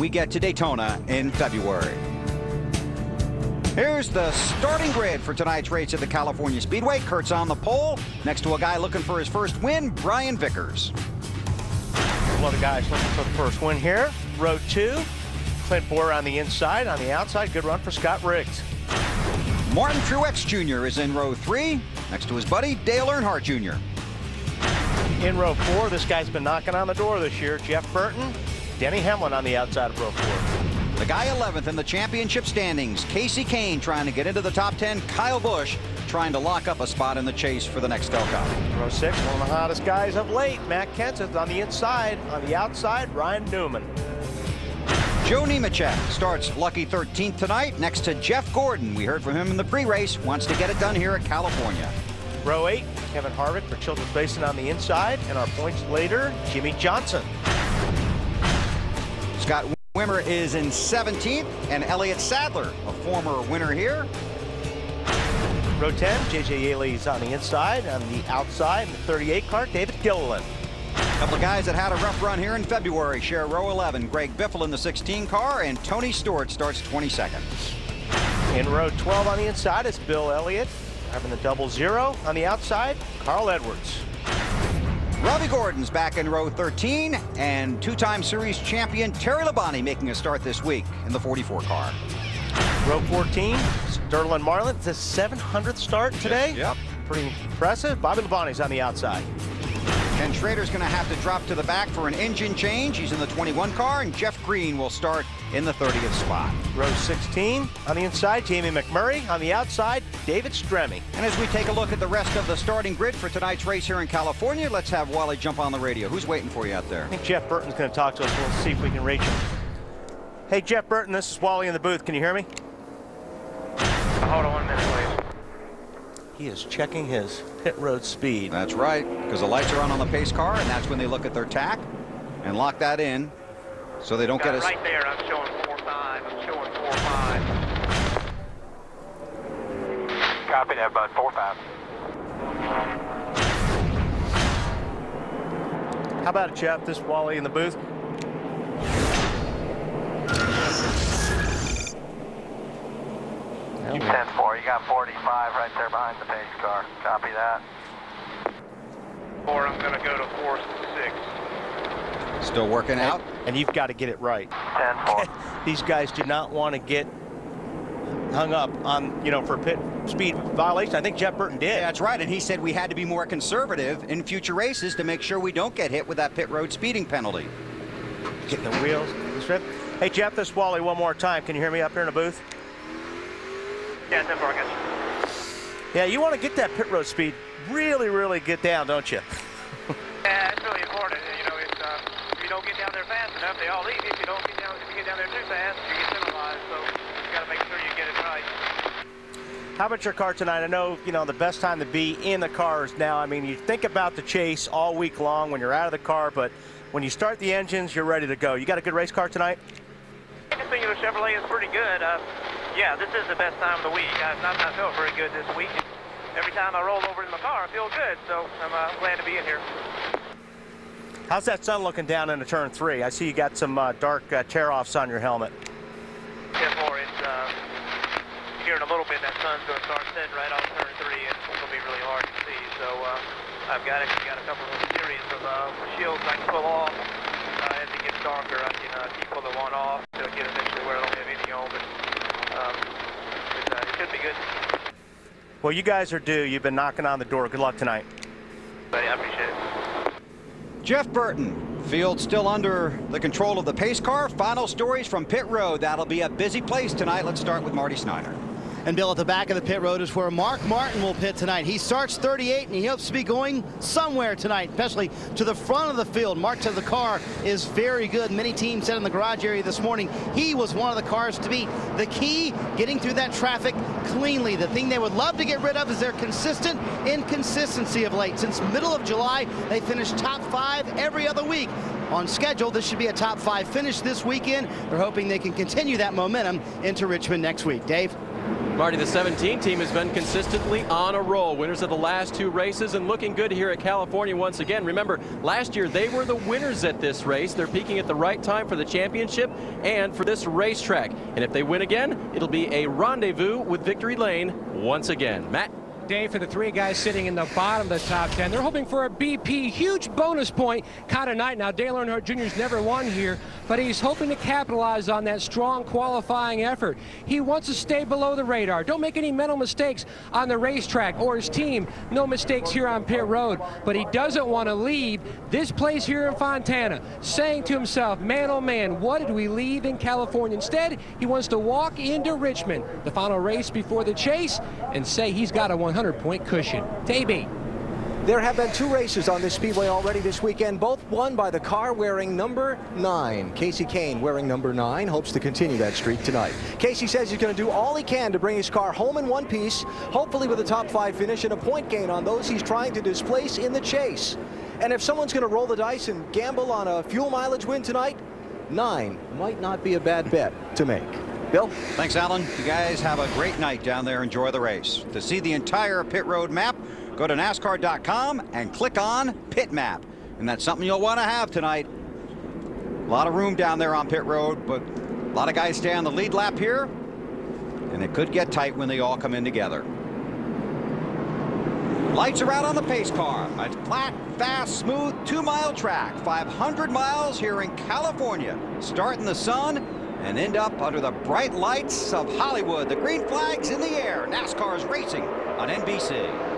we get to Daytona in February. Here's the starting grid for tonight's race at the California Speedway. Kurt's on the pole, next to a guy looking for his first win, Brian Vickers. One of the guys looking for the first win here. Row 2, Clint Boyer on the inside. On the outside, good run for Scott Riggs. Martin Truex Jr. is in row 3, next to his buddy, Dale Earnhardt Jr. In row 4, this guy's been knocking on the door this year. Jeff Burton, Denny Hamlin on the outside of row 4. The guy 11th in the championship standings, Casey Kane trying to get into the top 10. Kyle Busch trying to lock up a spot in the chase for the next Cup. Row 6, one of the hottest guys of late, Matt Kenseth on the inside. On the outside, Ryan Newman. Joe Nemechek starts lucky 13th tonight next to Jeff Gordon. We heard from him in the pre-race, wants to get it done here at California. Row 8, Kevin Harvick for Children's Racing on the inside. And our points later, Jimmy Johnson. Scott Wimmer is in 17th, and Elliott Sadler, a former winner here. Row 10, J.J. Yaley's on the inside. On the outside, in the 38 car, David Gilliland. A couple of guys that had a rough run here in February share row 11. Greg Biffle in the 16 car, and Tony Stewart starts 22nd. In row 12 on the inside, it's Bill Elliott having the 00. On the outside, Carl Edwards. Robbie Gordon's back in row 13, and two-time series champion Terry Labonte making a start this week in the 44 car. Row 14, Sterling Marlin. It's his 700th start today. Yep. Pretty impressive. Bobby Labonte's on the outside. Ken Schrader's going to have to drop to the back for an engine change. He's in the 21 car, and Jeff Green will start in the 30th spot. Row 16 on the inside, Jamie McMurray. On the outside, David Stremme. And as we take a look at the rest of the starting grid for tonight's race here in California, let's have Wally jump on the radio. Who's waiting for you out there? I think Jeff Burton's going to talk to us. We'll see if we can reach him. Hey, Jeff Burton, this is Wally in the booth. Can you hear me? Hold on 1 minute, please. He is checking his pit road speed. That's right, because the lights are on the pace car, and that's when they look at their tack and lock that in so they don't get us. Right there, I'm showing 4.5. I'm showing 4.5. Copy that, bud. 4.5. How about it, Jeff? This is Wally in the booth. Keep 10-4. You got 45 right there behind the pace car. Copy that. 4, I'm going to go to 4.6. Still working out. And you've got to get it right. 10-4. These guys do not want to get hung up on, for pit speed violation. I think Jeff Burton did. Yeah, that's right, and he said we had to be more conservative in future races to make sure we don't get hit with that pit road speeding penalty. Getting the wheels. Hey, Jeff, this is Wally one more time. Can you hear me up here in the booth? Yeah, 10-4, I got you. Yeah, you want to get that pit road speed really, really get down, don't you? Yeah, it's really important. It's, if you don't get down there fast enough, they all leave you. If you get down there too fast, you get penalized. So you got to make sure you get it right. How about your car tonight? I know, the best time to be in the car is now. I mean, you think about the chase all week long when you're out of the car, but when you start the engines, you're ready to go. You got a good race car tonight? This singular Chevrolet is pretty good. Yeah, this is the best time of the week. I've not felt very good this week. Every time I roll over in my car, I feel good, so I'm glad to be in here. How's that sun looking down into turn 3? I see you got some dark tear-offs on your helmet. 10-4, it's here in a little bit, that sun's going to start setting right on turn 3, and it's going to be really hard to see. So I've got a couple of series of shields I can pull off. As it gets darker, I can keep pulling one off to get eventually where I don't have any on, but it should be good. Well, you guys are due. You've been knocking on the door. Good luck tonight. Buddy, I appreciate it. Jeff Burton, field still under the control of the pace car. Final stories from pit road. That'll be a busy place tonight. Let's start with Marty Snyder. And Bill, at the back of the pit road is where Mark Martin will pit tonight. He starts 38, and he hopes to be going somewhere tonight, especially to the front of the field. Mark said the car is very good. Many teams said in the garage area this morning he was one of the cars to beat. The key, getting through that traffic cleanly. The thing they would love to get rid of is their consistent inconsistency of late. Since middle of July, they finished top 5 every other week. On schedule, this should be a top 5 finish this weekend. They're hoping they can continue that momentum into Richmond next week. Dave? Marty, the 17 team has been consistently on a roll. Winners of the last 2 races and looking good here at California once again. Remember, last year they were the winners at this race. They're peaking at the right time for the championship and for this racetrack. And if they win again, it'll be a rendezvous with Victory Lane once again. Matt? Dave, for the 3 guys sitting in the bottom of the top 10, they're hoping for a BP, huge bonus point kind of night. Now, Dale Earnhardt Jr.'s never won here, but he's hoping to capitalize on that strong qualifying effort. He wants to stay below the radar. Don't make any mental mistakes on the racetrack, or his team. No mistakes here on pit road, but he doesn't want to leave this place here in Fontana, saying to himself, man, oh man, what did we leave in California? Instead, he wants to walk into Richmond, the final race before the chase, and say he's got a 100-point cushion. Davey. There have been 2 races on this speedway already this weekend, both won by the car wearing number 9. Casey Kane, wearing number 9, hopes to continue that streak tonight. Casey says he's going to do all he can to bring his car home in one piece, hopefully with a top 5 finish and a point gain on those he's trying to displace in the chase. And if someone's going to roll the dice and gamble on a fuel mileage win tonight, 9 might not be a bad bet to make. Bill? Thanks, Alan. You guys have a great night down there. Enjoy the race. To see the entire pit road map, go to NASCAR.com and click on Pit Map. And that's something you'll want to have tonight. A lot of room down there on pit road, but a lot of guys stay on the lead lap here, and it could get tight when they all come in together. Lights are out on the pace car. A flat, fast, smooth 2-mile track. 500 miles here in California. Start in the sun and end up under the bright lights of Hollywood. The green flag's in the air. NASCAR's racing on NBC.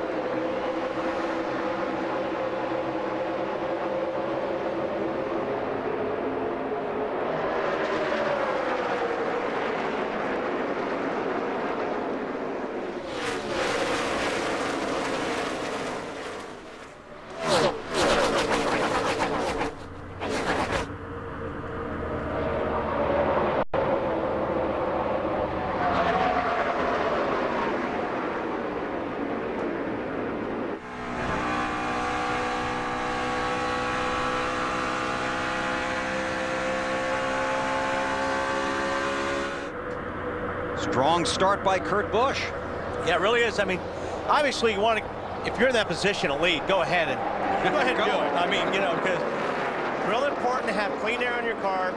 Strong start by Kurt Busch. Yeah, it really is. I mean, obviously you want to, if you're in that position to lead, go ahead and do it. I mean, you know, because real important to have clean air on your car.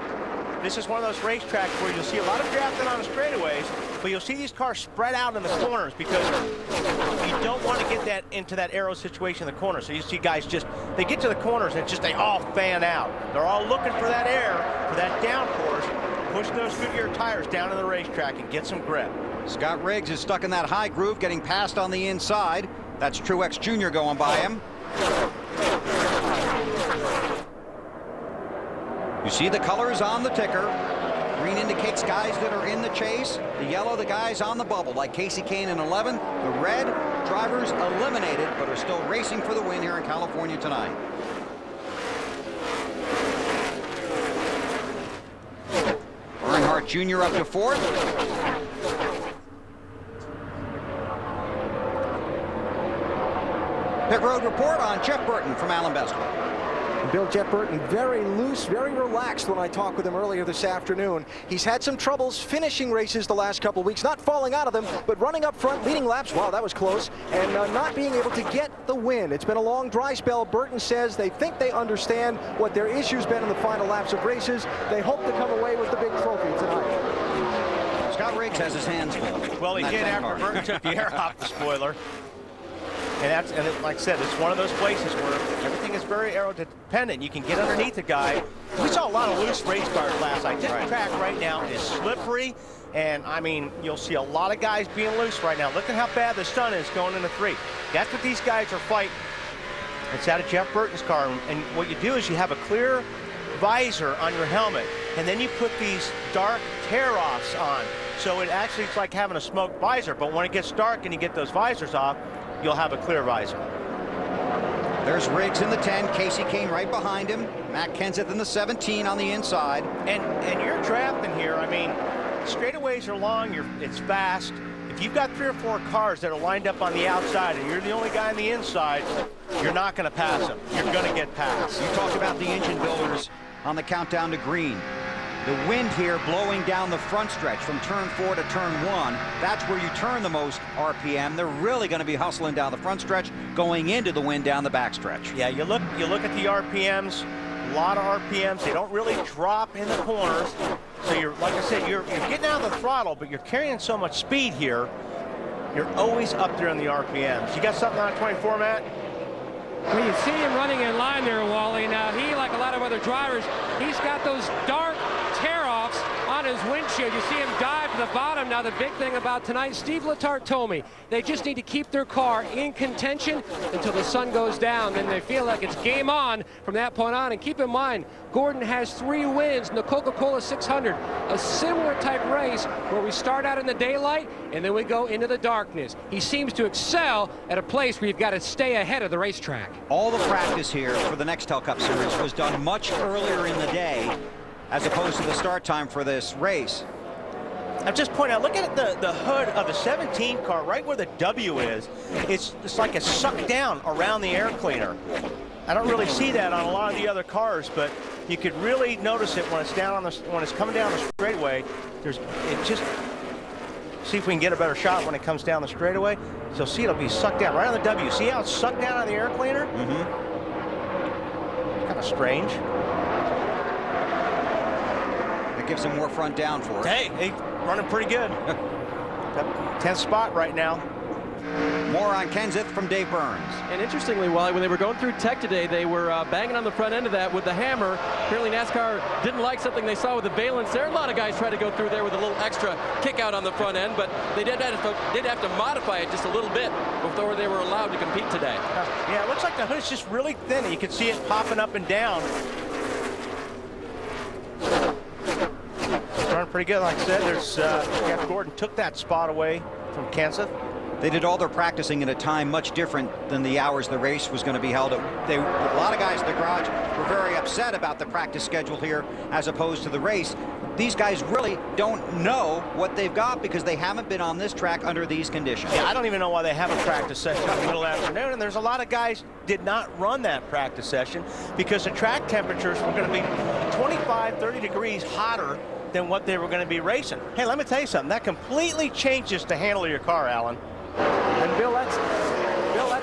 This is one of those racetracks where you'll see a lot of drafting on the straightaways, but you'll see these cars spread out in the corners because you don't want to get that into that aero situation in the corner. So you see guys just, they get to the corners and just they all fan out. They're all looking for that air, for that downforce. Push those Goodyear tires down to the racetrack and get some grip. Scott Riggs is stuck in that high groove, getting passed on the inside. That's Truex Jr. going by him. You see the colors on the ticker. Green indicates guys that are in the chase. The yellow, the guys on the bubble, like Casey Kane in 11. The red, drivers eliminated, but are still racing for the win here in California tonight. Earnhardt Jr. up to 4th. Pit Road Report on Jeff Burton from Alan Bestwood. Bill, Jeff Burton, very loose, very relaxed when I talked with him earlier this afternoon. He's had some troubles finishing races the last couple of weeks, not falling out of them, but running up front, leading laps, wow, that was close, and not being able to get the win. It's been a long dry spell. Burton says they think they understand what their issue's been in the final laps of races. They hope to come away with the big trophy tonight. Scott Riggs has his hands full. Well, he did after Burton took the air off the spoiler. And like I said, it's one of those places where everything is very aero dependent. You can get underneath a guy. We saw a lot of loose race cars last night. This track right now is slippery, and I mean, you'll see a lot of guys being loose right now. Look at how bad the stun is going into 3. That's what these guys are fighting. It's out of Jeff Burton's car, and what you do is you have a clear visor on your helmet, and then you put these dark tear-offs on. So it actually is like having a smoked visor, but when it gets dark and you get those visors off, you'll have a clear visor. There's Riggs in the 10, Casey Kane right behind him, Matt Kenseth in the 17 on the inside. And you're drafting here. I mean, straightaways are long, it's fast. If you've got 3 or 4 cars that are lined up on the outside and you're the only guy on the inside, you're not going to pass them. You're going to get passed. You talked about the engine builders on the countdown to green. The wind here blowing down the front stretch from turn 4 to turn 1. That's where you turn the most RPM. They're really going to be hustling down the front stretch, going into the wind down the back stretch. Yeah, you look at the RPMs, a lot of RPMs. They don't really drop in the corners. So you're, like I said, you're getting out of the throttle, but you're carrying so much speed here. You're always up there in the RPMs. You got something on 24, Matt? Well, you see him running in line there, Wally. Now, he, like a lot of other drivers, he's got those dark tear-offs on his windshield. You see him dive to the bottom. Now, the big thing about tonight, Steve Letarte told me, they just need to keep their car in contention until the sun goes down. Then they feel like it's game on from that point on. And keep in mind, Gordon has 3 wins in the Coca-Cola 600, a similar type race where we start out in the daylight and then we go into the darkness. He seems to excel at a place where you've got to stay ahead of the racetrack. All the practice here for the Nextel Cup Series was done much earlier in the day as opposed to the start time for this race. I'm just pointing out, look at the hood of the 17 car, right where the W is. It's like it's sucked down around the air cleaner. I don't really see that on a lot of the other cars, but you could really notice it when it's down on when it's coming down the straightaway. See if we can get a better shot when it comes down the straightaway. So see, it'll be sucked down right on the W. See how it's sucked down on the air cleaner? Mm-hmm. Kind of strange. That gives him more front down for it. Hey, he's running pretty good. Got 10th spot right now. More on Kenseth from Dave Burns. And interestingly, Wally, when they were going through tech today, they were banging on the front end of that with the hammer. Apparently NASCAR didn't like something they saw with the valence there. A lot of guys tried to go through there with a little extra kick out on the front end, but they did have to modify it just a little bit before they were allowed to compete today. Yeah, it looks like the hood's just really thin, and you can see it popping up and down. It's running pretty good, like I said. There's Jeff Gordon took that spot away from Kenseth. They did all their practicing at a time much different than the hours the race was going to be held at. A lot of guys in the garage were very upset about the practice schedule here as opposed to the race. These guys really don't know what they've got because they haven't been on this track under these conditions. Yeah, I don't even know why they have a practice session in the middle of the afternoon, and there's a lot of guys did not run that practice session because the track temperatures were going to be 25, 30 degrees hotter than what they were going to be racing. Hey, let me tell you something. That completely changes the handle of your car, Alan. And Bill, that's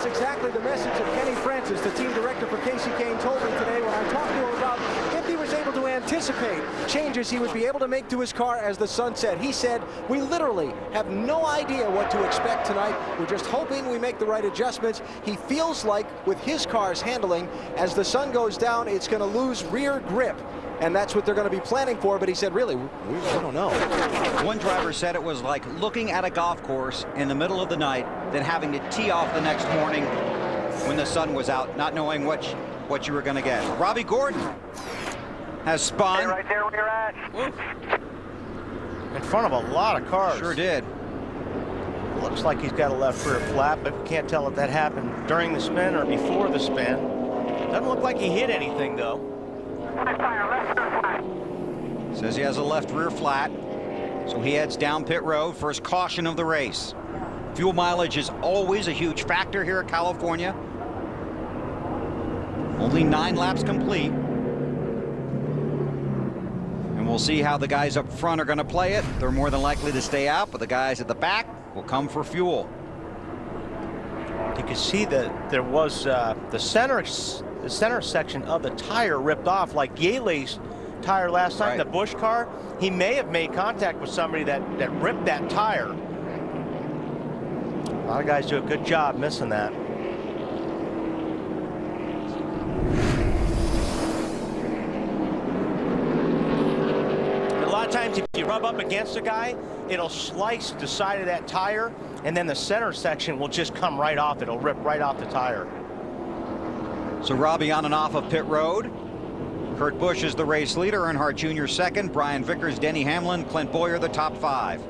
exactly the message that Kenny Francis, the team director for Casey Kane, told me today when I talked to him about if he was able to anticipate changes he would be able to make to his car as the sun set. He said, we literally have no idea what to expect tonight. We're just hoping we make the right adjustments. He feels like with his car's handling, as the sun goes down, it's going to lose rear grip. And that's what they're going to be planning for, but he said, really, we don't know. One driver said it was like looking at a golf course in the middle of the night, then having to tee off the next morning when the sun was out, not knowing what you were going to get. Robbie Gordon has spun. Stay right there where you're at. In front of a lot of cars. Sure did. Looks like he's got a left rear flat, but we can't tell if that happened during the spin or before the spin. Doesn't look like he hit anything, though. Says he has a left rear flat, so he heads down pit road for his caution of the race. Fuel mileage is always a huge factor here at California. Only 9 laps complete. And we'll see how the guys up front are going to play it. They're more than likely to stay out, but the guys at the back will come for fuel. You can see that there was the center section of the tire ripped off, like Yeley's tire last night, the Busch car. He may have made contact with somebody that ripped that tire. A lot of guys do a good job missing that. A lot of times if you rub up against a guy, it'll slice the side of that tire, and then the center section will just come right off. It'll rip right off the tire. So Robbie on and off of pit road. Kurt Busch is the race leader, Earnhardt Jr. second, Brian Vickers, Denny Hamlin, Clint Bowyer the top 5.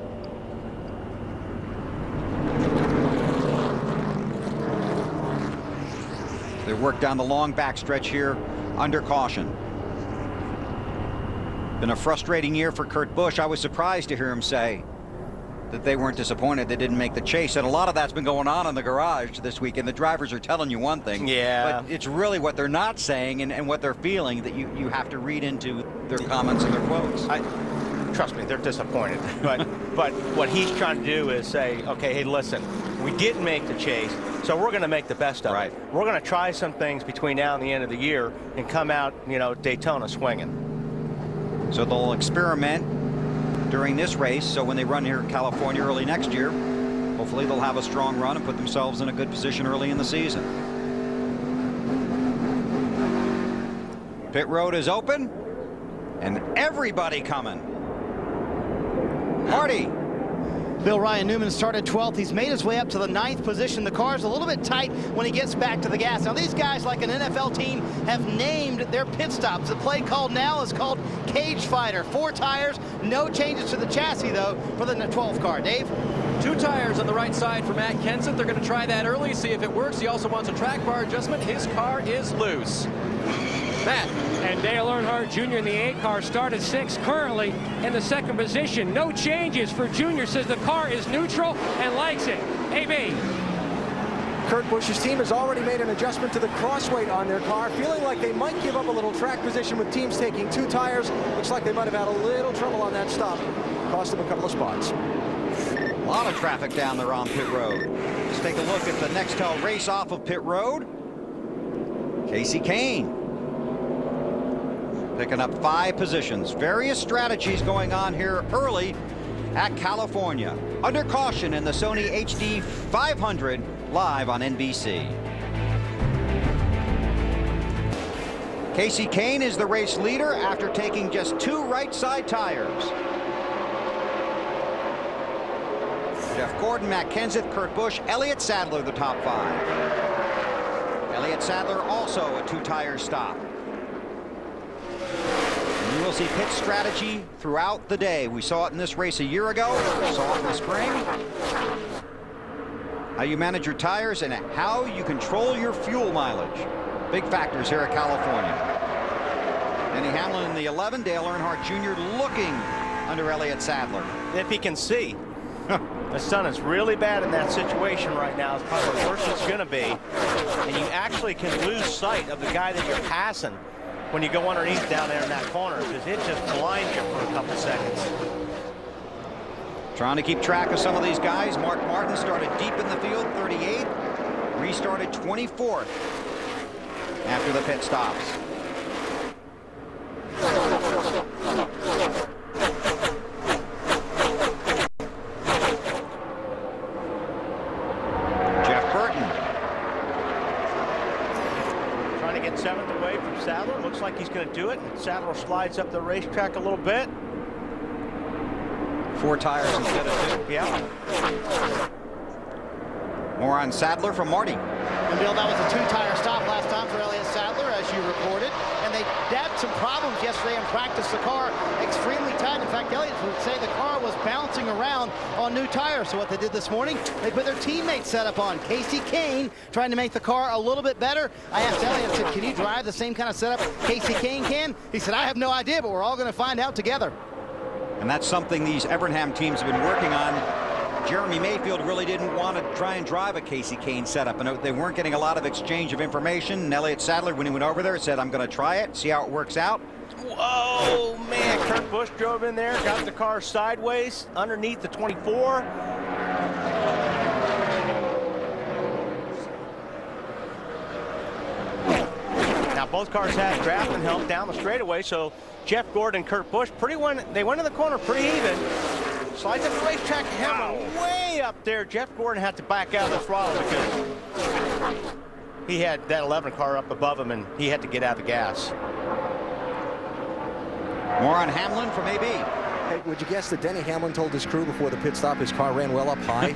They work down the long backstretch here under caution. Been a frustrating year for Kurt Busch. I was surprised to hear him say that they weren't disappointed they didn't make the chase, and a lot of that's been going on in the garage this weekend. The drivers are telling you one thing, yeah, but it's really what they're not saying and what they're feeling that you have to read into their comments and their quotes. Trust me, they're disappointed. But what he's trying to do is say, okay, hey, listen, we didn't make the chase, so we're going to make the best of it. We're going to try some things between now and the end of the year and come out, you know, Daytona swinging. So they'll experiment during this race. So when they run here in California early next year, hopefully they'll have a strong run and put themselves in a good position early in the season. Pit road is open, and everybody coming. Marty. Bill Ryan Newman started 12th. He's made his way up to the 9th position. The car's a little bit tight when he gets back to the gas. Now, these guys, like an NFL team, have named their pit stops. The play called now is called Cage Fighter. 4 tires, no changes to the chassis, though, for the 12 car. Dave? 2 tires on the right side for Matt Kenseth. They're going to try that early, see if it works. He also wants a track bar adjustment. His car is loose. Matt. And Dale Earnhardt Jr. in the 8 car started 6th, currently in the 2nd position. No changes for Jr. Says the car is neutral and likes it. AB. Kurt Busch's team has already made an adjustment to the crossweight on their car, feeling like they might give up a little track position with teams taking 2 tires. Looks like they might have had a little trouble on that stop. Cost them a couple of spots. A lot of traffic down there on pit road. Let's take a look at the Nextel race off of pit road. Kasey Kahne picking up 5 positions. Various strategies going on here early at California. Under caution in the Sony HD 500 live on NBC. Kasey Kahne is the race leader after taking just 2 right side tires. Jeff Gordon, Matt Kenseth, Kurt Busch, Elliott Sadler the top 5. Elliott Sadler also a 2 tire stop. And you will see pit strategy throughout the day. We saw it in this race a year ago. We saw it in the spring. How you manage your tires and how you control your fuel mileage. Big factors here at California. Denny Hamlin in the 11. Dale Earnhardt Jr. looking under Elliott Sadler. If he can see. The sun is really bad in that situation right now. It's probably the worst it's going to be. And you actually can lose sight of the guy that you're passing when you go underneath down there in that corner, because it just blinds you for a couple seconds. Trying to keep track of some of these guys. Mark Martin started deep in the field, 38th. Restarted 24th after the pit stops. Jeff Burton. Trying to get 7th away from Sadler. Looks like he's going to do it. Sadler slides up the racetrack a little bit. 4 tires instead of 2. Yeah. More on Sadler from Marty. And Bill, that was a 2 tire stop last time for Elliott Sadler, as you reported. And they had some problems yesterday in practice. The car extremely tight. In fact, Elliott would say the car was bouncing around on new tires. So what they did this morning, they put their teammate setup on. Kasey Kahne trying to make the car a little bit better. I asked Elliott, I said, can you drive the same kind of setup Kasey Kahne can? He said, I have no idea, but we're all going to find out together. And that's something these Evernham teams have been working on. Jeremy Mayfield really didn't want to try and drive a Kasey Kahne setup, and they weren't getting a lot of exchange of information. And Elliott Sadler, when he went over there, said, I'm going to try it, see how it works out. Whoa, man, Kurt Busch drove in there, got the car sideways underneath the 24. Now both cars had drafting help down the straightaway, so Jeff Gordon and Kurt Busch they went in the corner pretty even. Slides up the racetrack, Hamlin way up there. Jeff Gordon had to back out of the throttle because he had that 11 car up above him and he had to get out of the gas. More on Hamlin from AB. Hey, would you guess that Denny Hamlin told his crew before the pit stop his car ran well up high?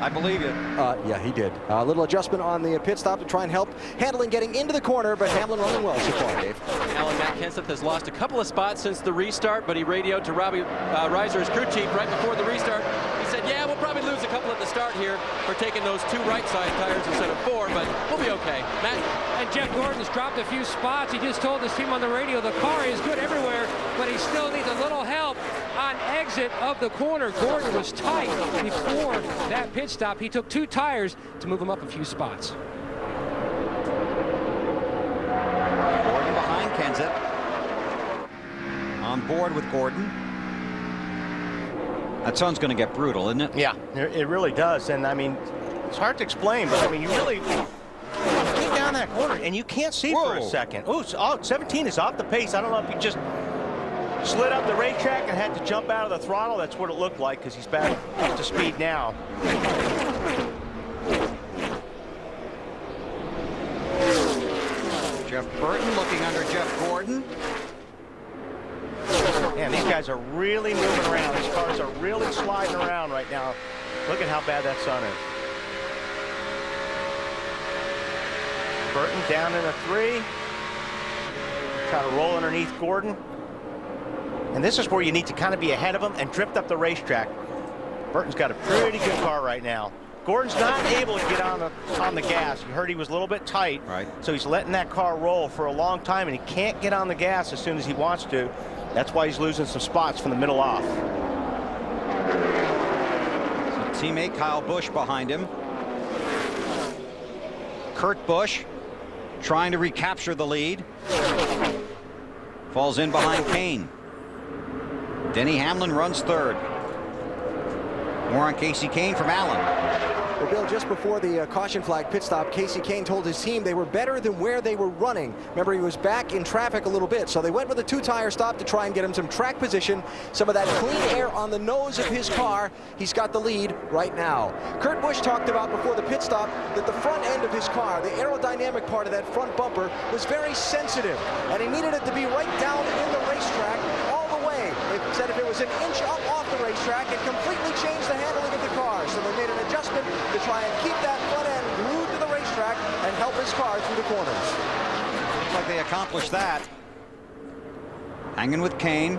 I believe you. Yeah, he did. A little adjustment on the pit stop to try and help handling getting into the corner, but Hamlin running well so far, Dave. Alan Matt Kenseth has lost a couple of spots since the restart, but he radioed to Robbie Reiser, his crew chief, right before the restart. He said, yeah, we'll probably lose a couple at the start here for taking those 2 right side tires instead of 4, but we'll be okay. Matt? And Jeff Gordon's dropped a few spots. He just told his team on the radio the car is good everywhere, but he still needs a little help on exit of the corner. Gordon was tight before that pit stop. He took 2 tires to move him up a few spots. Gordon behind Kenseth. on board with Gordon. That sun's going to get brutal, isn't it? Yeah, it really does. And I mean, it's hard to explain, but I mean, you really get down that corner and you can't see for a second. Oh, 17 is off the pace. I don't know if he just slid up the racetrack and had to jump out of the throttle. That's what it looked like, because he's back up to speed now. Jeff Burton looking under Jeff Gordon. Man, these guys are really moving around. These cars are really sliding around right now. Look at how bad that sun is. Burton down in a 3. Trying to roll underneath Gordon. And this is where you need to kind of be ahead of him and drift up the racetrack. Burton's got a pretty good car right now. Gordon's not able to get on the gas. You heard he was a little bit tight. Right. So he's letting that car roll for a long time, and he can't get on the gas as soon as he wants to. That's why he's losing some spots from the middle off. So teammate Kyle Busch behind him. Kurt Busch trying to recapture the lead. Falls in behind Kane. Denny Hamlin runs third. More on Kasey Kahne from Allen. Well, Bill, just before the caution flag pit stop, Kasey Kahne told his team they were better than where they were running. Remember, he was back in traffic a little bit, so they went with a 2-tire stop to try and get him some track position, some of that clean air on the nose of his car. He's got the lead right now. Kurt Busch talked about before the pit stop that the front end of his car, the aerodynamic part of that front bumper, was very sensitive, and he needed it to be right down in the racetrack all the way. They said if it was an inch up off the racetrack, it completely changed the handling of the car, so they made an adjustment to try and keep that front end glued to the racetrack and help his car through the corners. Looks like they accomplished that. Hanging with Kane.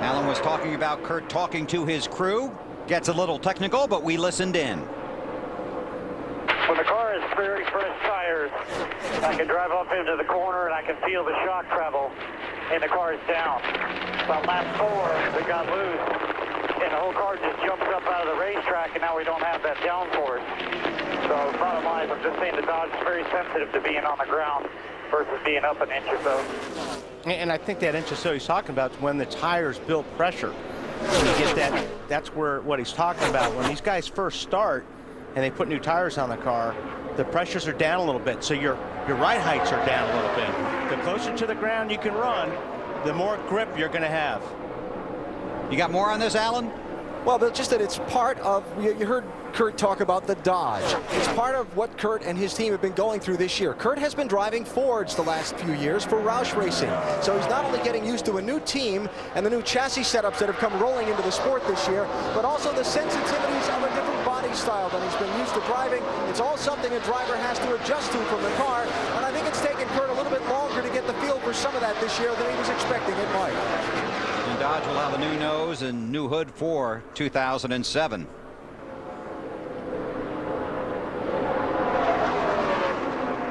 Allen was talking about Kurt talking to his crew. Gets a little technical, but we listened in. When the car has very fresh tires, I can drive up into the corner and I can feel the shock travel, and the car is down. About lap 4, we got loose, and the whole car just jumps up out of the racetrack, and now we don't have that downforce. So bottom line, I'm just saying the Dodge is very sensitive to being on the ground versus being up an inch or so. And I think that inch or so he's talking about is when the tires build pressure. When you get that, that's where what he's talking about. When these guys first start and they put new tires on the car, the pressures are down a little bit, so your ride heights are down a little bit. The closer to the ground you can run, the more grip you're going to have. You got more on this, Alan? Well, Bill, just that it's part of, you heard Kurt talk about the Dodge. It's part of what Kurt and his team have been going through this year. Kurt has been driving Fords the last few years for Roush Racing. So he's not only getting used to a new team and the new chassis setups that have come rolling into the sport this year, but also the sensitivities of a different body style than he's been used to driving. It's all something a driver has to adjust to from the car, and I think it's taken Kurt a little bit longer to get the feel for some of that this year than he was expecting it might. And Dodge will have a new nose and new hood for 2007.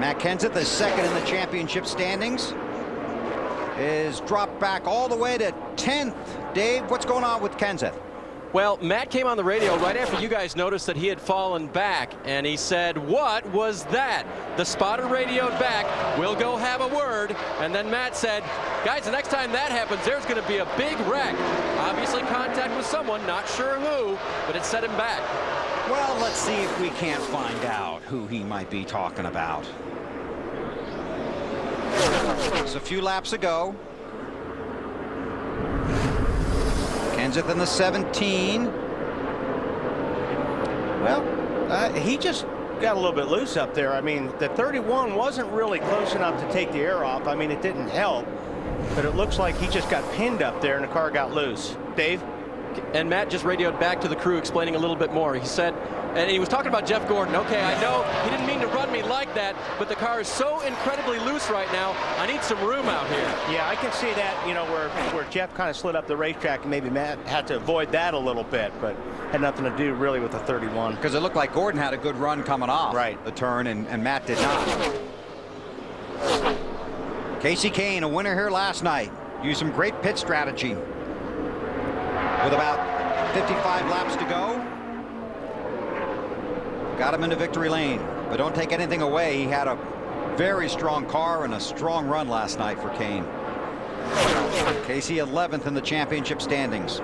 Matt Kenseth is second in the championship standings. Is dropped back all the way to 10th. Dave, what's going on with Kenseth? Well, Matt came on the radio right after you guys noticed that he had fallen back, and he said, "What was that?" The spotter radioed back, "We'll go have a word." And then Matt said, "Guys, the next time that happens, there's going to be a big wreck." Obviously contact with someone, not sure who, but it set him back. Well, let's see if we can't find out who he might be talking about. Just a few laps ago. Kenseth in the 17. Well, he just got a little bit loose up there. I mean, the 31 wasn't really close enough to take the air off. I mean, it didn't help, but it looks like he just got pinned up there and the car got loose. Dave? And Matt just radioed back to the crew explaining a little bit more. He said, and he was talking about Jeff Gordon. "Okay, I know he didn't mean to run me like that, but the car is so incredibly loose right now. I need some room out here." Yeah, I can see that, you know, where Jeff kind of slid up the racetrack, and maybe Matt had to avoid that a little bit, but had nothing to do really with the 31. Because it looked like Gordon had a good run coming off right the turn, and Matt did not. Kasey Kahne, a winner here last night. Used some great pit strategy. With about 55 laps to go, got him into victory lane. But don't take anything away. He had a Very strong car and a strong run last night for Kane. Casey 11th in the championship standings.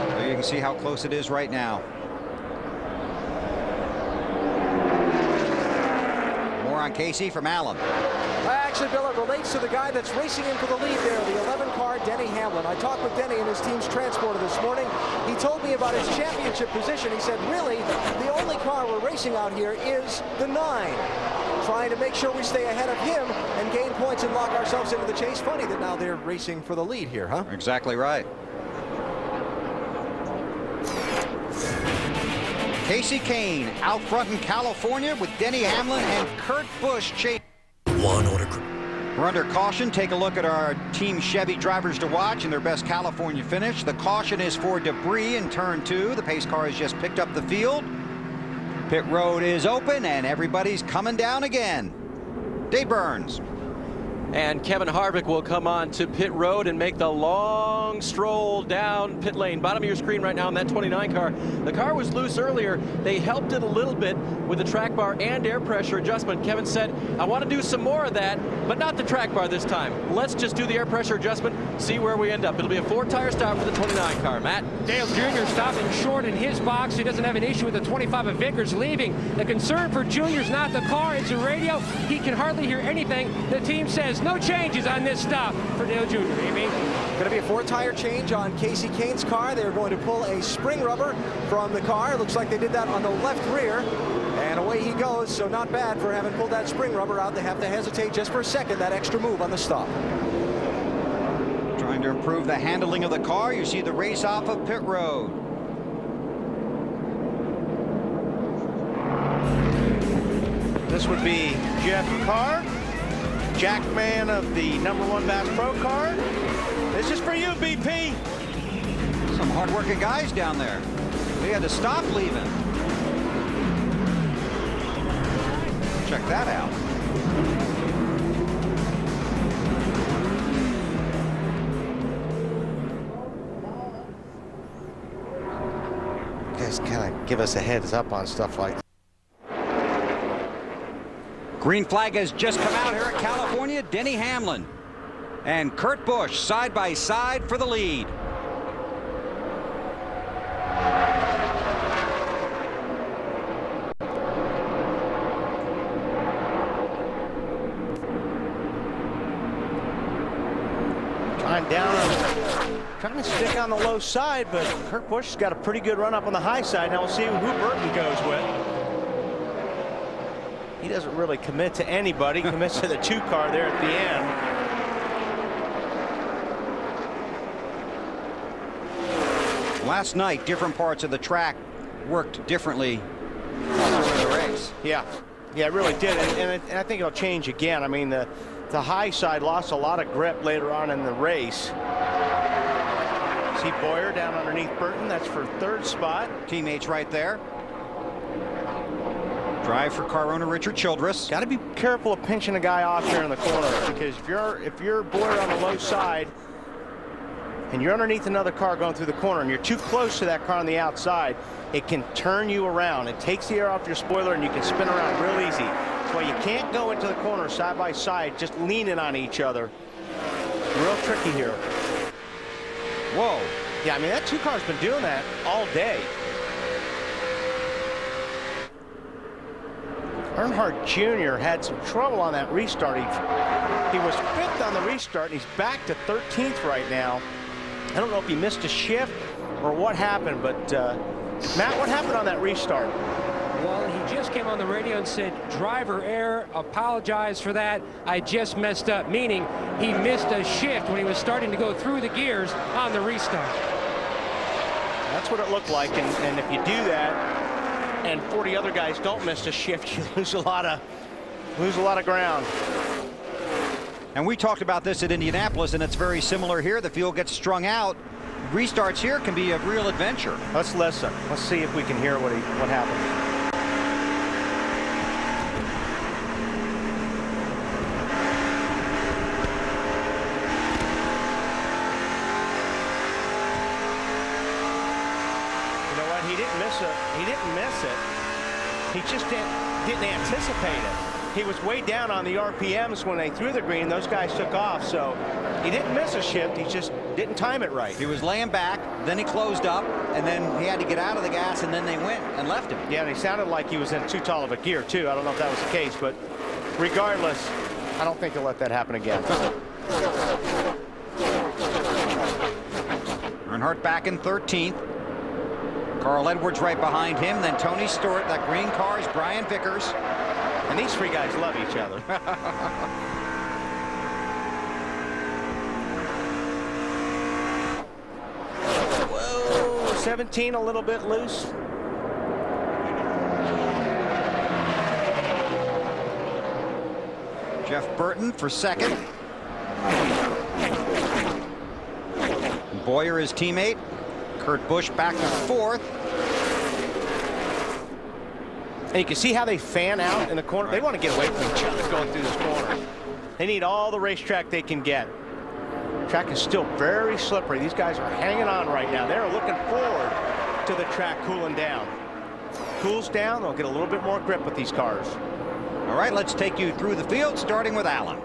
So you can see how close it is right now. More on Casey from Allen. Actually, Bill, it relates to the guy that's racing in for the lead there, the 11 car, Denny Hamlin. I talked with Denny and his team's transporter this morning. He told me about his championship position. He said, really, the only car we're racing out here is the 9. Trying to make sure we stay ahead of him and gain points and lock ourselves into the chase. Funny that now they're racing for the lead here, huh? Exactly right. Casey Kane out front in California with Denny Hamlin and Kurt Busch chasing. We're under caution. Take a look at our Team Chevy drivers to watch in their best California finish. The caution is for debris in turn 2. The pace car has just picked up the field. Pit road is open and everybody's coming down again. Dave Burns. And Kevin Harvick will come on to pit road and make the long stroll down pit lane. Bottom of your screen right now on that 29 car. The car was loose earlier. They helped it a little bit with the track bar and air pressure adjustment. Kevin said, I want to do some more of that, but not the track bar this time. Let's just do the air pressure adjustment, see where we end up. It'll be a 4-tire stop for the 29 car. Matt? Dale Jr. stopping short in his box. He doesn't have an issue with the 25 of Vickers leaving. The concern for Jr. is not the car, it's the radio. He can hardly hear anything. The team says no changes on this stop for Dale Jr. Amy? Going to be a 4-tire change on Casey Kane's car. They're going to pull a spring rubber from the car. Looks like they did that on the left rear. And away he goes, so not bad for having pulled that spring rubber out. They have to hesitate just for a second, that extra move on the stop. Trying to improve the handling of the car. You see the race off of pit road. This would be Jeff Carr, Jackman of the #1 Bass Pro car. This is for you, BP. Some hard-working guys down there. They had to stop leaving. Check that out. You guys kind of give us a heads up on stuff like that. Green flag has just come out here at California. Denny Hamlin and Kurt Busch side by side for the lead. Trying to stick on the low side, but Kurt Busch has got a pretty good run up on the high side. Now we'll see who Burton goes with. He doesn't really commit to anybody. Commits to the 2 car there at the end. Last night, different parts of the track worked differently during the race. Yeah, it really did, and I think it'll change again. I mean, the high side lost a lot of grip later on in the race. See Boyer down underneath Burton. That's for 3rd spot. Teammates right there. Drive for car owner Richard Childress. Got to be careful of pinching a guy off here in the corner, because if you're Boyer on the low side and you're underneath another car going through the corner and you're too close to that car on the outside, it can turn you around. It takes the air off your spoiler and you can spin around real easy. That's why you can't go into the corner side by side just leaning on each other. Real tricky here. Whoa. Yeah, I mean, that 2 car's been doing that all day. Earnhardt Jr. had some trouble on that restart. He was 5th on the restart, and he's back to 13th right now. I don't know if he missed a shift or what happened, but Matt, what happened on that restart? Well, he just came on the radio and said, driver error, apologize for that. I just messed up, meaning he missed a shift when he was starting to go through the gears on the restart. That's what it looked like, and if you do that, and 40 other guys don't miss a shift, you lose a lot of ground. And we talked about this at Indianapolis, and it's very similar here. The field gets strung out. Restarts here can be a real adventure. Let's listen. Let's see if we can hear what happened. He didn't miss it. He just didn't anticipate it. He was way down on the RPMs when they threw the green. Those guys took off, so he didn't miss a shift. He just didn't time it right. He was laying back, then he closed up, and then he had to get out of the gas, and then they went and left him. Yeah, and he sounded like he was in too tall of a gear, too. I don't know if that was the case, but regardless, I don't think he'll let that happen again. Earnhardt back in 13th. Carl Edwards right behind him, then Tony Stewart. That green car is Brian Vickers. And these three guys love each other. Whoa, 17 a little bit loose. Jeff Burton for second. Boyer, his teammate. Kurt Busch back to fourth. And you can see how they fan out in the corner. They want to get away from each other going through this corner. They need all the racetrack they can get. Track is still very slippery. These guys are hanging on right now. They're looking forward to the track cooling down. Cools down, they'll get a little bit more grip with these cars. All right, let's take you through the field, starting with Allen.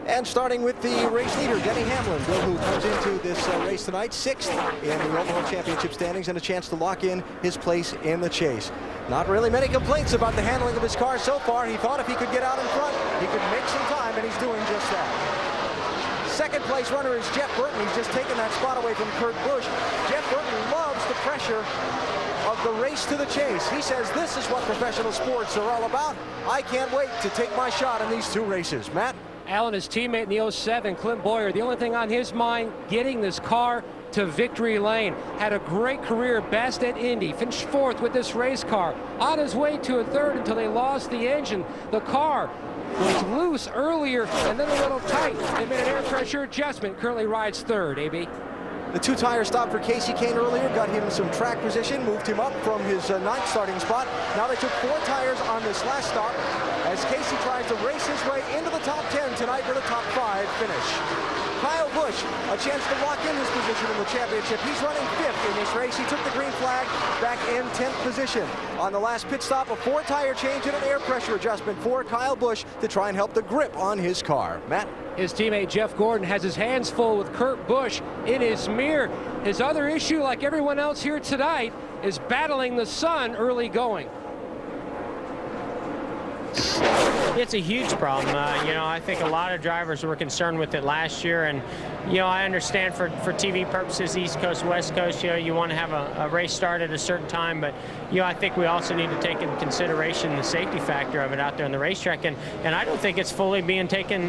And starting with the race leader, Denny Hamlin, Bill, who comes into this race tonight, 6th in the overall championship standings and a chance to lock in his place in the chase. Not really many complaints about the handling of his car so far. He thought if he could get out in front, he could make some time, and he's doing just that. Second place runner is Jeff Burton. He's just taken that spot away from Kurt Busch. Jeff Burton loves the pressure of the race to the chase. He says this is what professional sports are all about. I can't wait to take my shot in these 2 races. Matt? Allen, his teammate in the 07, Clint Boyer, the only thing on his mind, getting this car to victory lane. Had a great career, best at Indy, finished 4th with this race car. On his way to a 3rd until they lost the engine. The car was loose earlier and then a little tight. They made an air pressure adjustment. Currently rides 3rd, AB. The 2-tire stop for Casey Kane earlier got him some track position, moved him up from his 9th starting spot. Now they took 4 tires on this last stop as Casey tries to race his way into the top 10 tonight with a top 5 finish. Kyle Busch, a chance to lock in his position in the championship. He's running 5th in this race. He took the green flag back in 10th position. On the last pit stop, a 4-tire change and an air pressure adjustment for Kyle Busch to try and help the grip on his car. Matt? His teammate Jeff Gordon has his hands full with Kurt Busch in his mirror. His other issue, like everyone else here tonight, is battling the sun early going. It's a huge problem. You know, I think a lot of drivers were concerned with it last year, and you know, I understand for TV purposes, East Coast, West Coast, you know, you want to have a race start at a certain time, but you know, I think we also need to take into consideration the safety factor of it out there on the racetrack, and I don't think it's fully being taken,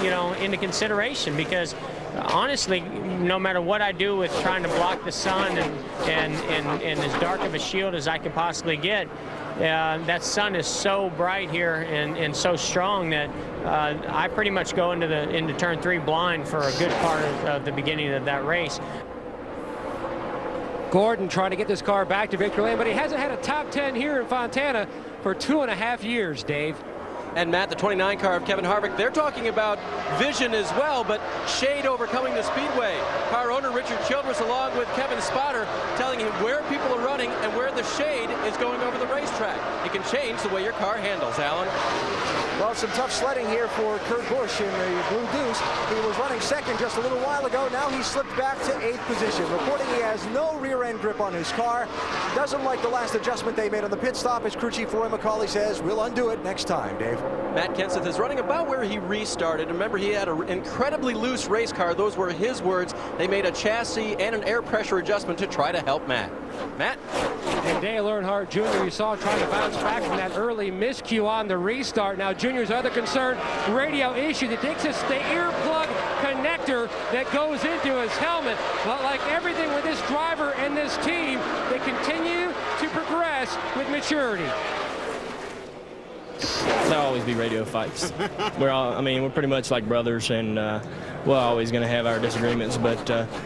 you know, into consideration, because honestly, no matter what I do with trying to block the sun and as dark of a shield as I can possibly get, that sun is so bright here and so strong that I pretty much go into turn 3 blind for a good part of the beginning of that race. Gordon trying to get this car back to victory lane, but he hasn't had a top 10 here in Fontana for 2.5 years, Dave. And Matt, the 29 car of Kevin Harvick, they're talking about vision as well, but shade overcoming the speedway. Car owner Richard Childress, along with Kevin Spotter, telling him where people are running and where the shade is going over the racetrack. It can change the way your car handles, Alan. Well, some tough sledding here for Kurt Busch in the Blue Deuce. He was running 2nd just a little while ago. Now he slipped back to 8th position. Reporting he has no rear-end grip on his car. Doesn't like the last adjustment they made on the pit stop. As crew chief Roy McCauley says, we'll undo it next time, Dave. Matt Kenseth is running about where he restarted. Remember, he had an incredibly loose race car. Those were his words. They made a chassis and an air pressure adjustment to try to help Matt. Matt? And Dale Earnhardt Jr., you saw trying to bounce back from that early miscue on the restart. Now, Junior's other concern, radio issue that takes us the earplug connector that goes into his helmet. But like everything with this driver and this team, they continue to progress with maturity. There'll always be radio fights. We're pretty much like brothers, and we're always going to have our disagreements, but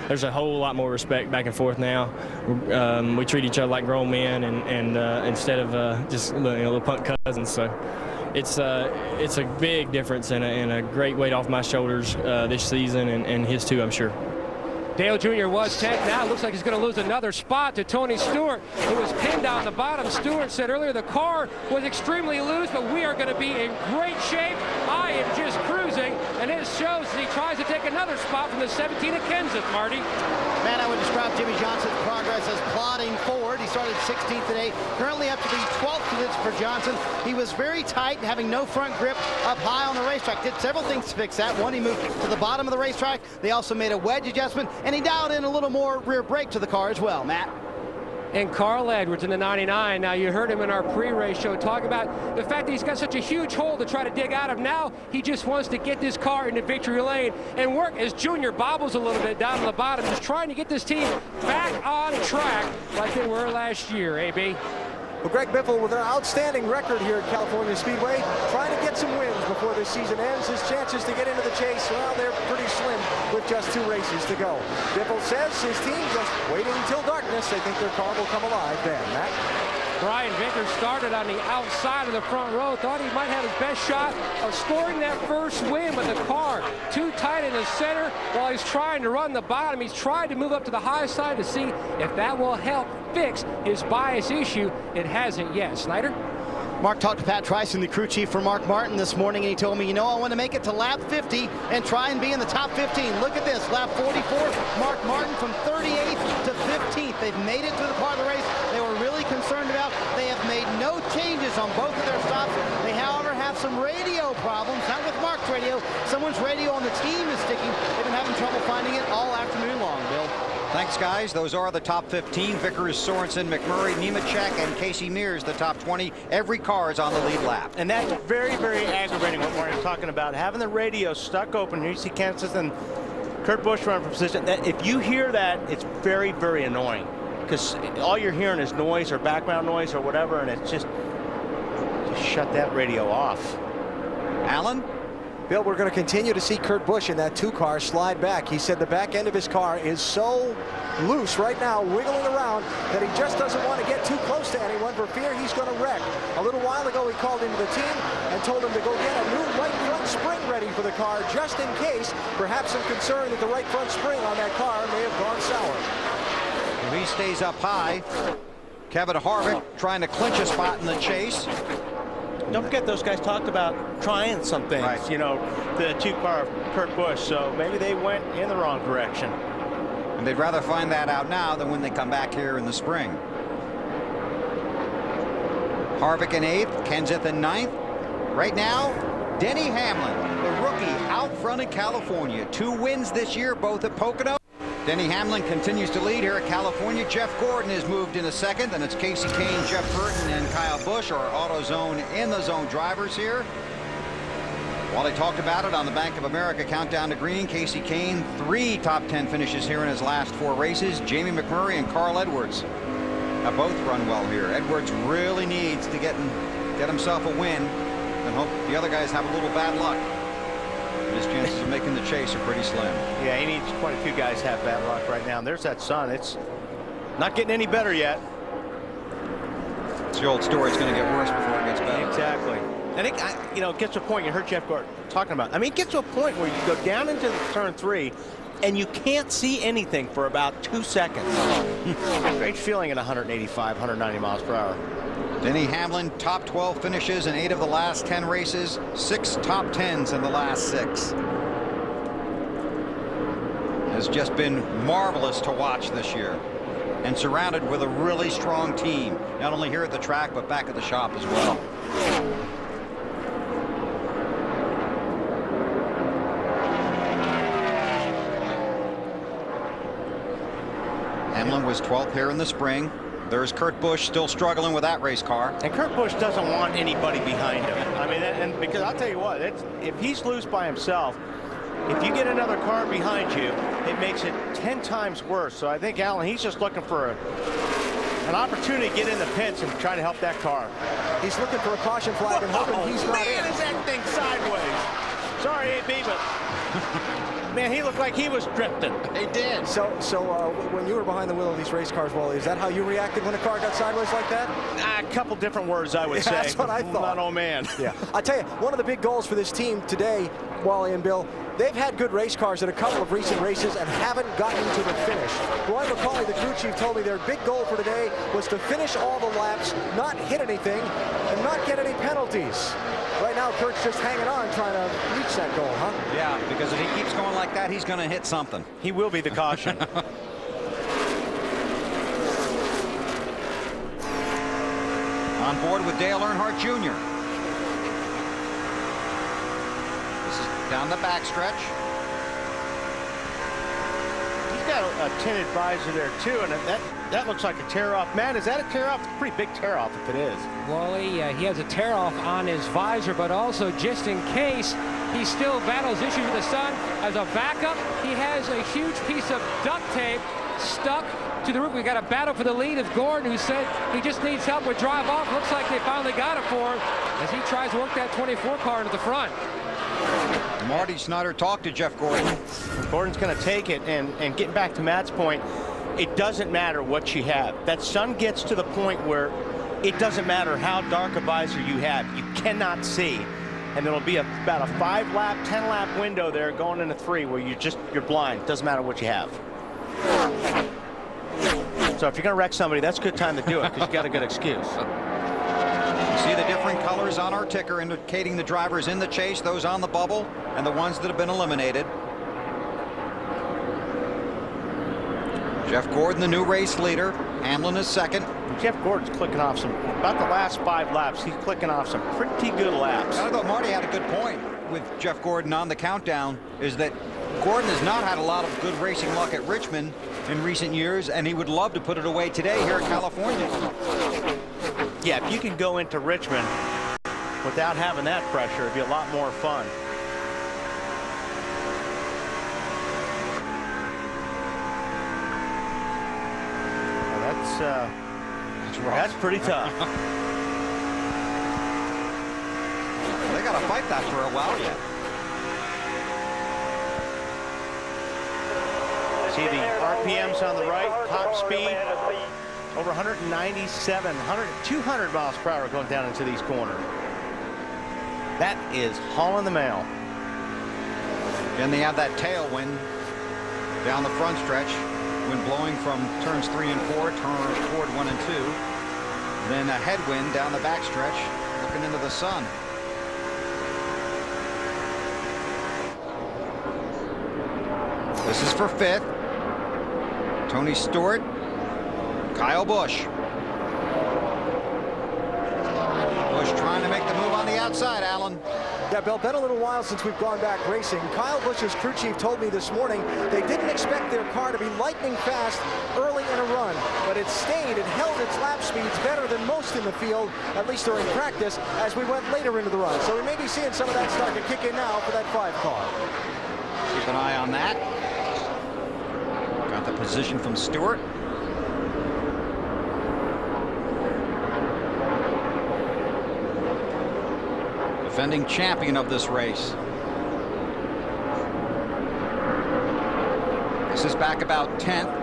there's a whole lot more respect back and forth now. We treat each other like grown men, and instead of just little punk cousins. So it's a big difference and a great weight off my shoulders this season, and his too, I'm sure. Dale Jr. was 10th. Now it looks like he's going to lose another spot to Tony Stewart, who was pinned down the bottom. Stewart said earlier the car was extremely loose, but we are going to be in great shape. I am just cruising, and it shows as he tries to take another spot from the 17 of Kenseth, Marty. Man, I would describe Jimmy Johnson's progress as plodding forward. He started 16th today, currently up to the 12th position for Johnson. He was very tight and having no front grip up high on the racetrack. Did several things to fix that. One, he moved to the bottom of the racetrack. They also made a wedge adjustment, and he dialed in a little more rear brake to the car as well. Matt? And Carl Edwards in the 99. Now, you heard him in our pre-race show talk about the fact that he's got such a huge hole to try to dig out of. Now, he just wants to get this car into victory lane and work as Junior bobbles a little bit down on the bottom, just trying to get this team back on track like they were last year, AB. Well, Greg Biffle with an outstanding record here at California Speedway, trying to get some wins before this season ends. His chances to get into the chase, well, they're pretty slim with just 2 races to go. Biffle says his team just waiting until darkness. They think their car will come alive then. Matt? Brian Vickers started on the outside of the front row, thought he might have his best shot of scoring that first win, but the car too tight in the center while he's trying to run the bottom. He's tried to move up to the high side to see if that will help fix his bias issue. It hasn't yet. Snyder? Mark talked to Pat Tryson, the crew chief for Mark Martin this morning, and he told me, you know, I want to make it to lap 50 and try and be in the top 15. Look at this, lap 44, Mark Martin from 38th to 15th. They've made it to the part of the race they were really concerned about. They have made no changes on both of their stops. They, however, have some radio problems, not with Mark's radio. Someone's radio on the team is sticking. They've been having trouble finding it all afternoon long, Bill. Thanks, guys. Those are the top 15. Vickers, Sorensen, McMurray, Nemechek, and Casey Mears, the top 20. Every car is on the lead lap. And that's very, very aggravating what Martin's talking about. Having the radio stuck open. You see Kenseth and Kurt Busch running for position. If you hear that, it's very, very annoying. Because all you're hearing is noise or background noise or whatever, and it's just shut that radio off. Alan? Bill, we're going to continue to see Kurt Busch in that 2-car slide back. He said the back end of his car is so loose right now, wiggling around, that he just doesn't want to get too close to anyone for fear he's going to wreck. A little while ago, he called into the team and told him to go get a new right front spring ready for the car, just in case, perhaps some concern that the right front spring on that car may have gone sour. If he stays up high, Kevin Harvick trying to clinch a spot in the chase. Don't forget, those guys talked about trying some things, right. You know, the 2-car of Kurt Busch, so maybe they went in the wrong direction. And they'd rather find that out now than when they come back here in the spring. Harvick in 8th, Kenseth in 9th. Right now, Denny Hamlin, the rookie, out front in California. 2 wins this year, both at Pocono. Denny Hamlin continues to lead here at California. Jeff Gordon has moved into 2nd, and it's Casey Kane, Jeff Burton, and Kyle Busch, our AutoZone in the zone drivers here. While they talked about it on the Bank of America Countdown to Green, Casey Kane, 3 top 10 finishes here in his last 4 races. Jamie McMurray and Carl Edwards have both run well here. Edwards really needs to get himself a win, and hope the other guys have a little bad luck. His chances of making the chase are pretty slim. Yeah, he needs quite a few guys have bad luck right now. And there's that sun. It's not getting any better yet. It's the old story. It's going to get worse before it gets better. Exactly. And it, you know, it gets to a point. You heard Jeff Gordon talking about. I mean, it gets to a point where you go down into turn 3, and you can't see anything for about 2 seconds. Great feeling at 185, 190 miles per hour. Denny Hamlin, top 12 finishes in 8 of the last 10 races, 6 top 10s in the last 6. Has just been marvelous to watch this year, and surrounded with a really strong team, not only here at the track but back at the shop as well. Hamlin was 12th here in the spring. There's Kurt Busch still struggling with that race car. And Kurt Busch doesn't want anybody behind him. I mean, and because I'll tell you what, if he's loose by himself, if you get another car behind you, it makes it 10 times worse. So I think, Alan, he's just looking for an opportunity to get in the pits and try to help that car. He's looking for a caution flag and hoping he's not in. Man, is that thing sideways. Sorry, AB, but... Man, he looked like he was drifting. He did. So when you were behind the wheel of these race cars, Wally, is that how you reacted when a car got sideways like that? A couple different words, I would say. That's what I thought. Not, oh man. Yeah. I tell you, one of the big goals for this team today, Wally and Bill, they've had good race cars in a couple of recent races and haven't gotten to the finish. Roy McCauley, the crew chief, told me their big goal for today was to finish all the laps, not hit anything, and not get any penalties. Right now, Kurt's just hanging on, trying to reach that goal, huh? Yeah, because if he keeps going like that, he's going to hit something. He will be the caution. On board with Dale Earnhardt Jr. This is down the backstretch. He's got a tinted visor there too, and that looks like a tear off. Man, is that a tear off? It's a pretty big tear off if it is. Well, he has a tear off on his visor, but also just in case he still battles issues with the sun. As a backup, he has a huge piece of duct tape stuck to the roof. We got a battle for the lead of Gordon, who said he just needs help with drive off. Looks like they finally got it for him as he tries to work that 24 car into the front. Marty Snyder talked to Jeff Gordon. Gordon's going to take it, and getting back to Matt's point, it doesn't matter what you have. That sun gets to the point where it doesn't matter how dark a visor you have. You cannot see. And there'll be about a 5-lap, 10-lap window there going into 3 where you're blind. Doesn't matter what you have. So if you're going to wreck somebody, that's a good time to do it because you got a good excuse. You see the different colors on our ticker indicating the drivers in the chase, those on the bubble, and the ones that have been eliminated. Jeff Gordon, the new race leader. Hamlin is second. Jeff Gordon's clicking off about the last 5 laps, he's clicking off some pretty good laps. I thought Marty had a good point with Jeff Gordon on the countdown, is that Gordon has not had a lot of good racing luck at Richmond in recent years, and he would love to put it away today here at California. Yeah, if you can go into Richmond without having that pressure, it'd be a lot more fun. Well, that's pretty tough. They got to fight that for a while yet. See the RPMs on the right, top speed over 197, 200 miles per hour going down into these corners. That is hauling the mail. And they have that tailwind down the front stretch, wind blowing from turns 3 and 4, turn toward 1 and 2. Then a headwind down the back stretch, looking into the sun. This is for 5th. Tony Stewart, Kyle Busch. Busch trying to make the move on the outside, Alan. Yeah, Bill, been a little while since we've gone back racing. Kyle Busch's crew chief told me this morning they didn't expect their car to be lightning fast early in a run, but it stayed and held its lap speeds better than most in the field, at least during practice, as we went later into the run. So we may be seeing some of that start to kick in now for that 5 car. Keep an eye on that. Got the position from Stewart. Defending champion of this race. This is back about 10th.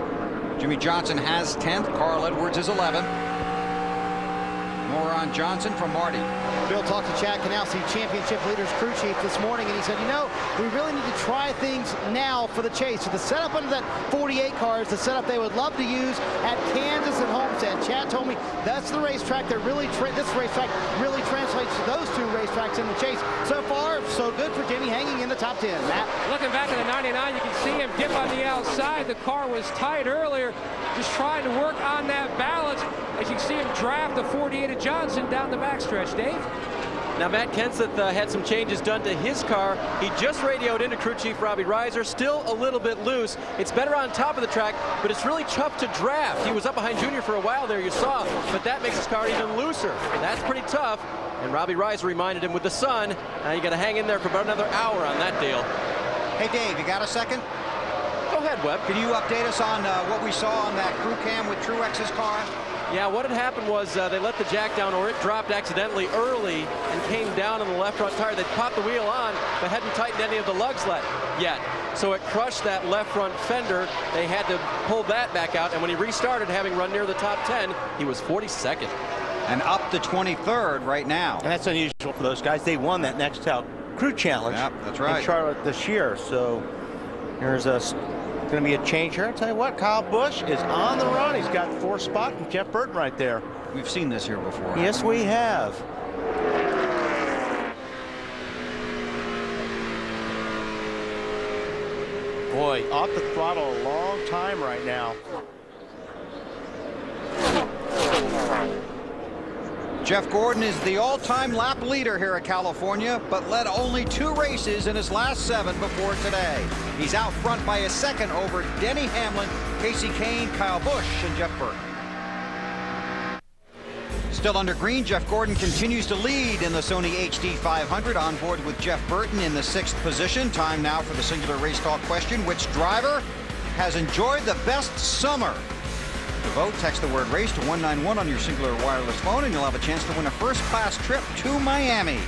Jimmy Johnson has 10th. Carl Edwards is 11th. More on Johnson from Marty. Bill talked to Chad Canalsi, championship leaders crew chief, this morning, and he said, you know, we really need to try things now for the chase. So the setup under that 48 car is the setup they would love to use at Kansas and Homestead. Chad told me that's the racetrack that really, this racetrack really translates to those 2 racetracks in the chase. So far, so good for Jimmy, hanging in the top 10. Matt? Looking back at the 99, you can see him dip on the outside. The car was tight earlier, just trying to work on that balance. As you can see him draft the 48 of Johnson down the backstretch. Dave? Now, Matt Kenseth had some changes done to his car. He just radioed into crew chief Robbie Reiser, still a little bit loose. It's better on top of the track, but it's really tough to draft. He was up behind Junior for a while there, you saw, but that makes his car even looser. That's pretty tough. And Robbie Reiser reminded him with the sun, now you got to hang in there for about another hour on that deal. Hey, Dave, you got a second? Go ahead, Webb. Can you update us on what we saw on that crew cam with Truex's car? Yeah, what had happened was they let the jack down, or it dropped accidentally early and came down on the left front tire. They popped the wheel on, but hadn't tightened any of the lugs yet. So it crushed that left front fender. They had to pull that back out, and when he restarted, having run near the top 10, he was 42nd. And up to 23rd right now. And that's unusual for those guys. They won that next Crew Challenge. Yep, that's right. In Charlotte this year. So there's going to be a change here. I'll tell you what, Kyle Busch is on the run. He's got 4th spot and Jeff Burton right there. We've seen this here before. Yes, we have. Boy, off the throttle a long time right now. Jeff Gordon is the all-time lap leader here at California, but led only 2 races in his last 7 before today. He's out front by a second over Denny Hamlin, Kasey Kahne, Kyle Busch, and Jeff Burton. Still under green, Jeff Gordon continues to lead in the Sony HD 500, on board with Jeff Burton in the 6th position. Time now for the singular race talk question. Which driver has enjoyed the best summer? To vote, text the word race to 191 on your singular wireless phone, and you'll have a chance to win a first-class trip to Miami.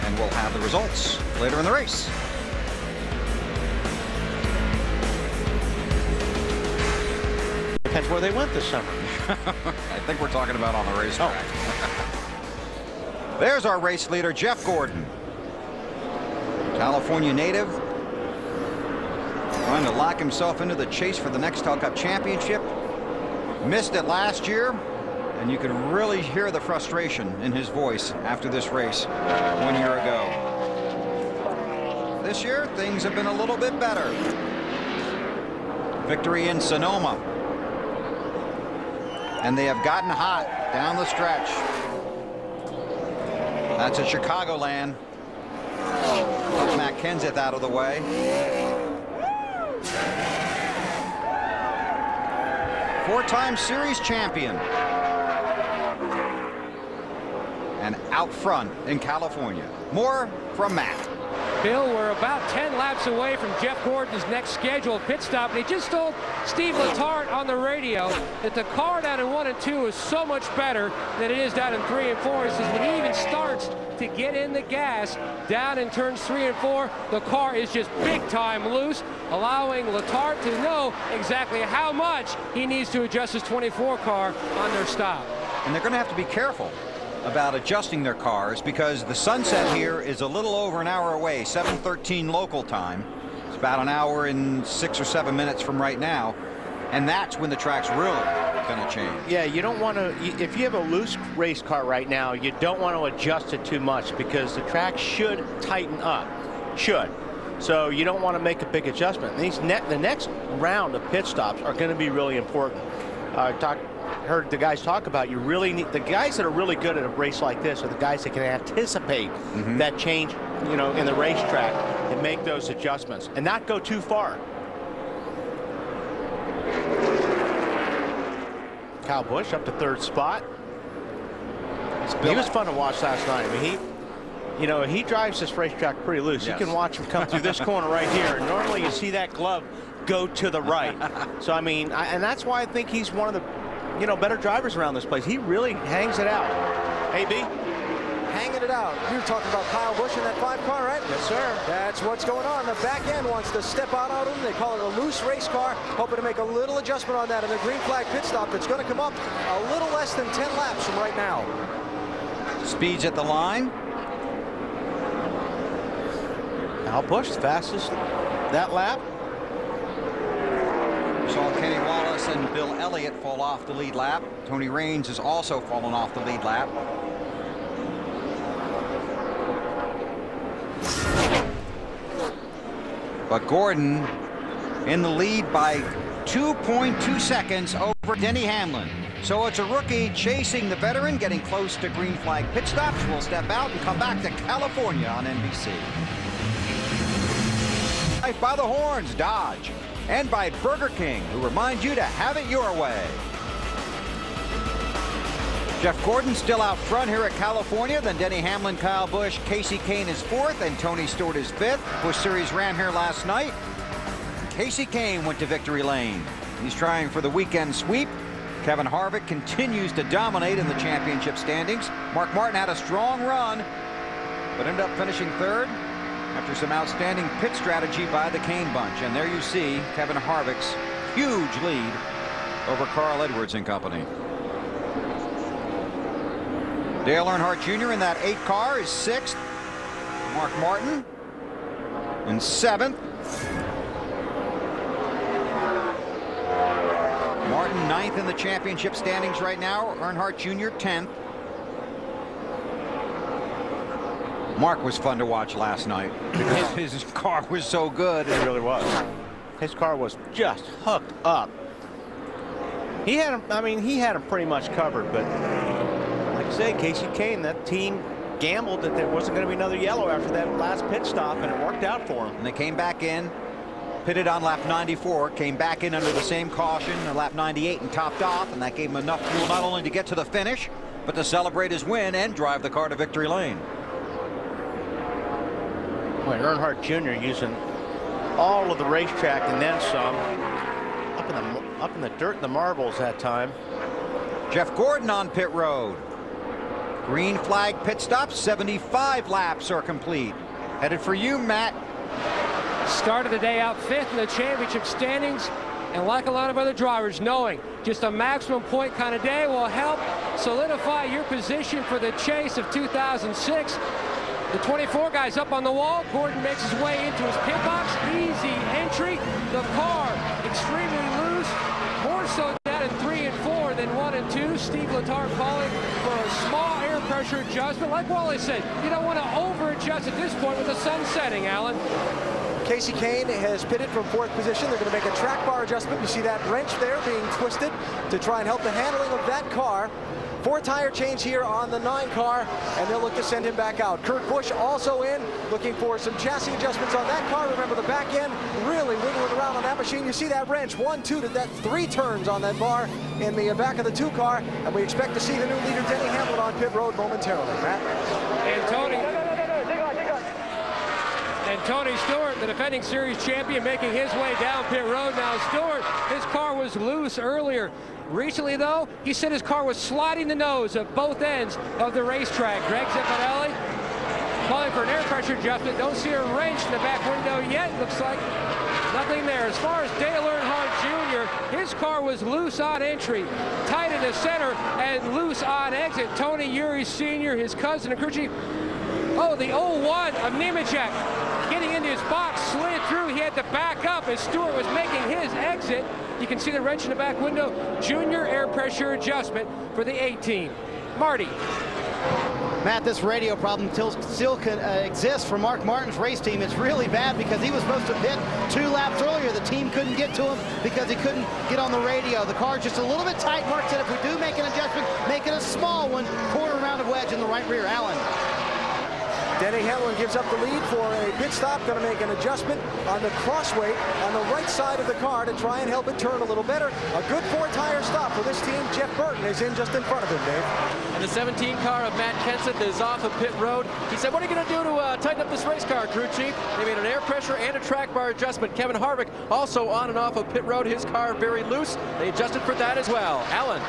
And we'll have the results later in the race. Depends where they went this summer. I think we're talking about on the racetrack. Oh. There's our race leader, Jeff Gordon. California native. Trying to lock himself into the chase for the next Next Cup championship. Missed it last year, and you can really hear the frustration in his voice after this race 1 year ago. This year, things have been a little bit better. Victory in Sonoma. And they have gotten hot down the stretch. That's at Chicagoland. Matt Kenseth out of the way. Four-time series champion. And out front in California. More from Matt. Bill, we're about 10 laps away from Jeff Gordon's next scheduled pit stop, and he just told Steve Letarte on the radio that the car down in 1 and 2 is so much better than it is down in 3 and 4. He says when he even starts to get in the gas down in turns 3 and 4, the car is just big time loose, allowing Letarte to know exactly how much he needs to adjust his 24 car on their stop. And they're going to have to be careful about adjusting their cars, because the sunset here is a little over an hour away, 7:13 local time. It's about an hour and 6 or 7 minutes from right now, and that's when the track's really going to change. Yeah, you don't want to, if you have a loose race car right now, you don't want to adjust it too much, because the track should tighten up. Should. So you don't want to make a big adjustment. The next round of pit stops are going to be really important. Heard the guys talk about, you really need, the guys that are really good at a race like this are the guys that can anticipate that change, you know, in the racetrack and make those adjustments and not go too far. Kyle Busch up to 3rd spot. He was fun to watch last night. I mean, he drives this racetrack pretty loose. Yes. You can watch him come through this corner right here, and normally you see that glove go to the right. So I mean, and that's why I think he's one of the better drivers around this place. He really hangs it out. Hey, B. Hanging it out. You're talking about Kyle Busch in that 5 car, right? Yes, sir. That's what's going on. The back end wants to step out on him. They call it a loose race car. Hoping to make a little adjustment on that in the green flag pit stop. That's going to come up a little less than 10 laps from right now. Speeds at the line. Kyle Busch, fastest that lap. Saw Kenny Wallace and Bill Elliott fall off the lead lap. Tony Raines has also fallen off the lead lap. But Gordon in the lead by 2.2 seconds over Denny Hamlin. So it's a rookie chasing the veteran, getting close to green flag pit stops. We'll step out and come back to California on NBC. By the horns, Dodge. And by Burger King, who remind you to have it your way. Jeff Gordon still out front here at California. Then Denny Hamlin, Kyle Busch, Kasey Kahne is 4th, and Tony Stewart is 5th. Busch Series ran here last night. Kasey Kahne went to victory lane. He's trying for the weekend sweep. Kevin Harvick continues to dominate in the championship standings. Mark Martin had a strong run, but ended up finishing 3rd. After some outstanding pit strategy by the Kahne bunch. And there you see Kevin Harvick's huge lead over Carl Edwards and company. Dale Earnhardt Jr. in that 8 car is 6th. Mark Martin in 7th. Martin 9th in the championship standings right now. Earnhardt Jr. 10th. Mark was fun to watch last night because his car was so good. It really was. His car was just hooked up. He had him, I mean, he had him pretty much covered, but like I say, Casey Kane, that team gambled that there wasn't going to be another yellow after that last pit stop, and it worked out for him. And they came back in, pitted on lap 94, came back in under the same caution on lap 98 and topped off, and that gave him enough fuel not only to get to the finish, but to celebrate his win and drive the car to victory lane. Boy, Earnhardt Jr. using all of the racetrack and then some. Up in the dirt and the marbles that time. Jeff Gordon on pit road. Green flag pit stop. 75 laps are complete. Headed for you, Matt. Started the day out 5th in the championship standings, and like a lot of other drivers, knowing just a maximum point kind of day will help solidify your position for the chase of 2006. The 24 guy's up on the wall. Gordon makes his way into his pit box. Easy entry. The car extremely loose. More so down in 3 and 4 than 1 and 2. Steve Letarte calling for a small air pressure adjustment. Like Wally said, you don't want to over-adjust at this point with the sun setting, Alan. Casey Kane has pitted from 4th position. They're going to make a track bar adjustment. You see that wrench there being twisted to try and help the handling of that car. 4 tire change here on the 9 car, and they'll look to send him back out. Kurt Busch also in, looking for some chassis adjustments on that car. Remember, the back end really wiggling around on that machine. You see that wrench, 1, 2, to that 3 turns on that bar in the back of the 2 car, and we expect to see the new leader, Denny Hamlin, on pit road momentarily. Matt? And Tony Stewart, the defending series champion, making his way down pit road. Now Stewart, his car was loose earlier. Recently, though, he said his car was sliding the nose at both ends of the racetrack. Greg Zepparelli calling for an air pressure adjustment. Don't see a wrench in the back window yet. Looks like nothing there. As far as Dale Earnhardt Jr., his car was loose on entry, tight in the center, and loose on exit. Tony Eury Sr., his cousin and crew chief. Oh, the 01 of Nemechek getting into his box, slid through. He had to back up as Stewart was making his exit. You can see the wrench in the back window. Junior air pressure adjustment for the 18. Marty. Matt, this radio problem still exists for Mark Martin's race team. It's really bad because he was supposed to pit 2 laps earlier. The team couldn't get to him because he couldn't get on the radio. The car's just a little bit tight. Mark said if we do make an adjustment, make it a small one. Quarter round of wedge in the right rear. Allen. Denny Hamlin gives up the lead for a pit stop. Going to make an adjustment on the crossweight on the right side of the car to try and help it turn a little better. A good 4-tire stop for this team. Jeff Burton is in just in front of him, Dave. And the 17 car of Matt Kenseth is off of pit road. He said, what are you going to do to tighten up this race car, crew chief? They made an air pressure and a track bar adjustment. Kevin Harvick also on and off of pit road. His car very loose. They adjusted for that as well. Allen.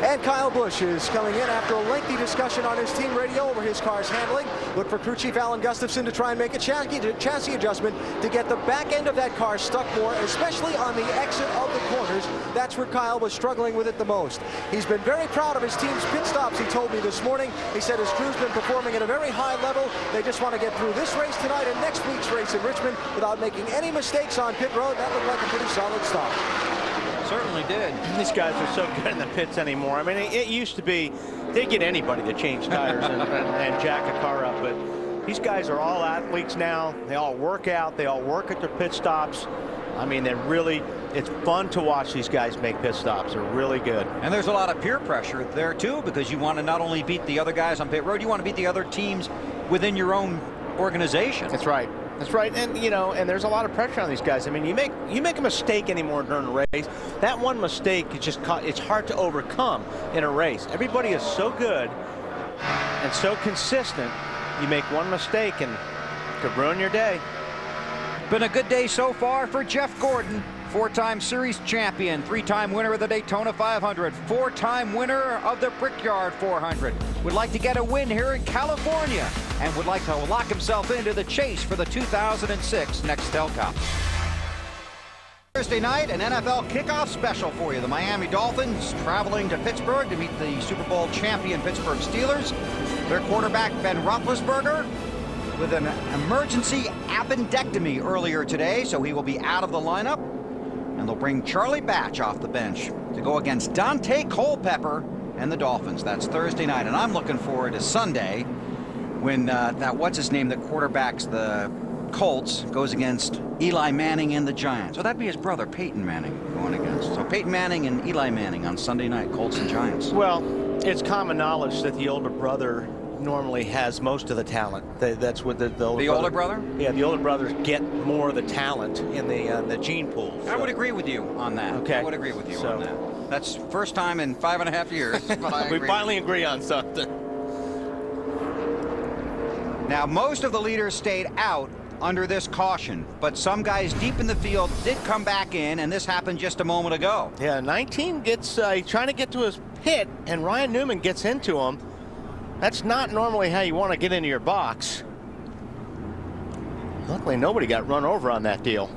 And Kyle Busch is coming in after a lengthy discussion on his team radio over his car's handling. Look for crew chief Alan Gustafson to try and make a chassis adjustment to get the back end of that car stuck more, especially on the exit of the corners. That's where Kyle was struggling with it the most. He's been very proud of his team's pit stops, he told me this morning. He said his crew's been performing at a very high level. They just want to get through this race tonight and next week's race in Richmond without making any mistakes on pit road. That looked like a pretty solid stop. Certainly did. These guys are so good in the pits anymore. I mean, it used to be they'd get anybody to change tires and jack a car up, but these guys are all athletes now. They all work out. They all work at their pit stops. I mean, it's fun to watch these guys make pit stops. They're really good. And there's a lot of peer pressure there, too, because you want to not only beat the other guys on pit road, you want to beat the other teams within your own organization. That's right. That's right, and you know, and there's a lot of pressure on these guys. I mean, you make a mistake anymore during a race. That one mistake is just it's hard to overcome in a race. Everybody is so good and so consistent. You make one mistake and it could ruin your day. Been a good day so far for Jeff Gordon, 4-time series champion, 3-time winner of the Daytona 500, 4-time winner of the Brickyard 400. Would like to get a win here in California and would like to lock himself into the chase for the 2006 Nextel Cup. Thursday night, an NFL kickoff special for you. The Miami Dolphins traveling to Pittsburgh to meet the Super Bowl champion Pittsburgh Steelers. Their quarterback, Ben Roethlisberger, with an emergency appendectomy earlier today, so he will be out of the lineup. And they'll bring Charlie Batch off the bench to go against Dante Culpepper and the Dolphins. That's Thursday night, and I'm looking forward to Sunday when what's his name that quarterbacks the Colts goes against Eli Manning and the Giants. So that'd be his brother Peyton Manning going against. So Peyton Manning and Eli Manning on Sunday night, Colts and Giants. Well, it's common knowledge that the older brother normally has most of the talent. That's what the older brother? Yeah, the older brothers get more of the talent in the gene pool. So. I would agree with you on that. Okay. I would agree with you on that. That's first time in 5.5 years. But I agree. We finally agree on something. Now, most of the leaders stayed out under this caution, but some guys deep in the field did come back in, and this happened just a moment ago. Yeah, 19 gets trying to get to his pit, and Ryan Newman gets into him. That's not normally how you want to get into your box. Luckily, nobody got run over on that deal.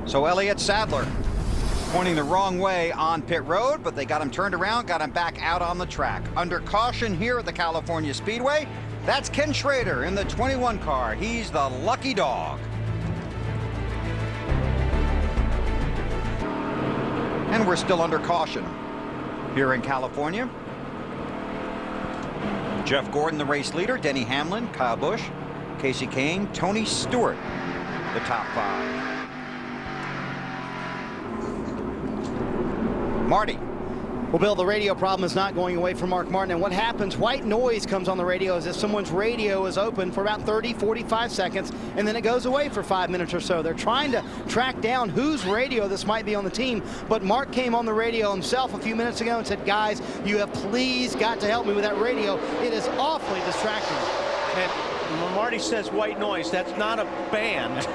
So Elliott Sadler pointing the wrong way on pit road, but they got him turned around, got him back out on the track. Under caution here at the California Speedway, that's Ken Schrader in the 21 car. He's the lucky dog. And we're still under caution here in California. Jeff Gordon, the race leader, Denny Hamlin, Kyle Busch, Casey Kane, Tony Stewart, the top 5. Marty. Well, Bill, the radio problem is not going away from Mark Martin. And what happens, white noise comes on the radio as if someone's radio is open for about 30, 45 seconds, and then it goes away for 5 minutes or so. They're trying to track down whose radio this might be on the team. But Mark came on the radio himself a few minutes ago and said, guys, you have please got to help me with that radio. It is awfully distracting. And when Marty says white noise, that's not a band.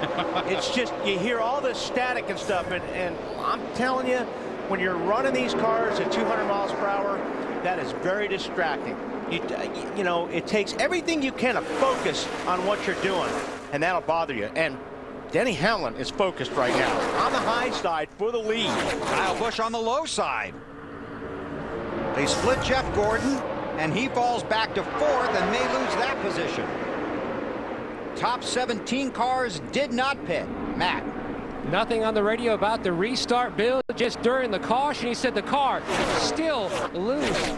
It's just you hear all this static and stuff. And I'm telling you, when you're running these cars at 200 miles per hour, that is very distracting. You know, it takes everything you can to focus on what you're doing, and that'll bother you. And Denny Hamlin is focused right now on the high side for the lead. Kyle Busch on the low side. They split Jeff Gordon, and he falls back to 4th and may lose that position. Top 17 cars did not pit. Matt. Nothing on the radio about the restart, Bill. Just during the caution, he said the car still loose.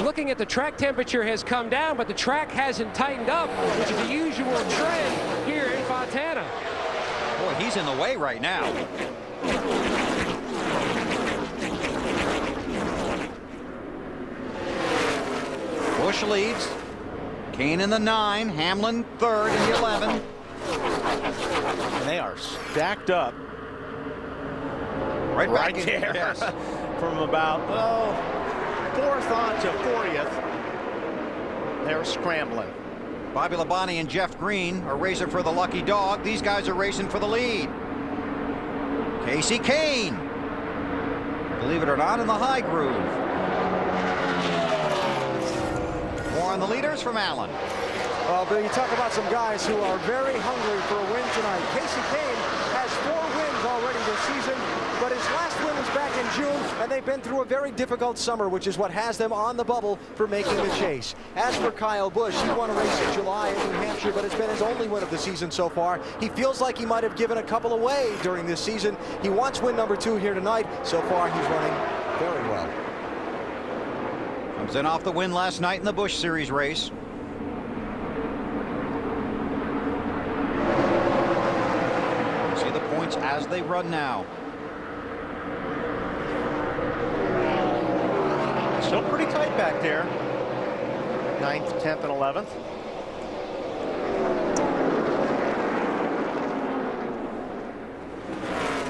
Looking at the track temperature has come down, but the track hasn't tightened up, which is the usual trend here in Fontana. Boy, he's in the way right now. Busch leads. Kane in the 9, Hamlin 3rd in the 11. And they are stacked up right back there. Yes. From about 4th on to 40th. They're scrambling. Bobby Labonte and Jeff Green are racing for the lucky dog. These guys are racing for the lead. Casey Kane, believe it or not, in the high groove. More on the leaders from Allen. Well, Bill, you talk about some guys who are very hungry for a win tonight. Casey Kane has 4 wins already this season, but his last win was back in June, and they've been through a very difficult summer, which is what has them on the bubble for making the chase. As for Kyle Busch, he won a race in July in New Hampshire, but it's been his only win of the season so far. He feels like he might have given a couple away during this season. He wants win number 2 here tonight. So far, he's running very well. Comes in off the win last night in the Busch Series race. See the points as they run now. Still pretty tight back there. 9th, 10th, and 11th.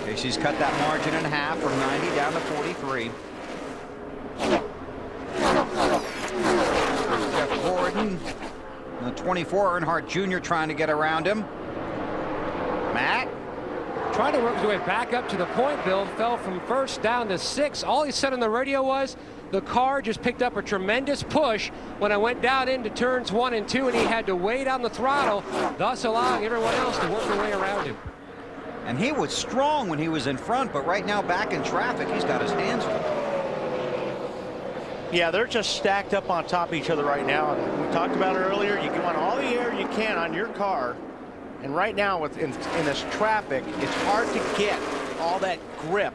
Casey's cut that margin in half from 90 down to 43. There's Jeff Gordon. The 24, Earnhardt Jr. trying to get around him. Matt. Trying to work his way back up to the point, Bill. Fell from 1st down to 6th. All he said on the radio was, the car just picked up a tremendous push when I went down into turns 1 and 2, and he had to wait on the throttle, thus allowing everyone else to work their way around him. And he was strong when he was in front, but right now back in traffic, he's got his hands full. Yeah, they're just stacked up on top of each other right now. And we talked about it earlier. You want all the air you can on your car. And right now, in this traffic, it's hard to get all that grip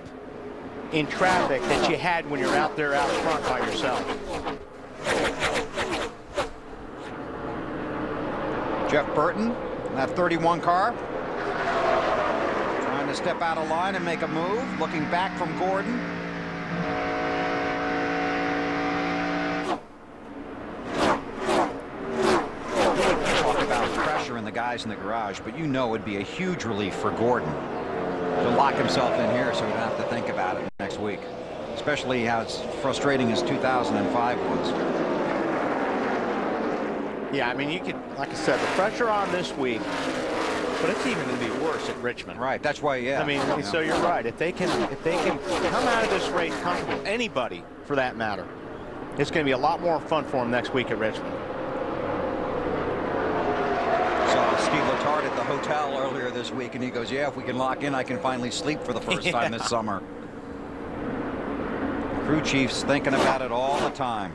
in traffic that you had when you're out there out front by yourself. Jeff Burton, that 31 car, trying to step out of line and make a move, looking back from Gordon. Talk about pressure in the guys in the garage, but you know it'd be a huge relief for Gordon to lock himself in here so he don't have to think about it next week, especially how it's frustrating as 2005 was. Yeah, I mean, you could, like I said, the pressure on this week, but it's even going to be worse at Richmond. Right, that's why, yeah. I mean, so you're right. If they can come out of this race comfortable, anybody for that matter, it's going to be a lot more fun for them next week at Richmond. Saw Steve Letard at the hotel earlier this week, and he goes, yeah, if we can lock in, I can finally sleep for the first time this summer. Crew chiefs thinking about it all the time.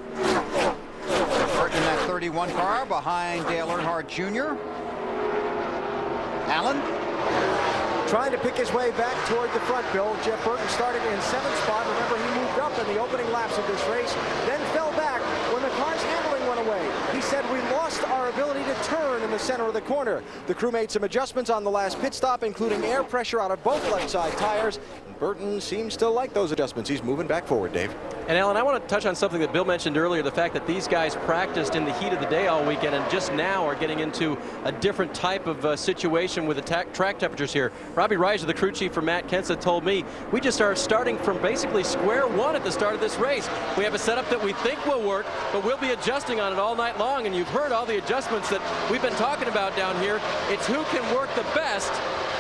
Burton in that 31 car behind Dale Earnhardt Jr. Allen trying to pick his way back toward the front, Bill. Jeff Burton started in 7th spot. Remember, he moved up in the opening laps of this race, then fell back when the car's handling went away. He said, we lost our ability to turn in the center of the corner. The crew made some adjustments on the last pit stop, including air pressure out of both left side tires. And Burton seems to like those adjustments. He's moving back forward, Dave. And Alan, I want to touch on something that Bill mentioned earlier, the fact that these guys practiced in the heat of the day all weekend and just now are getting into a different type of situation with the track temperatures here. Robbie Reiser, the crew chief for Matt Kenseth, told me we just are starting from basically square one at the start of this race. We have a setup that we think will work, but we'll be adjusting on it all night long, and you've heard all the adjustments that we've been talking about down here. It's who can work the best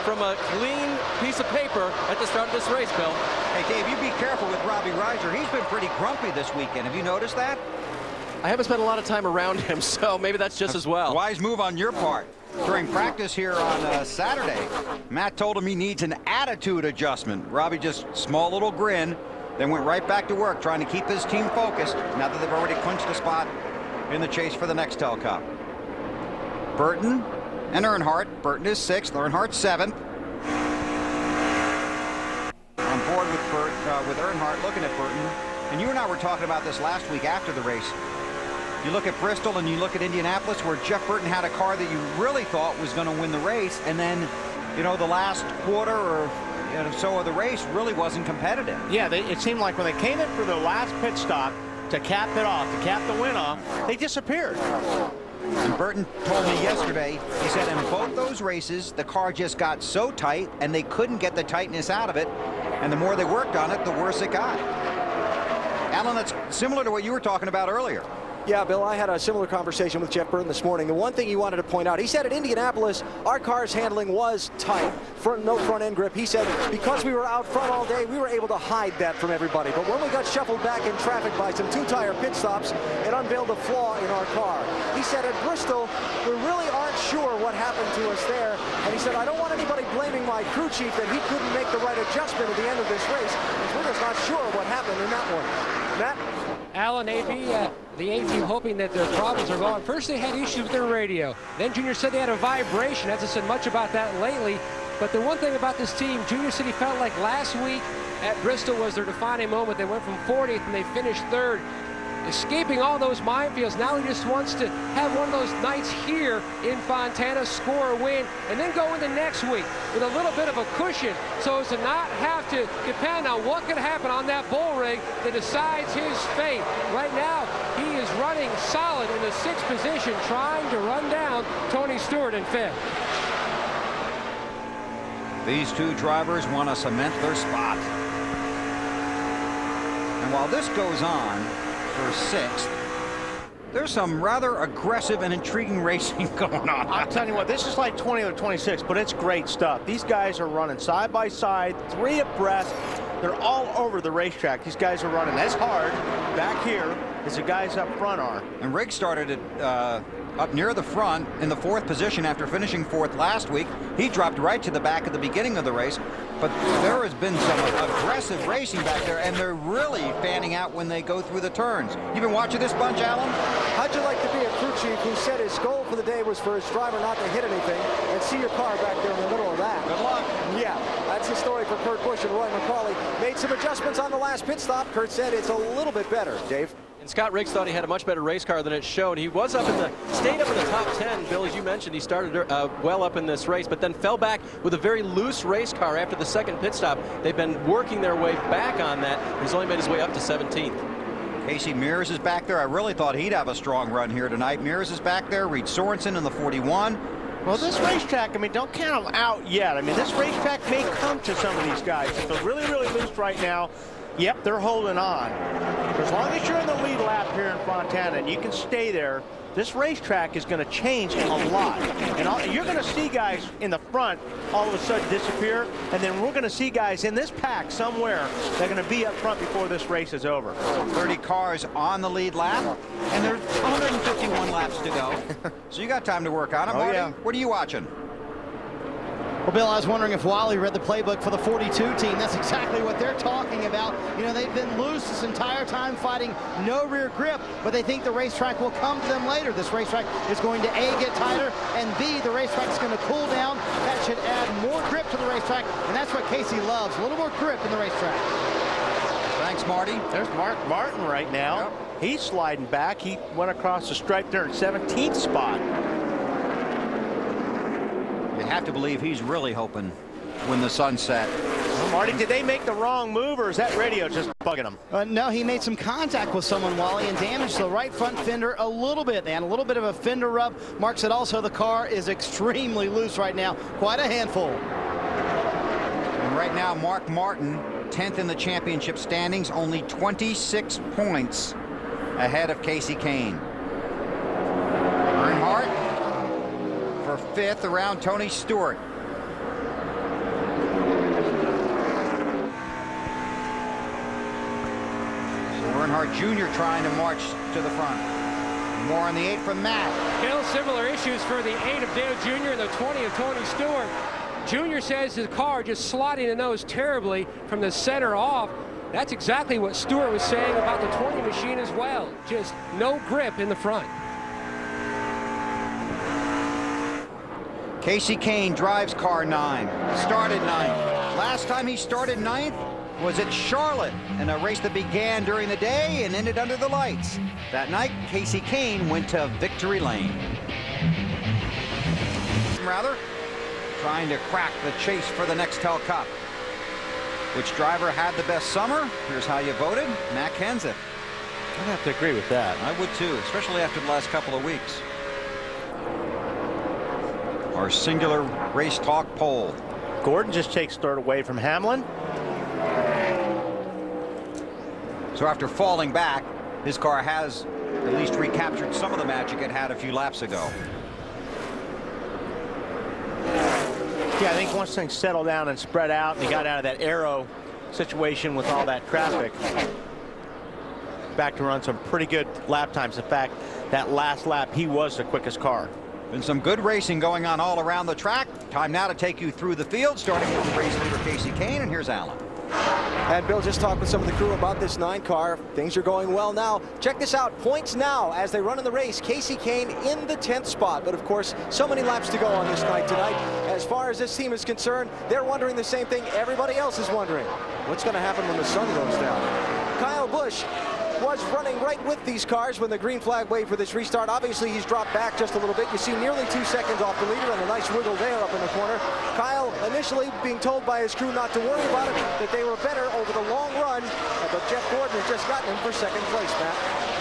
from a clean piece of paper at the start of this race, Bill. Hey, Dave, you be careful with Robbie Reiser. He's been pretty grumpy this weekend. Have you noticed that? I haven't spent a lot of time around him, so maybe that's just as well. Wise move on your part. During practice here on Saturday, Matt told him he needs an attitude adjustment. Robbie just small little grin, then went right back to work trying to keep his team focused now that they've already clinched a spot in the chase for the Nextel Cup. Burton and Earnhardt. Burton is 6th, Earnhardt 7th. On board with Earnhardt, looking at Burton. And you and I were talking about this last week after the race. You look at Bristol and you look at Indianapolis, where Jeff Burton had a car that you really thought was going to win the race, and then, you know, the last quarter or so of the race really wasn't competitive. Yeah, it seemed like when they came in for the last pit stop to cap it off, to cap the win off, they disappeared. And Burton told me yesterday, he said in both those races, the car just got so tight and they couldn't get the tightness out of it. And the more they worked on it, the worse it got. Alan, that's similar to what you were talking about earlier. Yeah, Bill, I had a similar conversation with Jeff Burton this morning. The one thing he wanted to point out, he said at Indianapolis, our car's handling was tight, no front end grip. He said because we were out front all day, we were able to hide that from everybody. But when we got shuffled back in traffic by some two-tire pit stops, it unveiled a flaw in our car. He said at Bristol, we really aren't sure what happened to us there. And he said, I don't want anybody blaming my crew chief that he couldn't make the right adjustment at the end of this race, because we're just not sure what happened in that one. Matt? Alan, AB, the A-team hoping that their problems are gone. First they had issues with their radio. Then Junior said they had a vibration. Hasn't said much about that lately. But the one thing about this team, Junior said he felt like last week at Bristol was their defining moment. They went from 40th and they finished 3rd. Escaping all those minefields. Now he just wants to have one of those nights here in Fontana, score a win, and then go into next week with a little bit of a cushion so as to not have to depend on what could happen on that bull rig that decides his fate. Right now, he is running solid in the 6th position, trying to run down Tony Stewart in 5th. These two drivers want to cement their spot. And while this goes on for 6th, there's some rather aggressive and intriguing racing going on. I'm telling you what, this is like 20 or 26, but it's great stuff. These guys are running side by side, 3 abreast. They're all over the racetrack. These guys are running as hard back here as the guys up front are. And Riggs started at up near the front in the 4th position after finishing 4th last week. He dropped right to the back at the beginning of the race, but there has been some aggressive racing back there, and they're really fanning out when they go through the turns. You've been watching this bunch, Alan? How'd you like to be a crew chief who said his goal for the day was for his driver not to hit anything, and see your car back there in the middle of that? Good luck. Yeah, that's the story for Kurt Busch and Roy McCauley. Made some adjustments on the last pit stop. Kurt said it's a little bit better. Dave? And Scott Riggs thought he had a much better race car than it showed. He was stayed up in the top 10, Bill, as you mentioned. He started well up in this race, but then fell back with a very loose race car after the 2nd pit stop. They've been working their way back on that. He's only made his way up to 17th. Casey Mears is back there. I really thought he'd have a strong run here tonight. Mears is back there. Reed Sorensen in the 41. Well, this racetrack, I mean, don't count them out yet. I mean, this racetrack may come to some of these guys. If they're really, really loose right now, yep, they're holding on. But as long as you're in the lead lap here in Fontana and you can stay there, this racetrack is going to change a lot. And you're going to see guys in the front all of a sudden disappear, and then we're going to see guys in this pack somewhere that are going to be up front before this race is over. 30 cars on the lead lap, and there's 151 laps to go. So you got time to work on it. Marty, yeah. What are you watching? Well, Bill, I was wondering if Wally read the playbook for the 42 team. That's exactly what they're talking about. You know, they've been loose this entire time, fighting no rear grip, but they think the racetrack will come to them later. This racetrack is going to A, get tighter, and B, the racetrack is going to cool down. That should add more grip to the racetrack, and that's what Casey loves, a little more grip in the racetrack. Thanks, Marty. There's Mark Martin right now. Yep. He's sliding back. He went across the stripe there in 17th spot. You have to believe he's really hoping when the sun set. Well, Marty, did they make the wrong move, or is that radio just bugging him? No, he made some contact with someone, Wally, and damaged the right front fender a little bit. They had a little bit of a fender rub. Mark said also the car is extremely loose right now. Quite a handful. And right now, Mark Martin, 10th in the championship standings, only 26 points ahead of Casey Kane. Earnhardt for 5th around Tony Stewart. So Earnhardt Jr. trying to march to the front. More on the 8 from Matt. Bill, similar issues for the 8 of Dale Jr. and the 20 of Tony Stewart. Jr. says his car just sliding the nose terribly from the center off. That's exactly what Stewart was saying about the 20 machine as well. Just no grip in the front. Casey Kane drives car 9, started 9th. Last time he started 9th was at Charlotte in a race that began during the day and ended under the lights. That night, Casey Kane went to victory lane. Rather, trying to crack the chase for the Nextel Cup. Which driver had the best summer? Here's how you voted. Matt Kenseth. I'd have to agree with that. I would too, especially after the last couple of weeks. Our singular race talk poll. Gordon just takes third away from Hamlin. So after falling back, his car has at least recaptured some of the magic it had a few laps ago. Yeah, I think once things settle down and spread out, and he got out of that arrow situation with all that traffic, back to run some pretty good lap times. In fact, that last lap, he was the quickest car. Been some good racing going on all around the track. Time now to take you through the field, starting with the race leader Casey Kane, and here's Alan. And Bill just talked with some of the crew about this 9 car. Things are going well now. Check this out. Points now as they run in the race. Casey Kane in the 10th spot. But of course, so many laps to go on this night tonight. As far as this team is concerned, they're wondering the same thing everybody else is wondering. What's going to happen when the sun goes down? Kyle Busch was running right with these cars when the green flag waved for this restart. Obviously, he's dropped back just a little bit. You see nearly 2 seconds off the leader and a nice wiggle there up in the corner. Kyle initially being told by his crew not to worry about it, that they were better over the long run. But Jeff Gordon has just gotten him for 2nd place, Matt.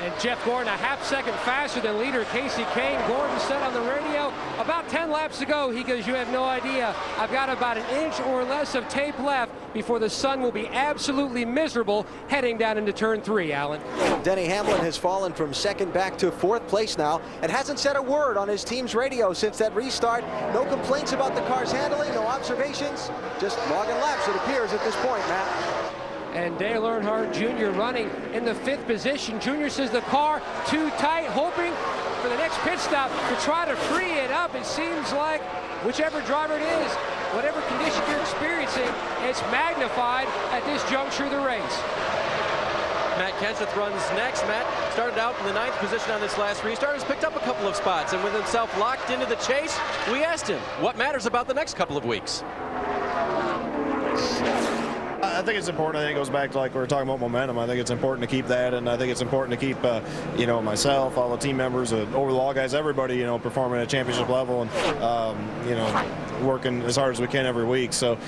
And Jeff Gordon a half second faster than leader Casey Kane. Gordon said on the radio about 10 laps to go. He goes, you have no idea. I've got about an inch or less of tape left before the sun will be absolutely miserable heading down into turn 3, Alan. Denny Hamlin has fallen from 2nd back to 4th place now and hasn't said a word on his team's radio since that restart. No complaints about the car's handling, no observations, just logging laps it appears at this point, Matt. And Dale Earnhardt Jr. running in the 5th position. Jr. says the car too tight, hoping for the next pit stop to try to free it up. It seems like whichever driver it is, whatever condition you're experiencing, it's magnified at this juncture of the race. Matt Kenseth runs next. Matt started out in the 9th position on this last restart. Has picked up a couple of spots, and with himself locked into the chase, we asked him what matters about the next couple of weeks. I think it's important. I think it goes back to, like we were talking about, momentum. I think it's important to keep that, and I think it's important to keep, you know, myself, all the team members, over the wall guys, everybody, you know, performing at a championship level, and you know, working as hard as we can every week. So,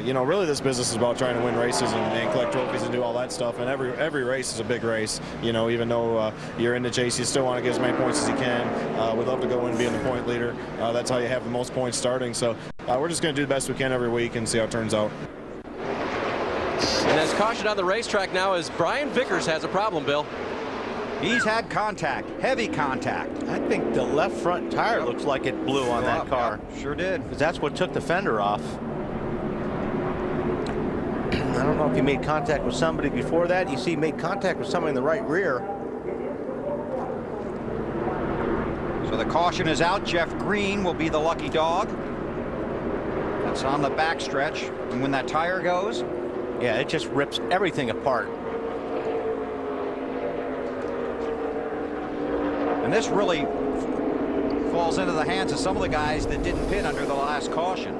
you know, really this business is about trying to win races and collect trophies and do all that stuff. And every race is a big race. You know, even though you're in the chase, you still want to get as many points as you can. We'd love to go in and be in the point leader. That's how you have the most points starting. So we're just going to do the best we can every week and see how it turns out. And as caution on the racetrack now is Brian Vickers has a problem, Bill. He's had contact, heavy contact. I think the left front tire looks like it blew on that car. Yeah, sure did. Because that's what took the fender off. I don't know if he made contact with somebody before that. You see he made contact with somebody in the right rear. So the caution is out. Jeff Green will be the lucky dog. That's on the back stretch. And when that tire goes, yeah, it just rips everything apart. and this really falls into the hands of some of the guys that didn't pit under the last caution.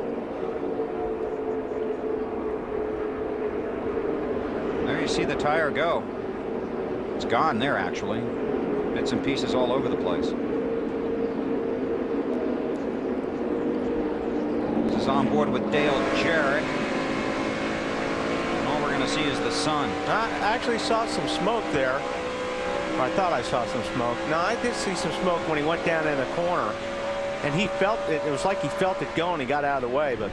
There you see the tire go. It's gone there, actually. Bits and pieces all over the place. This is on board with Dale Jarrett. And all we're going to see is the sun. I actually saw some smoke there. I thought I saw some smoke. No, I did see some smoke when he went down in the corner. And he felt it. It was like he felt it going. He got out of the way, but.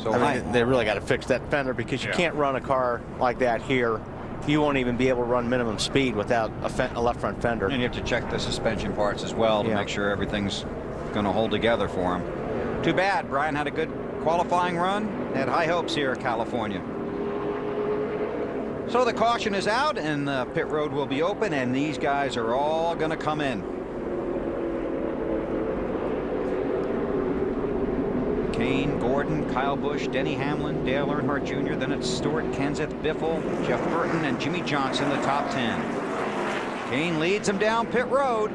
So I mean, they really got to fix that fender, because you can't run a car like that here. You won't even be able to run minimum speed without a left front fender. And you have to check the suspension parts as well to make sure everything's going to hold together for him. Too bad. Brian had a good qualifying run. Had high hopes here at California. So the caution is out and the pit road will be open, and these guys are all going to come in. Kane, Gordon, Kyle Busch, Denny Hamlin, Dale Earnhardt Jr. Then it's Stewart, Kenseth, Biffle, Jeff Burton, and Jimmy Johnson, the top 10. Kane leads them down pit road.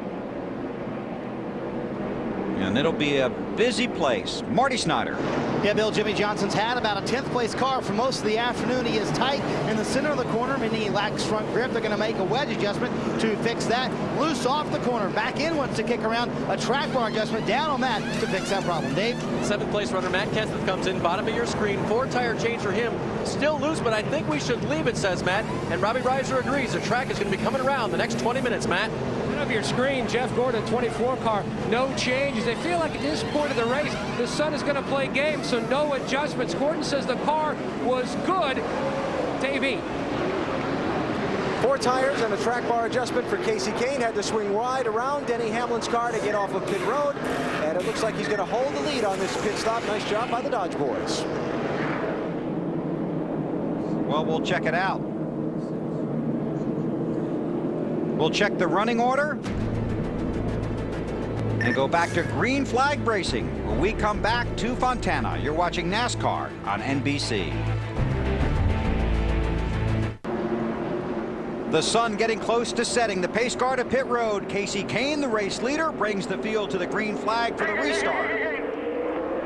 And it'll be a busy place. Marty Snyder. Yeah, Bill, Jimmy Johnson's had about a 10th place car for most of the afternoon. He is tight in the center of the corner, meaning he lacks front grip. They're going to make a wedge adjustment to fix that. Loose off the corner. Back in wants to kick around. A track bar adjustment down on that to fix that problem. Dave? 7th place runner Matt Kenseth comes in, bottom of your screen. 4-tire change for him. Still loose, but I think we should leave it, says Matt. And Robbie Reiser agrees. The track is going to be coming around the next 20 minutes, Matt. Of your screen, Jeff Gordon, 24 car, no changes. They feel like at this point of the race, the sun is going to play games, so no adjustments. Gordon says the car was good. Davey. 4 tires and a track bar adjustment for Casey Kane. Had to swing wide around Denny Hamlin's car to get off of pit road, and it looks like he's going to hold the lead on this pit stop. Nice job by the Dodge boys. Well, we'll check it out. We'll check the running order and go back to green flag racing when we come back to Fontana. You're watching NASCAR on NBC. The sun getting close to setting. The pace car to pit road. Casey Kane, the race leader, brings the field to the green flag for the restart.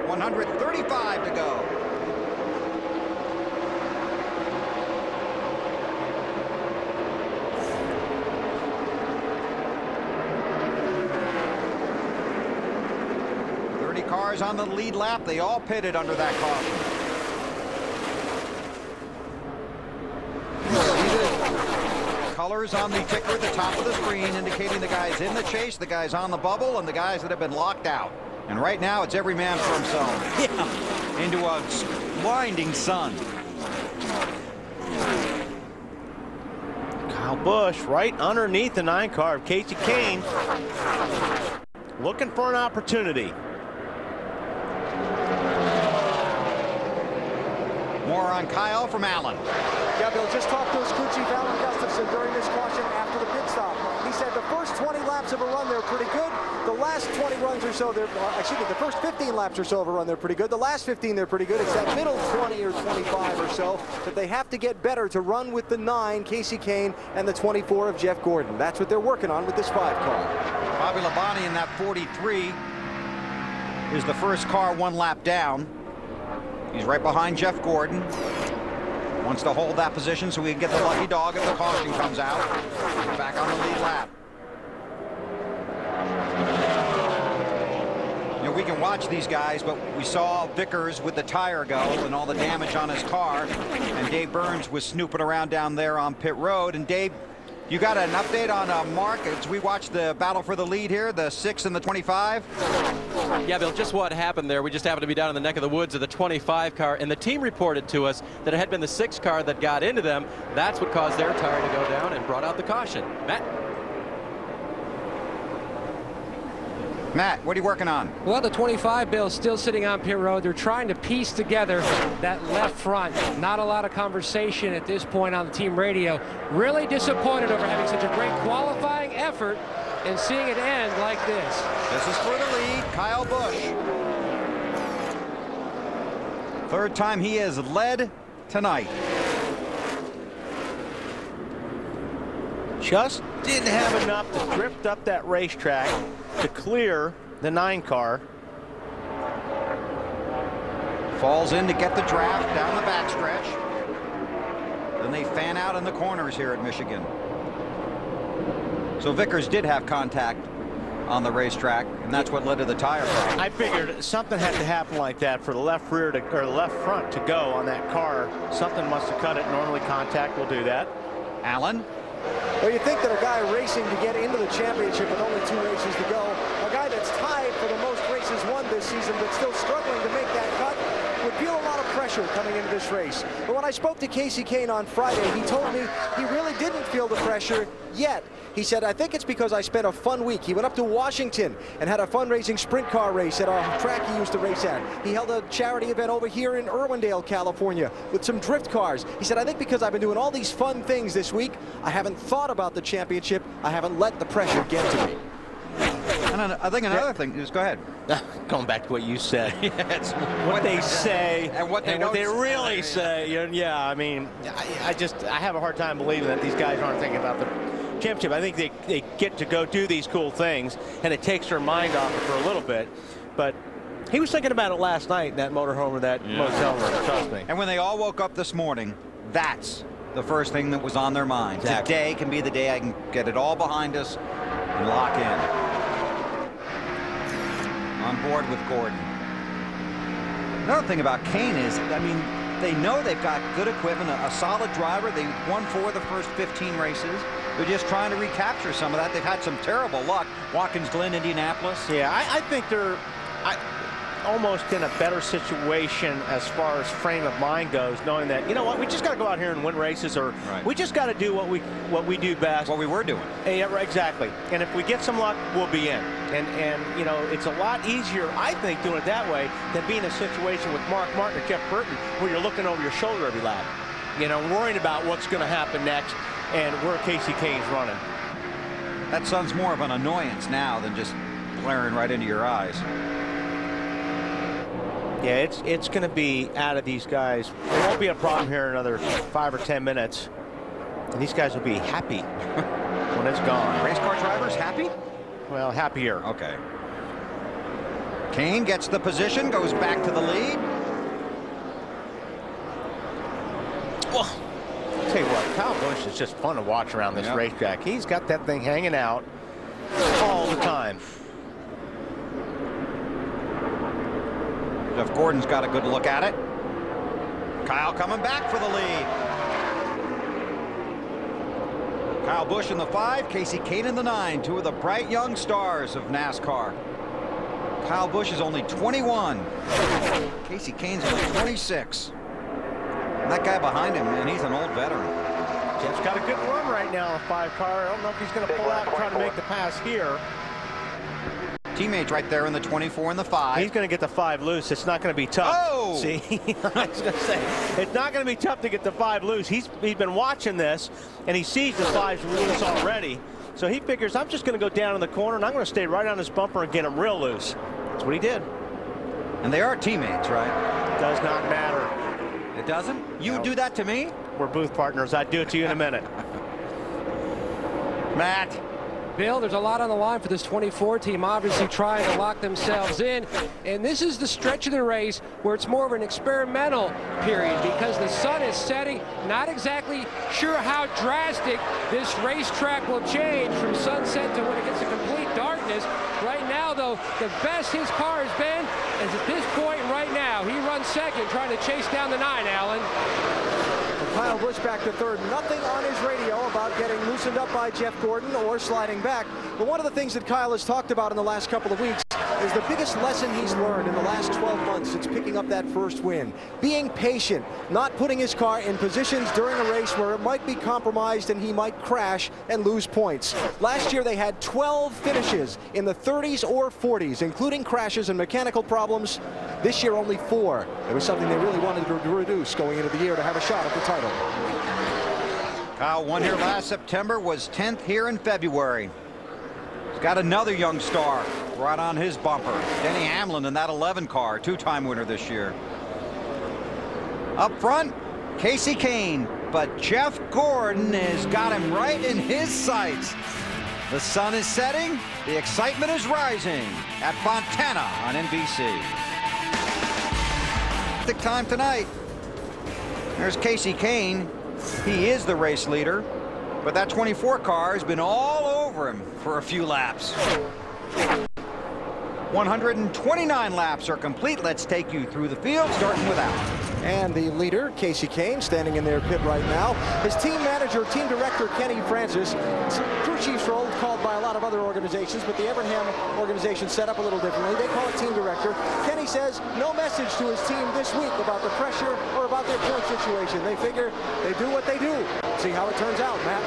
135 to go. Cars on the lead lap. They all pitted under that caution. See the colors on the ticker at the top of the screen indicating the guys in the chase, the guys on the bubble, and the guys that have been locked out. And right now it's every man for himself. Yeah. Into a blinding sun. Kyle Busch right underneath the 9 car of Casey Kane, looking for an opportunity. More on Kyle from Allen. Yeah, Bill, just talked to his crew chief, Alan Gustafson, during this caution after the pit stop. He said the first 20 laps of a run, they're pretty good. The last 20 runs or so, the first 15 laps or so of a run, they're pretty good. The last 15, they're pretty good. It's that middle 20 or 25 or so that they have to get better to run with the 9, Casey Kane, and the 24 of Jeff Gordon. That's what they're working on with this 5 car. Bobby Labonte in that 43 is the first car 1 lap down. He's right behind Jeff Gordon. Wants to hold that position so we can get the lucky dog if the caution comes out. He's back on the lead lap. You know, we can watch these guys, but we saw Vickers with the tire go and all the damage on his car. And Dave Burns was snooping around down there on pit road. And Dave, you got an update on Mark as we watch the battle for the lead here, the 6 and the 25? Yeah, Bill, just what happened there. We just happened to be down in the neck of the woods of the 25 car, and the team reported to us that it had been the 6 car that got into them. That's what caused their tire to go down and brought out the caution. Matt, what are you working on? Well, the 25, Bill, still sitting on pit road. They're trying to piece together that left front. Not a lot of conversation at this point on the team radio. Really disappointed over having such a great qualifying effort and seeing it end like this. This is for the lead, Kyle Busch. 3rd time he has led tonight. Just didn't have enough to drift up that racetrack to clear the 9 car. Falls in to get the draft down the backstretch. Then they fan out in the corners here at Michigan. So Vickers did have contact on the racetrack, and that's what led to the tire problem. I figured something had to happen like that for the left rear to, or the left front to go on that car. Something must have cut it. Normally contact will do that. Allen. Well, you think that a guy racing to get into the championship with only 2 races to go, a guy that's tied for the most races won this season but still struggling to make that cut, would feel a lot of pressure coming into this race. But when I spoke to Casey Kane on Friday, he told me he really didn't feel the pressure yet. He said, I think it's because I spent a fun week. He went up to Washington and had a fundraising sprint car race at a track he used to race at. He held a charity event over here in Irwindale, California with some drift cars. He said, I think because I've been doing all these fun things this week, I haven't thought about the championship. I haven't let the pressure get to me. And I think another thing, just go ahead. Going back to what you said. Yes, what they say and what they really say. Yeah, I mean, I have a hard time believing that these guys aren't thinking about the championship. I think they get to go do these cool things, and it takes their mind off it for a little bit. But he was thinking about it last night in that motorhome or that motel room, trust me. And when they all woke up this morning, that's the first thing that was on their mind. Exactly. Today can be the day I can get it all behind us and lock in. On board with Gordon. Another thing about Kane is, I mean, they know they've got good equipment, a solid driver. They won 4 of the first 15 races. They're just trying to recapture some of that. They've had some terrible luck. Watkins Glen, Indianapolis. Yeah, I think they're almost in a better situation as far as frame of mind goes, knowing that, you know what, we just got to go out here and win races, or we just got to do what we do best. What we were doing. Yeah, exactly. And if we get some luck, we'll be in. And you know, it's a lot easier, I think, doing it that way than being in a situation with Mark Martin or Jeff Burton where you're looking over your shoulder every lap. You know, worrying about what's going to happen next and where Casey Kane's running. That sun's more of an annoyance now than just glaring right into your eyes. Yeah, it's going to be out of these guys. There won't be a problem here in another 5 or 10 minutes. And these guys will be happy when it's gone. Race car drivers happy? Well, happier. Okay. Kane gets the position, goes back to the lead. Well, I'll tell you what, Kyle Busch is just fun to watch around this racetrack. He's got that thing hanging out all the time. Jeff Gordon's got a good look at it. Kyle coming back for the lead. Kyle Busch in the 5, Casey Kane in the 9, 2 of the bright young stars of NASCAR. Kyle Busch is only 21. Casey Kane's only 26. And that guy behind him, man, he's an old veteran. Jeff's got a good run right now, a 5 car. I don't know if he's going to pull out and try to make the pass here. teammates right there in the 24 and the 5. He's going to get the 5 loose. It's not going to be tough. Oh! See, I was going to say, it's not going to be tough to get the 5 loose. He's been watching this, and he sees the 5's loose already. So he figures, I'm just going to go down in the corner, and I'm going to stay right on his bumper and get him real loose. That's what he did. And they are teammates, right? Does not matter. It doesn't? You do that to me? We're booth partners. I'd do it to you in a minute. Matt. Bill, there's a lot on the line for this 24 team, obviously trying to lock themselves in. And this is the stretch of the race where it's more of an experimental period because the sun is setting. Not exactly sure how drastic this racetrack will change from sunset to when it gets to complete darkness. Right now, though, the best his car has been is at this point right now. He runs second, trying to chase down the 9, Alan. Kyle Busch back to third. Nothing on his radio about getting loosened up by Jeff Gordon or sliding back. But one of the things that Kyle has talked about in the last couple of weeks is the biggest lesson he's learned in the last 12 months since picking up that first win. Being patient, not putting his car in positions during a race where it might be compromised and he might crash and lose points. Last year they had 12 finishes in the 30s or 40s, including crashes and mechanical problems. This year only 4. It was something they really wanted to reduce going into the year to have a shot at the title. Kyle won here last September, was 10th here in February. He's got another young star right on his bumper. Denny Hamlin in that 11 car, 2-time winner this year. Up front, Casey Kane, but Jeff Gordon has got him right in his sights. The sun is setting, the excitement is rising at Fontana on NBC. The time tonight. There's Casey Kane. He is the race leader, but that 24 car has been all over him for a few laps. 129 laps are complete. Let's take you through the field, starting with Al. And the leader, Casey Kane, standing in their pit right now. His team manager, team director, Kenny Francis. Crew chief's role called by a lot of other organizations, but the Evernham organization set up a little differently. They call it team director. Kenny says no message to his team this week about the pressure or about their point situation. They figure they do what they do. See how it turns out, Matt.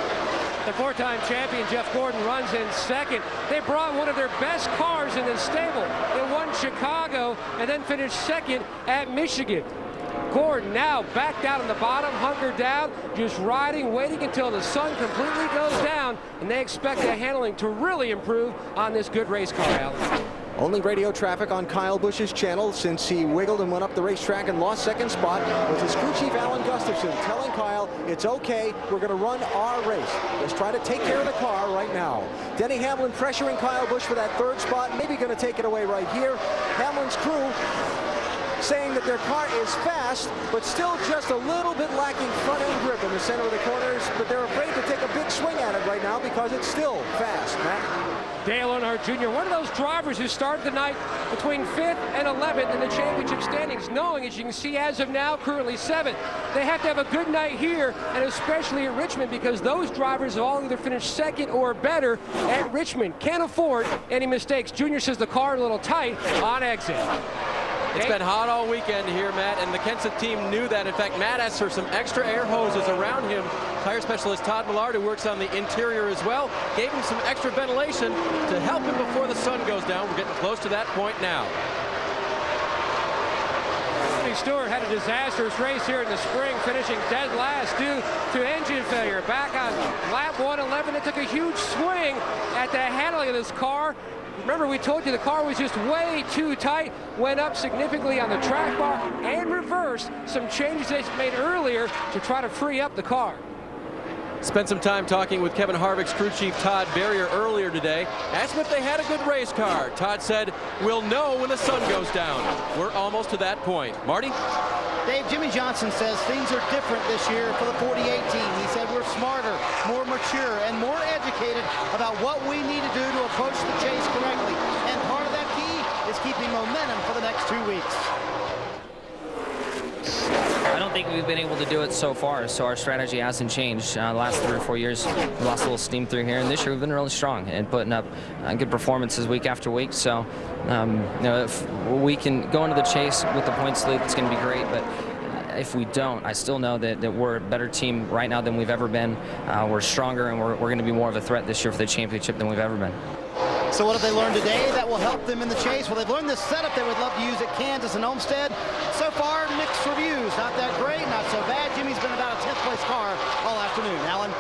The 4-time champion Jeff Gordon runs in second. They brought one of their best cars in the stable. They won Chicago and then finished second at Michigan. Gordon now back down on the bottom, hunkered down, just riding, waiting until the sun completely goes down, and they expect the handling to really improve on this good race car, Alan. Only radio traffic on Kyle Busch's channel since he wiggled and went up the racetrack and lost second spot was his crew chief Alan Gustafson telling Kyle, it's okay, we're going to run our race. Let's try to take care of the car right now. Denny Hamlin pressuring Kyle Busch for that third spot, maybe going to take it away right here. Hamlin's crew saying that their car is fast, but still just a little bit lacking front-end grip in the center of the corners, but they're afraid to take a big swing at it right now because it's still fast, Matt. Dale Earnhardt Jr., one of those drivers who started the night between 5th and 11th in the championship standings, knowing, as you can see as of now, currently 7th. They have to have a good night here, and especially at Richmond, because those drivers have all either finished second or better at Richmond. Can't afford any mistakes. Junior says the car a little tight on exit. It's been hot all weekend here, Matt, and the Kenseth team knew that. In fact, Matt asked for some extra air hoses around him. Tire specialist Todd Millard, who works on the interior as well, gave him some extra ventilation to help him before the sun goes down. We're getting close to that point now. Stewart had a disastrous race here in the spring, finishing dead last due to engine failure. Back on lap 111, it took a huge swing at the handling of this car. Remember, we told you the car was just way too tight, went up significantly on the track bar and reversed some changes they made earlier to try to free up the car. Spent some time talking with Kevin Harvick's crew chief Todd Berrier earlier today. Asked him if they had a good race car. Todd said, we'll know when the sun goes down. We're almost to that point. Marty? Dave, Jimmy Johnson says things are different this year for the 48 team. He said we're smarter, more mature, and more educated about what we need to do to approach the chase correctly. And part of that key is keeping momentum for the next 2 weeks. I don't think we've been able to do it so far, so our strategy hasn't changed. The last 3 or 4 years, we lost a little steam through here, and this year we've been really strong and putting up good performances week after week. So, you know, if we can go into the chase with the points lead, it's going to be great. But if we don't, I still know that we're a better team right now than we've ever been. We're stronger, and we're going to be more of a threat this year for the championship than we've ever been. So what have they learned today that will help them in the chase? Well, they've learned this setup they would love to use at Kansas and Homestead. So far, mixed reviews. Not that great, not so bad. Jimmy's been about a 10th place car all afternoon. Alan?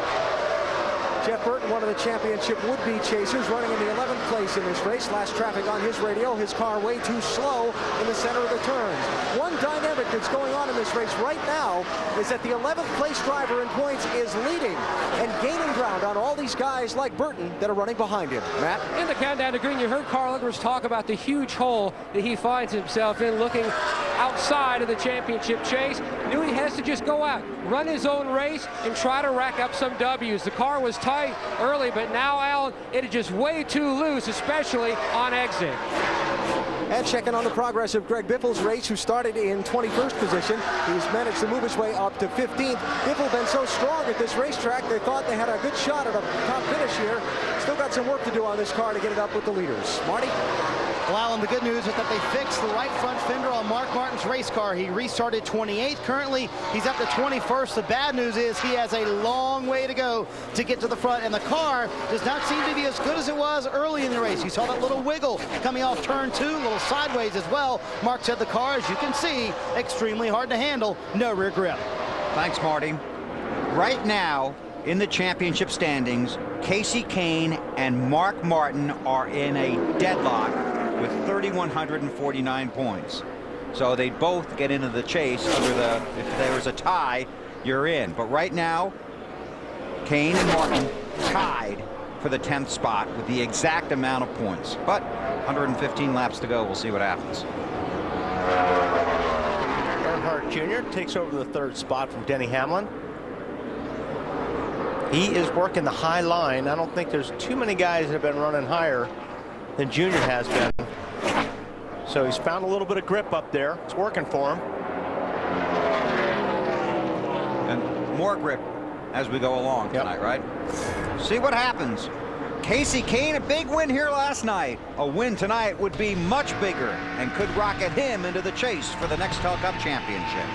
Jeff Burton, one of the championship would-be chasers, running in the 11th place in this race. Last traffic on his radio, his car way too slow in the center of the turns. One dynamic that's going on in this race right now is that the 11th place driver in points is leading and gaining ground on all these guys like Burton that are running behind him. Matt? In the countdown to green, you heard Carl Edwards talk about the huge hole that he finds himself in, looking outside of the championship chase. Knew he has to just go out, run his own race, and try to rack up some W's. The car was tight early, but now, Alan, it is just way too loose, especially on exit. And checking on the progress of Greg Biffle's race, who started in 21st position. He's managed to move his way up to 15th. Biffle been so strong at this racetrack, they thought they had a good shot at a top finish here. Still got some work to do on this car to get it up with the leaders. Marty? Well, Alan, the good news is that they fixed the right front fender on Mark Martin's race car. He restarted 28th. Currently, he's up to 21st. The bad news is he has a long way to go to get to the front, and the car does not seem to be as good as it was early in the race. You saw that little wiggle coming off turn 2, a little sideways as well. Mark said the car, as you can see, extremely hard to handle. No rear grip. Thanks, Marty. Right now, in the championship standings, Kasey Kahne and Mark Martin are in a deadlock with 3,149 points. So they both get into the chase under the, if there was a tie, you're in. But right now, Kahne and Martin tied for the 10th spot with the exact amount of points. But 115 laps to go. We'll see what happens. Earnhardt Jr. takes over the 3rd spot from Denny Hamlin. He is working the high line. I don't think there's too many guys that have been running higher than Junior has been. So he's found a little bit of grip up there. It's working for him. And more grip as we go along tonight, right? See what happens. Kasey Kahne, a big win here last night. A win tonight would be much bigger and could rocket him into the chase for the Nextel Cup championship.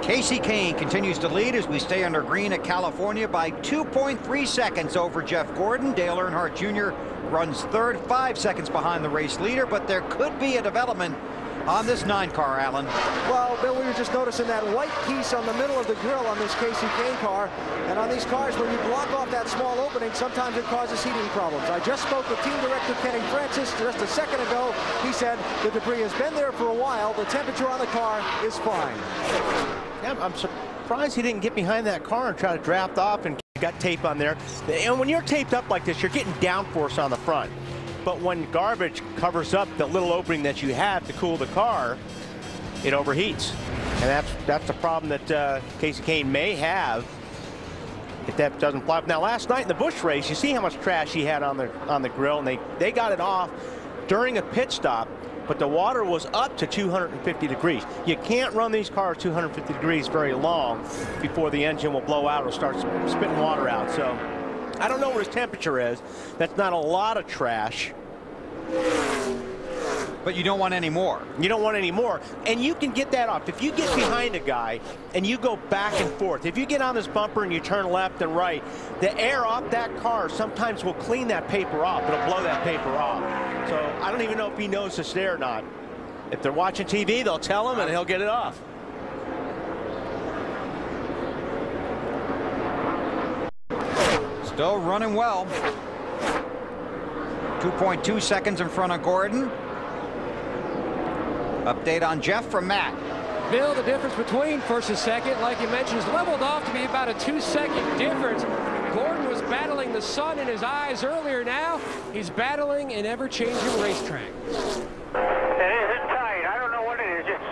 Kasey Kahne continues to lead as we stay under green at California by 2.3 seconds over Jeff Gordon. Dale Earnhardt Jr. runs 3rd, 5 seconds behind the race leader, but there could be a development on this 9 car, Alan. Well, Bill, we were just noticing that white piece on the middle of the grill on this Kasey Kahne car. And on these cars, when you block off that small opening, sometimes it causes heating problems. I just spoke with team director Kenny Francis just a second ago. He said the debris has been there for a while. The temperature on the car is fine. Yeah, I'm surprised he didn't get behind that car and try to draft off and got tape on there. And when you're taped up like this, you're getting downforce on the front. But when garbage covers up the little opening that you have to cool the car, it overheats. And that's the problem that Kasey Kahne may have if that doesn't fly up. Now, last night in the Busch race, you see how much trash he had on the grill, and they got it off during a pit stop. But the water was up to 250 degrees. You can't run these cars 250 degrees very long before the engine will blow out or start spitting water out. So I don't know what his temperature is. That's not a lot of trash. But you don't want any more. You don't want any more. And you can get that off. If you get behind a guy and you go back and forth, if you get on this bumper and you turn left and right, the air off that car sometimes will clean that paper off. It'll blow that paper off. So I don't even know if he knows it's there or not. If they're watching TV, they'll tell him and he'll get it off. Still running well. 2.2 seconds in front of Gordon. Update on Jeff from Matt. Bill, the difference between 1st and 2nd, like you mentioned, is leveled off to be about a 2-second difference. Gordon was battling the sun in his eyes earlier. Now he's battling an ever-changing racetrack. It isn't tight. I don't know what it is. Just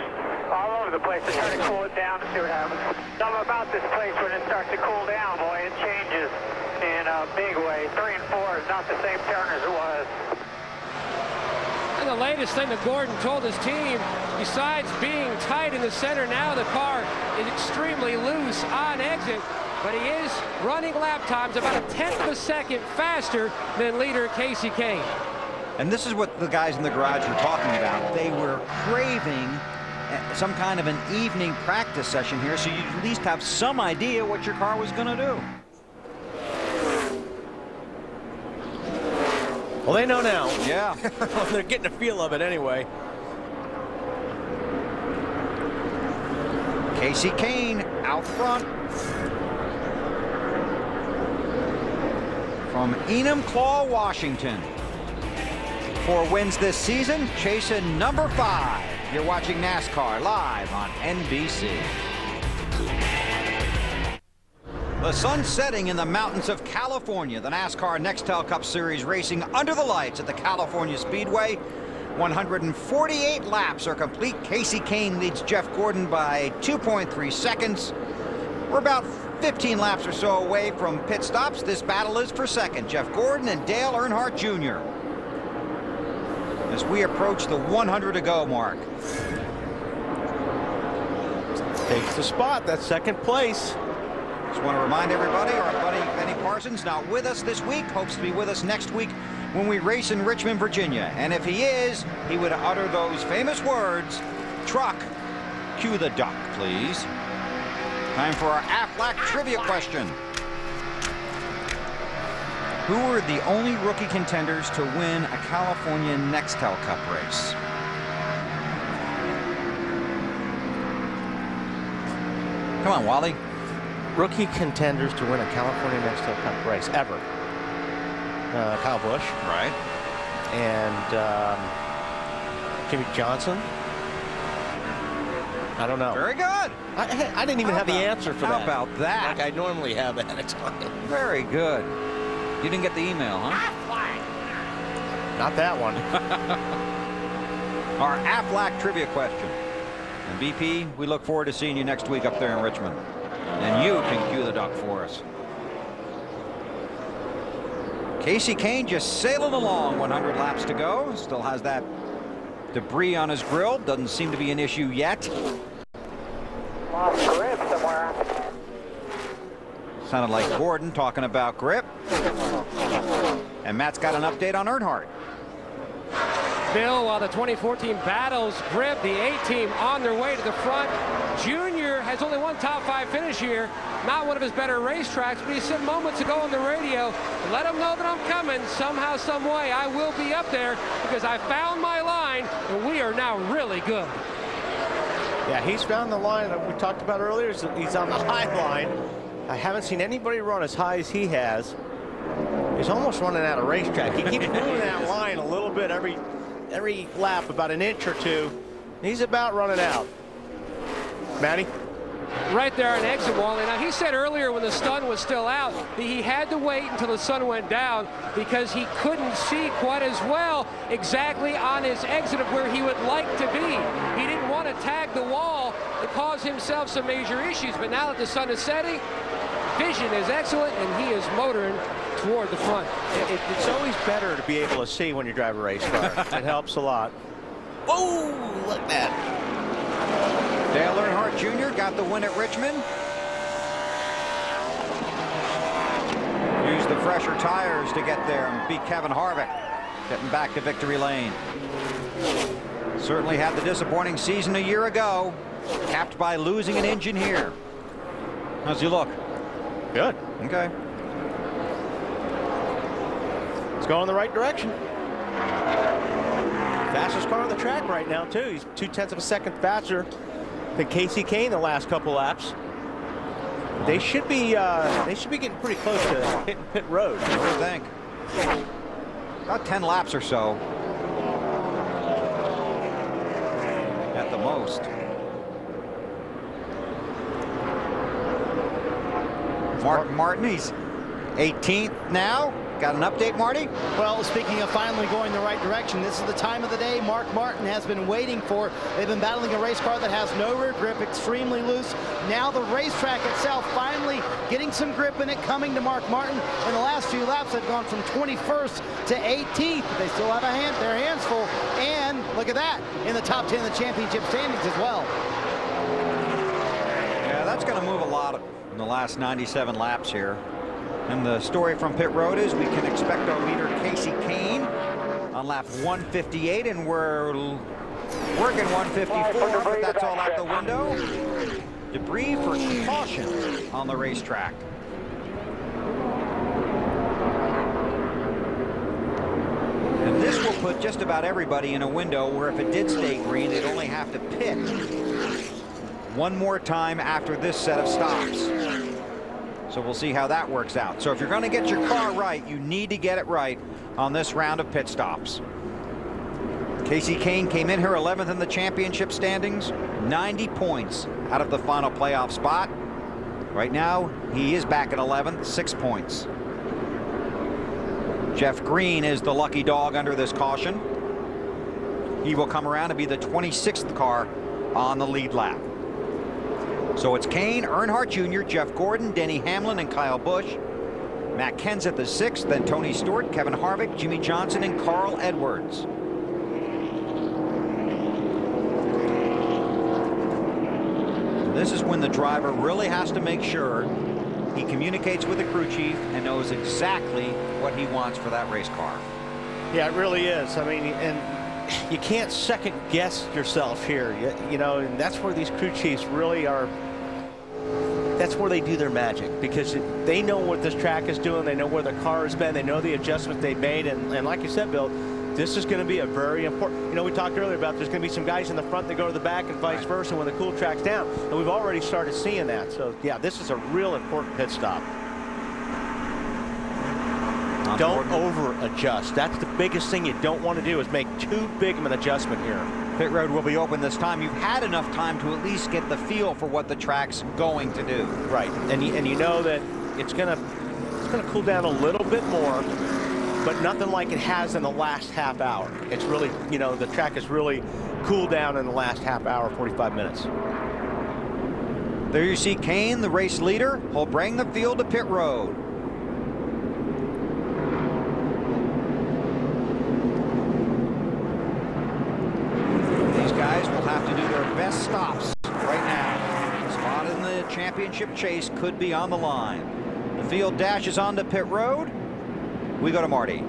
all over the place. They're trying to cool it down to see what happens. Something about this place when it starts to cool down, boy, it changes in a big way. 3 and 4 is not the same turn as it was. And the latest thing that Gordon told his team, besides being tight in the center, now the car is extremely loose on exit, but he is running lap times about a 1/10 of a second faster than leader Kasey Kahne. And this is what the guys in the garage were talking about. They were craving some kind of an evening practice session here, so you at least have some idea what your car was going to do. Well, they know now. Yeah. They're getting a feel of it anyway. Casey Kane out front. From Enumclaw, Washington. 4 wins this season, chasing number 5. You're watching NASCAR live on NBC. The sun's setting in the mountains of California. The NASCAR Nextel Cup Series racing under the lights at the California Speedway. 148 laps are complete. Casey Kane leads Jeff Gordon by 2.3 seconds. We're about 15 laps or so away from pit stops. This battle is for second. Jeff Gordon and Dale Earnhardt Jr. as we approach the 100 to go mark. Takes the spot. That's second place. Just want to remind everybody, our buddy Benny Parsons not with us this week, hopes to be with us next week when we race in Richmond, Virginia. And if he is, he would utter those famous words, truck, cue the duck, please. Time for our Aflac trivia question. Who were the only rookie contenders to win a California Nextel Cup race? Come on, Wally. Rookie contenders to win a California Nextel Cup race ever. Kyle Busch. Right. And Jimmy Johnson. I don't know. Very good. I didn't even have the answer for that. How about that? Like I normally have at a time. Very good. You didn't get the email, huh? Not that one. Our Aflac trivia question. And BP, we look forward to seeing you next week up there in Richmond. And you can cue the duck for us. Casey Kane just sailing along, 100 laps to go. Still has that debris on his grill. Doesn't seem to be an issue yet. Lost grip somewhere. Sounded like Gordon talking about grip. And Matt's got an update on Earnhardt. Bill, while the 2014 battles grip, the A-team on their way to the front. Junior has only one top 5 finish here. Not one of his better racetracks, but he said moments ago on the radio, let him know that I'm coming somehow, some way. I will be up there because I found my line, and we are now really good. Yeah, he's found the line that we talked about earlier. He's on the high line. I haven't seen anybody run as high as he has. He's almost running out of racetrack. He keeps moving that line a little bit every lap, about an inch or two. He's about running out. Matty? Right there on exit, Wally. Now, he said earlier when the sun was still out that he had to wait until the sun went down because he couldn't see quite as well exactly on his exit of where he would like to be. He didn't want to tag the wall to cause himself some major issues, but now that the sun is setting, vision is excellent, and he is motoring toward the front. It's always better to be able to see when you drive a race car. It helps a lot. Oh, look at that. Dale Earnhardt Jr. got the win at Richmond. Used the fresher tires to get there and beat Kevin Harvick, getting back to victory lane. Certainly had the disappointing season a year ago, capped by losing an engine here. How's he look? Good. Okay. It's going in the right direction. Fastest car on the track right now, too. He's 0.2 of a second faster than Casey Kane the last couple laps. They should be getting pretty close to hitting pit road. What do you think? About 10 laps or so. At the most. Mark Martin, he's 18th now. Got an update, Marty? Well, speaking of finally going the right direction, this is the time of the day Mark Martin has been waiting for. They've been battling a race car that has no rear grip, extremely loose. Now the racetrack itself finally getting some grip in it, coming to Mark Martin. In the last few laps, they've gone from 21st to 18th. But they still have their hands full. And look at that, in the top 10 of the championship standings as well. Yeah, that's going to move a lot in the last 97 laps here. And the story from pit road is we can expect our leader Casey Kane on lap 158, and we're working 154, but that's all out the window. Debris for caution on the racetrack. put just about everybody in a window where if it did stay green, they'd only have to pit one more time after this set of stops. So we'll see how that works out. So if you're going to get your car right, you need to get it right on this round of pit stops. Kasey Kahne came in here 11th in the championship standings, 90 points out of the final playoff spot. Right now, he is back in 11th, 6 points. Jeff Green is the lucky dog under this caution. He will come around to be the 26th car on the lead lap. So it's Kahne, Earnhardt Jr., Jeff Gordon, Denny Hamlin, and Kyle Busch. Matt Kenseth the 6th, then Tony Stewart, Kevin Harvick, Jimmy Johnson, and Carl Edwards. This is when the driver really has to make sure he communicates with the crew chief and knows exactly what he wants for that race car. Yeah, it really is. I mean, and you can't second guess yourself here. You know, and that's where these crew chiefs really are. That's where they do their magic, because they know what this track is doing. They know where the car has been. They know the adjustments they've made. And like you said, Bill, this is going to be a very important, you know, we talked earlier about there's going to be some guys in the front that go to the back and vice versa when the cool track's down. And we've already started seeing that. So, yeah, this is a real important pit stop. Don't over-adjust. That's the biggest thing you don't want to do, is make too big of an adjustment here. Pit road will be open this time. You've had enough time to at least get the feel for what the track's going to do. Right, and you know that it's gonna cool down a little bit more, but nothing like it has in the last half hour. It's really, you know, the track has really cooled down in the last half hour, 45 minutes. There you see Kahne, the race leader. He'll bring the field to pit road. These guys will have to do their best stops right now. The spot in the championship chase could be on the line. The field dashes onto pit road. We go to Marty.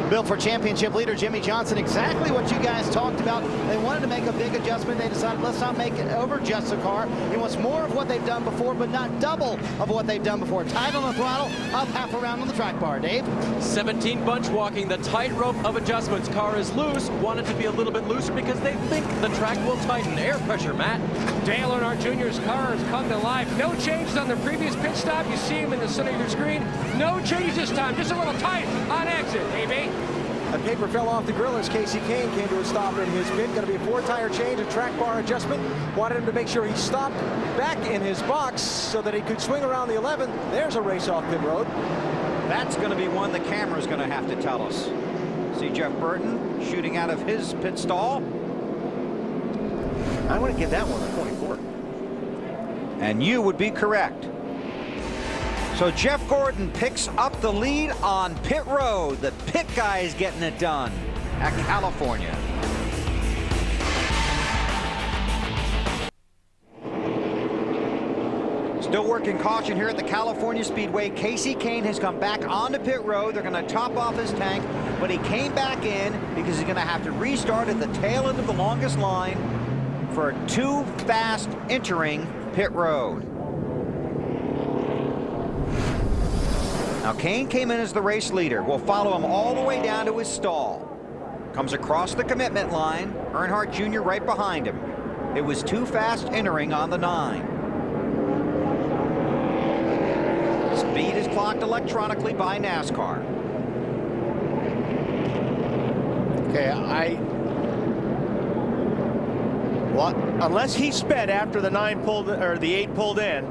Bill, for championship leader Jimmy Johnson, exactly what you guys talked about. They wanted to make a big adjustment. They decided, let's not make it over just the car. He wants more of what they've done before, but not double of what they've done before. Tight on the throttle, up half around on the track bar. Dave? 17 bunch walking the tightrope of adjustments. Car is loose. Want it to be a little bit looser because they think the track will tighten. Air pressure, Matt. Dale Earnhardt Jr.'s car has come to life. No changes on the previous pit stop. You see him in the center of your screen. No changes this time. Just a little tight on exit, AB. A paper fell off the grill as Kasey Kahne came to a stop in his pit. Going to be a 4-tire change, a track bar adjustment. Wanted him to make sure he stopped back in his box so that he could swing around the 11. There's a race off pit road. That's going to be one the camera's going to have to tell us. See Jeff Burton shooting out of his pit stall. I'm going to give that one a 24. And you would be correct. So Jeff Gordon picks up the lead on pit road. The pit guy is getting it done at California. Still working caution here at the California Speedway. Kasey Kahne has come back onto pit road. They're going to top off his tank, but he came back in because he's going to have to restart at the tail end of the longest line for too fast entering pit road. Now Kahne came in as the race leader. We'll follow him all the way down to his stall. Comes across the commitment line. Earnhardt Jr. right behind him. It was too fast entering on the 9. Speed is clocked electronically by NASCAR. Okay, well, unless he sped after the 9 pulled, or the 8 pulled in,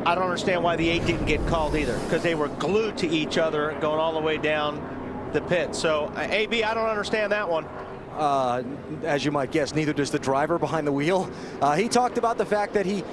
I don't understand why the 8 didn't get called either, because they were glued to each other going all the way down the pit. So, AB, I don't understand that one. As you might guess, neither does the driver behind the wheel. He talked about the fact that he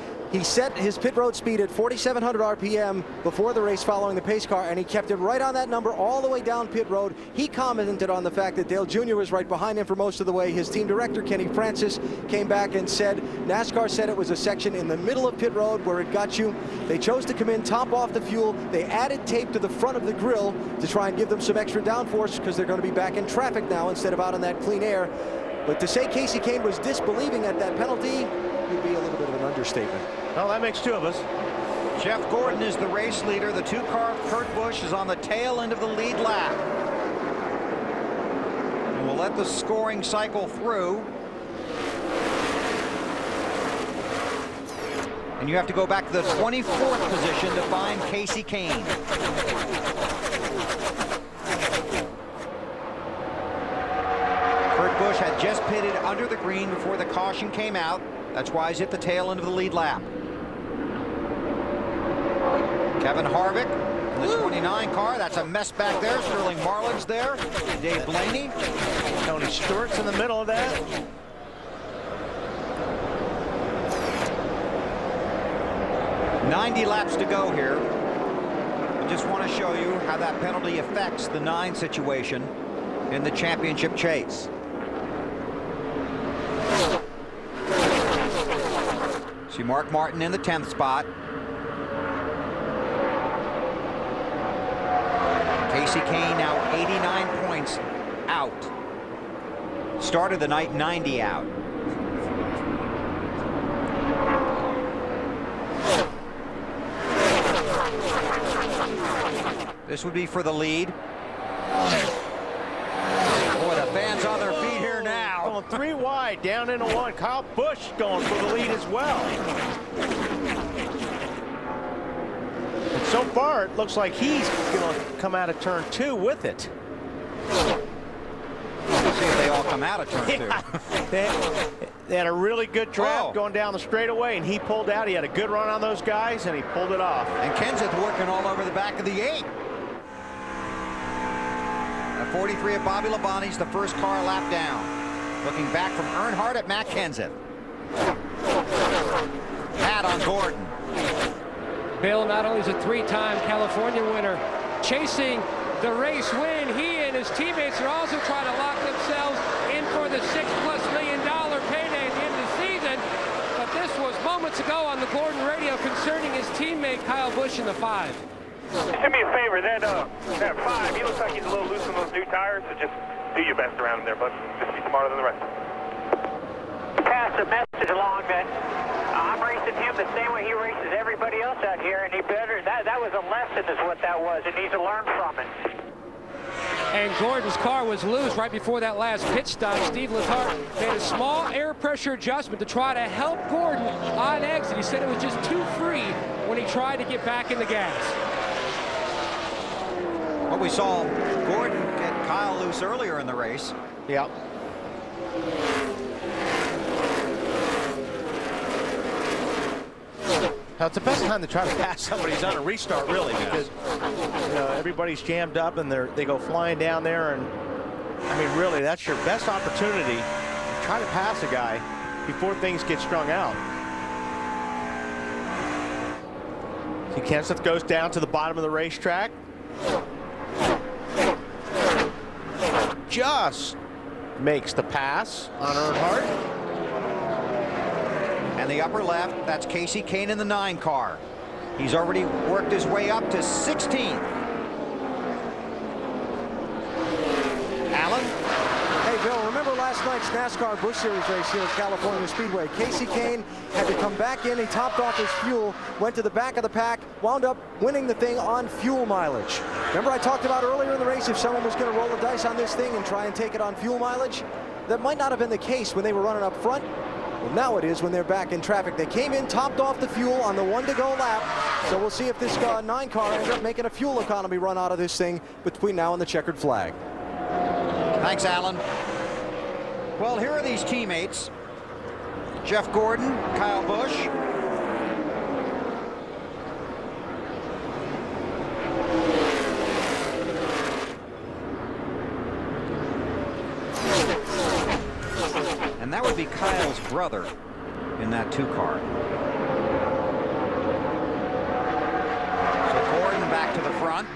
set his pit road speed at 4,700 RPM before the race following the pace car, and he kept it right on that number all the way down pit road. He commented on the fact that Dale Jr. was right behind him for most of the way. His team director, Kenny Francis, came back and said NASCAR said it was a section in the middle of pit road where it got you. They chose to come in, top off the fuel. They added tape to the front of the grille to try and give them some extra downforce because they're going to be back in traffic now instead of out in that clean air. But to say Kasey Kahne was disbelieving at that penalty would be a little bit of an understatement. Well, that makes 2 of us. Jeff Gordon is the race leader. The 2 car Kurt Busch is on the tail end of the lead lap. let the scoring cycle through. And you have to go back to the 24th position to find Kasey Kahne. Kurt Busch had just pitted under the green before the caution came out. That's why he's hit the tail end of the lead lap. Kevin Harvick in the 29 car. That's a mess back there. Sterling Marlin's there. Dave Blaney. Tony Stewart's in the middle of that. .90 laps to go here. I just want to show you how that penalty affects the 9 situation in the championship chase. See Mark Martin in the 10th spot. Kasey Kahne now 89 points out. Started the night 90 out. This would be for the lead. Boy, the fans on their feet here now. Going 3 wide, down into 1. Kyle Busch going for the lead as well. And so far, it looks like he's going to come out of turn 2 with it. Let's see if they all come out of turn 2. They had a really good draft going down the straightaway, and he pulled out. He had a good run on those guys, and he pulled it off. And Kenseth working all over the back of the 8. At 43 at Bobby Labonte's, the first car lap down. Looking back from Earnhardt at Matt Kenseth. Pat on Gordon. Bill not only is a 3-time California winner, chasing the race win, he and his teammates are also trying to lock themselves in for the $6+ million payday at the end of the season. But this was moments ago on the Gordon radio concerning his teammate Kyle Busch in the 5. Do me a favor, that 5, he looks like he's a little loose on those new tires, so just do your best around him there, bud. Just be smarter than the rest. Pass the message along that I'm racing him the same way he races everybody else out here, and he better, that was a lesson is what that was. He needs to learn from it. And Gordon's car was loose right before that last pit stop. Steve Letarte made a small air pressure adjustment to try to help Gordon on exit. He said it was just too free when he tried to get back in the gas. Well, we saw Gordon get Kyle loose earlier in the race. Yep. Now, it's the best time to try to pass somebody who's on a restart, really, because you know everybody's jammed up and they go flying down there, and I mean, really, that's your best opportunity to try to pass a guy before things get strung out. See, Kenseth goes down to the bottom of the racetrack. Just makes the pass on Earnhardt. And the upper left, that's Kasey Kahne in the 9 car. He's already worked his way up to 16th. Allen? Hey, Bill, remember last night's NASCAR Busch Series race here at California Speedway? Kasey Kahne had to come back in. He topped off his fuel, went to the back of the pack, wound up winning the thing on fuel mileage. Remember I talked about earlier in the race if someone was going to roll the dice on this thing and try and take it on fuel mileage? That might not have been the case when they were running up front. Well, now it is when they're back in traffic. They came in, topped off the fuel on the 1-to-go lap. So we'll see if this 9 car ends up making a fuel economy run out of this thing between now and the checkered flag. Thanks, Alan. Well, here are these teammates. Jeff Gordon, Kyle Busch. And that would be Kyle's brother in that 2 car. So Gordon back to the front.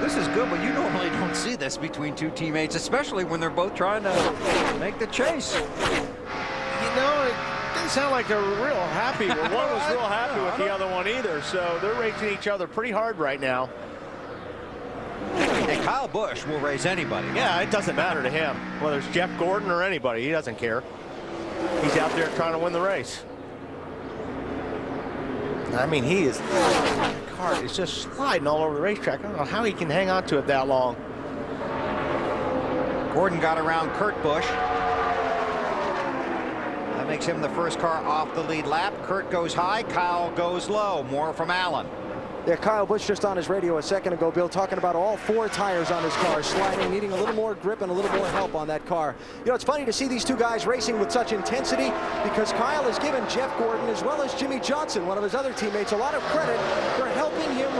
This is good, but you normally don't see this between 2 teammates, especially when they're both trying to make the chase. You know, it didn't sound like they were real happy. One was real happy with the other one either, so they're racing each other pretty hard right now. And Kyle Busch will race anybody. Yeah, it doesn't matter to him, whether it's Jeff Gordon or anybody. He doesn't care. He's out there trying to win the race. I mean, he is. cart is just sliding all over the racetrack. I don't know how he can hang on to it that long. Gordon got around Kurt Busch. That makes him the first car off the lead lap. Kurt goes high, Kyle goes low. More from Allen. Yeah, Kyle Busch just on his radio a second ago, Bill, talking about all 4 tires on his car sliding, needing a little more grip and a little more help on that car. You know, it's funny to see these two guys racing with such intensity because Kyle has given Jeff Gordon as well as Jimmy Johnson, one of his other teammates, a lot of credit for helping him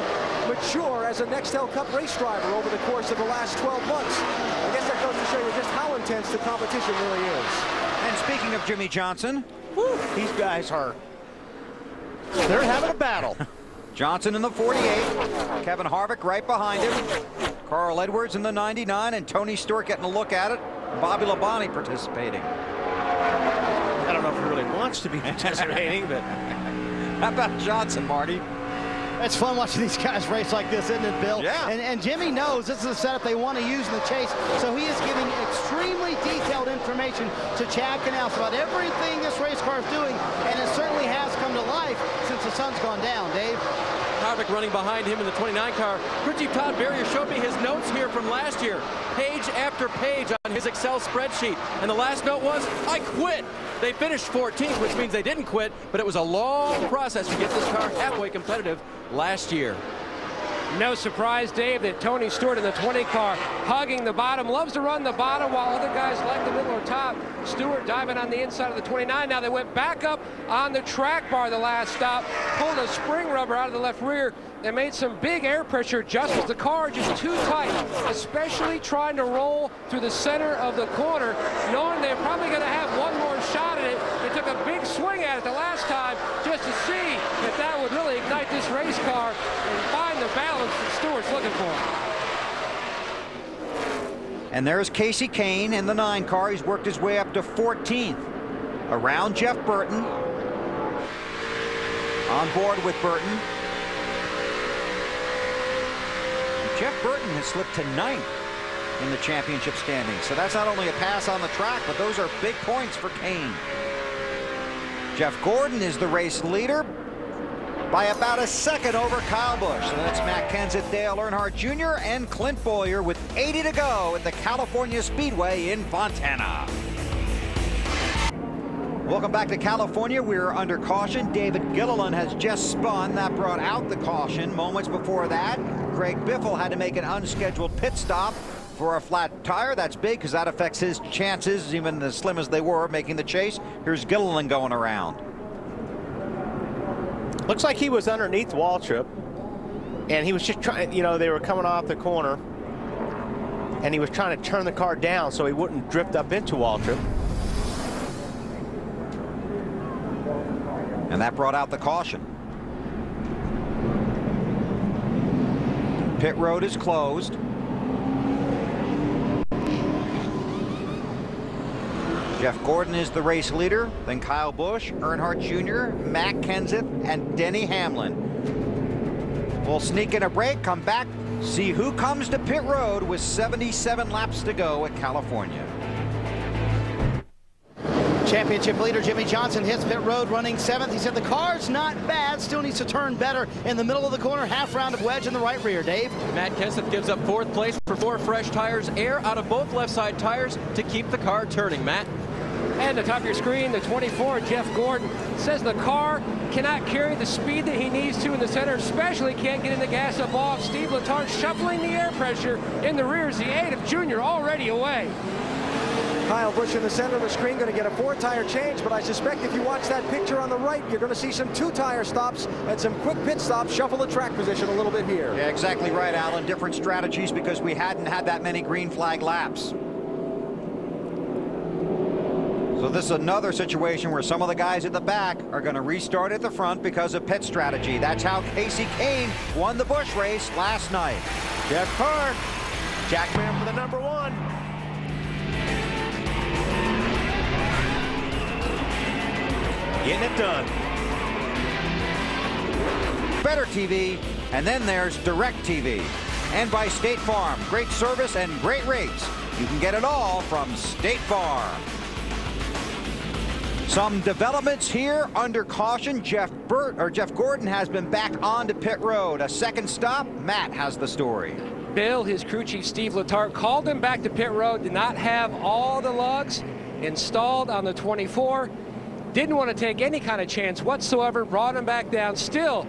mature as a Nextel Cup race driver over the course of the last 12 months. I guess that goes to show you just how intense the competition really is. And speaking of Jimmy Johnson, whew, these guys they're having a battle. Johnson in the 48, Kevin Harvick right behind him, Carl Edwards in the 99, and Tony Stewart getting a look at it. Bobby Labonte participating. I don't know if he really wants to be participating, but how about Johnson, Marty? It's fun watching these guys race like this, isn't it, Bill? Yeah. And Jimmy knows this is a setup they want to use in the chase, so he is giving extremely detailed information to Chad Canals about everything this race car is doing, and it certainly has come to life since the sun's gone down, Dave. Harvick running behind him in the 29 car. Richie Todd Barrier showed me his notes here from last year, page after page on his Excel spreadsheet, and the last note was, I quit. They finished 14th, which means they didn't quit, but it was a long process to get this car halfway competitive last year. No surprise, Dave, that Tony Stewart in the 20 car hugging the bottom, loves to run the bottom while other guys like the middle or top. Stewart diving on the inside of the 29. Now they went back up on the track bar the last stop, pulled a spring rubber out of the left rear. They made some big air pressure adjustments. The car just too tight, especially trying to roll through the center of the corner, knowing they're probably going to have one more shot at it. They took a big swing at it the last time just to see if that would really ignite this race car and find the balance that Stewart's looking for. And there's Casey Kane in the 9 car. He's worked his way up to 14th. Around Jeff Burton. On board with Burton. Jeff Burton has slipped to 9th in the championship standings. So that's not only a pass on the track, but those are big points for Kane. Jeff Gordon is the race leader by about a second over Kyle Busch. So that's Matt Kenseth, Dale Earnhardt Jr., and Clint Bowyer with 80 to go at the California Speedway in Fontana. Welcome back to California. We're under caution. David Gilliland has just spun. That brought out the caution. Moments before that, Greg Biffle had to make an unscheduled pit stop for a flat tire. That's big because that affects his chances, even as slim as they were, making the chase. Here's Gilliland going around. Looks like he was underneath Waltrip, and he was just trying, you know, they were coming off the corner, and he was trying to turn the car down so he wouldn't drift up into Waltrip. And that brought out the caution. Pit road is closed. Jeff Gordon is the race leader, then Kyle Busch, Earnhardt Jr., Matt Kenseth, and Denny Hamlin. We'll sneak in a break, come back, see who comes to pit road with 77 laps to go at California. Championship leader Jimmy Johnson hits pit road running 7th. He said the car's not bad, still needs to turn better in the middle of the corner, half round of wedge in the right rear. Dave? Matt Kenseth gives up 4th place for 4 fresh tires, air out of both left side tires to keep the car turning. Matt? And at the top of your screen, the 24, Jeff Gordon, says the car cannot carry the speed that he needs to in the center, especially can't get in the gas up off. Steve Letarte shuffling the air pressure in the rear as the 8 of Junior already away. Kyle Busch in the center of the screen going to get a 4-tire change, but I suspect if you watch that picture on the right, you're going to see some 2-tire stops and some quick pit stops, shuffle the track position a little bit here. Yeah, exactly right, Alan. Different strategies because we hadn't had that many green flag laps. So this is another situation where some of the guys at the back are going to restart at the front because of pit strategy. That's how Casey Kane won the Busch race last night. Jeff Clark, Jackman for the number 1. Getting it done. Better TV, and then there's Direct TV. And by State Farm. Great service and great rates. You can get it all from State Farm. Some developments here under caution. Jeff Gordon has been back onto pit road. A second stop. Matt has the story. Bill, his crew chief Steve Letarte, called him back to pit road, did not have all the lugs installed on the 24. Didn't want to take any kind of chance whatsoever, brought him back down. Still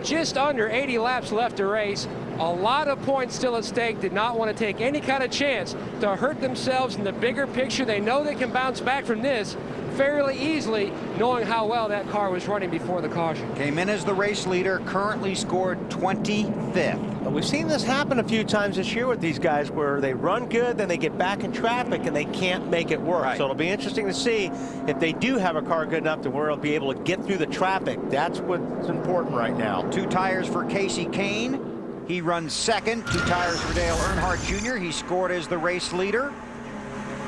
just under 80 laps left to race. A lot of points still at stake. Did not want to take any kind of chance to hurt themselves in the bigger picture. They know they can bounce back from this fairly easily, knowing how well that car was running before the caution. Came in as the race leader, currently scored 25th. We've seen this happen a few times this year with these guys where they run good, then they get back in traffic and they can't make it work. Right. So it'll be interesting to see if they do have a car good enough to where it'll be able to get through the traffic. That's what's important right now. 2 tires for Casey Kane. He runs second. 2 tires for Dale Earnhardt Jr. He scored as the race leader.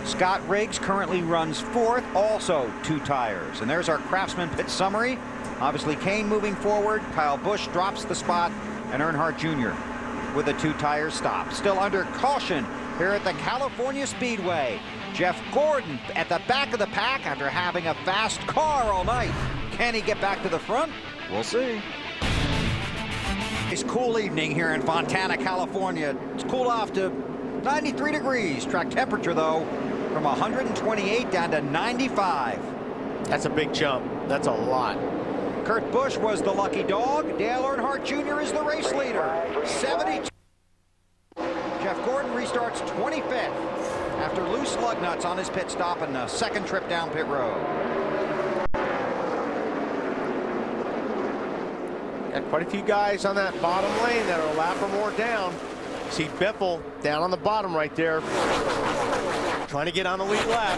Scott Riggs currently runs 4th, also 2 tires. And there's our Craftsman pit summary. Obviously, Kane moving forward. Kyle Busch drops the spot, and Earnhardt Jr. with a 2-tire stop. Still under caution here at the California Speedway. Jeff Gordon at the back of the pack after having a fast car all night. Can he get back to the front? We'll see. It's a cool evening here in Fontana, California. It's cooled off to 93 degrees. Track temperature, though, from 128 down to 95. That's a big jump. That's a lot. Kurt Busch was the lucky dog. Dale Earnhardt Jr. is the race leader. 72. Jeff Gordon restarts 25th after loose lug nuts on his pit stop and a second trip down pit road. Got quite a few guys on that bottom lane that are a lap or more down. See Biffle down on the bottom right there, trying to get on the lead lap.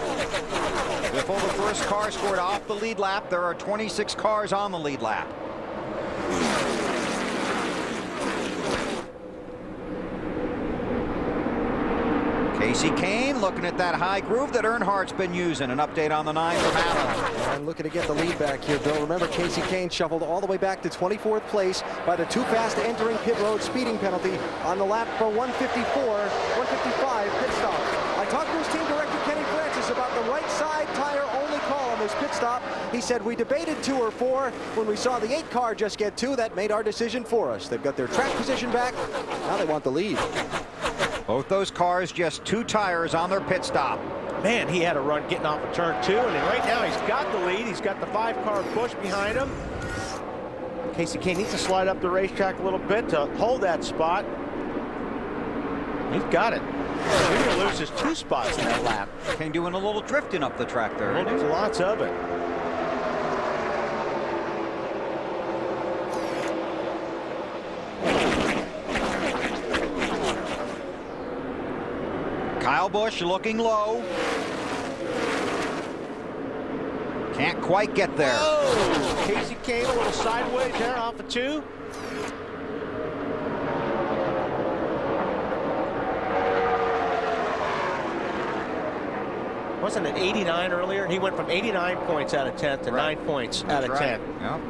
Biffle, the first car, scored off the lead lap. There are 26 cars on the lead lap. Casey Kane looking at that high groove that Earnhardt's been using. An update on the 9 from Allen. And looking to get the lead back here, Bill. Remember, Casey Kane shuffled all the way back to 24th place by the too fast entering pit road speeding penalty on the lap for 155 pit stop. I talked to his team director, Kenny Francis, about the right side tire only call on this pit stop. He said, we debated 2 or 4. When we saw the 8 car just get 2, that made our decision for us. They've got their track position back. Now they want the lead. Both those cars just 2 tires on their pit stop. Man, he had a run getting off of turn 2, and then right now he's got the lead. He's got the 5-car Busch behind him. Casey Kane needs to slide up the racetrack a little bit to hold that spot. He's got it. Junior loses 2 spots in that lap. Kane doing a little drifting up the track there. Well, there's lots of it. Kyle Busch looking low. Can't quite get there. Oh, Casey Kane a little sideways there off of 2. Wasn't it 89 earlier? He went from 89 points out of 10th to 9 points out of 10. Yep.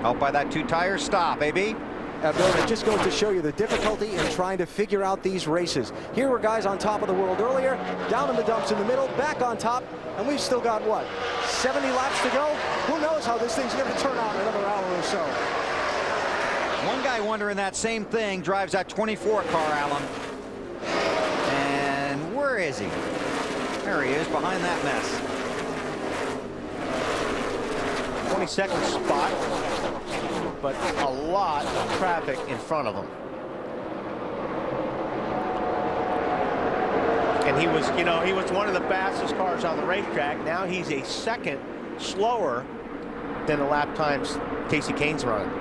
Helped by that 2-tire stop, AB. Bill, it just goes to show you the difficulty in trying to figure out these races. Here were guys on top of the world earlier, down in the dumps in the middle, back on top, and we've still got, what, 70 laps to go? Who knows how this thing's going to turn out in another hour or so. One guy wondering that same thing drives that 24 car, Allen. And where is he? There he is, behind that mess. 22nd spot, but a lot of traffic in front of him. And he was, you know, he was one of the fastest cars on the racetrack. Now he's a second slower than the lap times Casey Kane's running.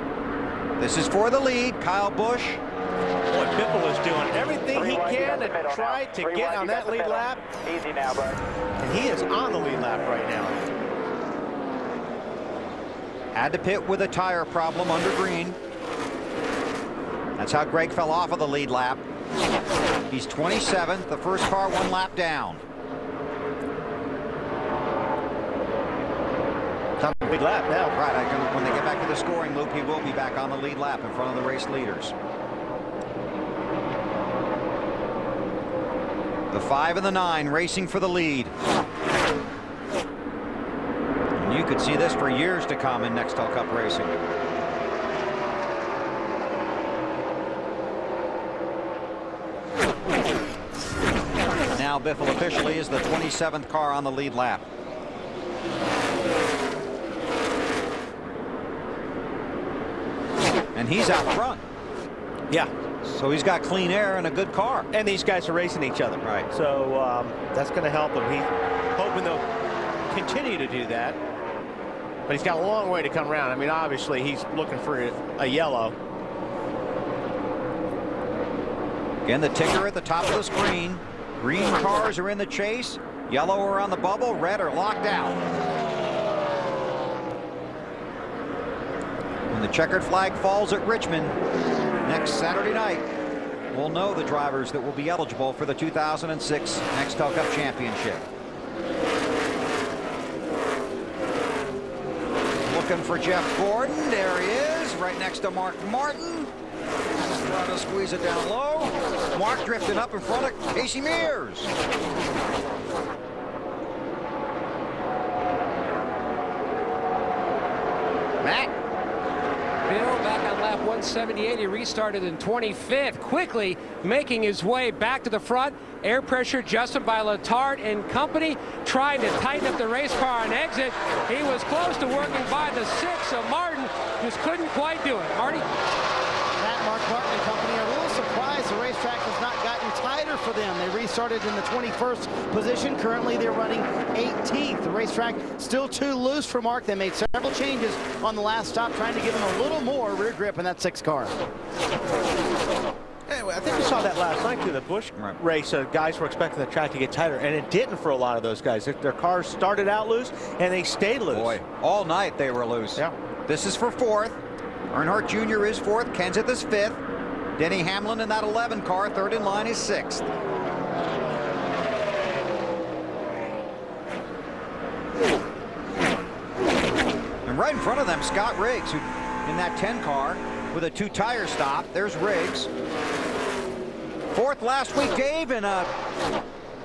This is for the lead. Kyle Busch. Boy, Biffle is doing everything he can to try to get on that lead lap. Easy now, bud. And he is on the lead lap right now. Had to pit with a tire problem under green. That's how Greg fell off of the lead lap. He's 27th, the first car 1 lap down. On the big lap now. Right, when they get back to the scoring loop, he will be back on the lead lap in front of the race leaders. The 5 and the 9 racing for the lead. And You could see this for years to come in Nextel Cup racing. Now Biffle officially is the 27th car on the lead lap. And he's out front. Yeah. So he's got clean air and a good car. And these guys are racing each other. Right. So that's going to help him. He's hoping they'll continue to do that. But he's got a long way to come around. I mean, obviously, he's looking for a yellow. Again, the ticker at the top of the screen. Green cars are in the chase. Yellow are on the bubble. Red are locked out. When the checkered flag falls at Richmond next Saturday night, we'll know the drivers that will be eligible for the 2006 Nextel Cup Championship. Looking for Jeff Gordon. There he is, right next to Mark Martin. Trying to squeeze it down low. Mark drifting up in front of Casey Mears. Matt. Bill back on lap 178. He restarted in 25th, quickly making his way back to the front. Air pressure adjusted by Letard and company, trying to tighten up the race car on exit. He was close to working by the 6, so Martin just couldn't quite do it. Marty? Mark Martin and company are a little surprised the racetrack has not gotten tighter for them. They restarted in the 21st position. Currently, they're running 18th. The racetrack still too loose for Mark. They made several changes on the last stop, trying to give him a little more rear grip in that 6 car. Anyway, I think we saw that last night through the Busch race. Guys were expecting the track to get tighter, and it didn't for a lot of those guys. Their cars started out loose, and they stayed loose. Boy, all night they were loose. Yeah. This is for 4th. Earnhardt Jr. is 4th. Kenseth is 5th. Denny Hamlin in that 11 car. 3rd in line is 6th. And right in front of them, Scott Riggs, who in that 10 car with a 2-tire stop. There's Riggs. 4th last week, Dave, in a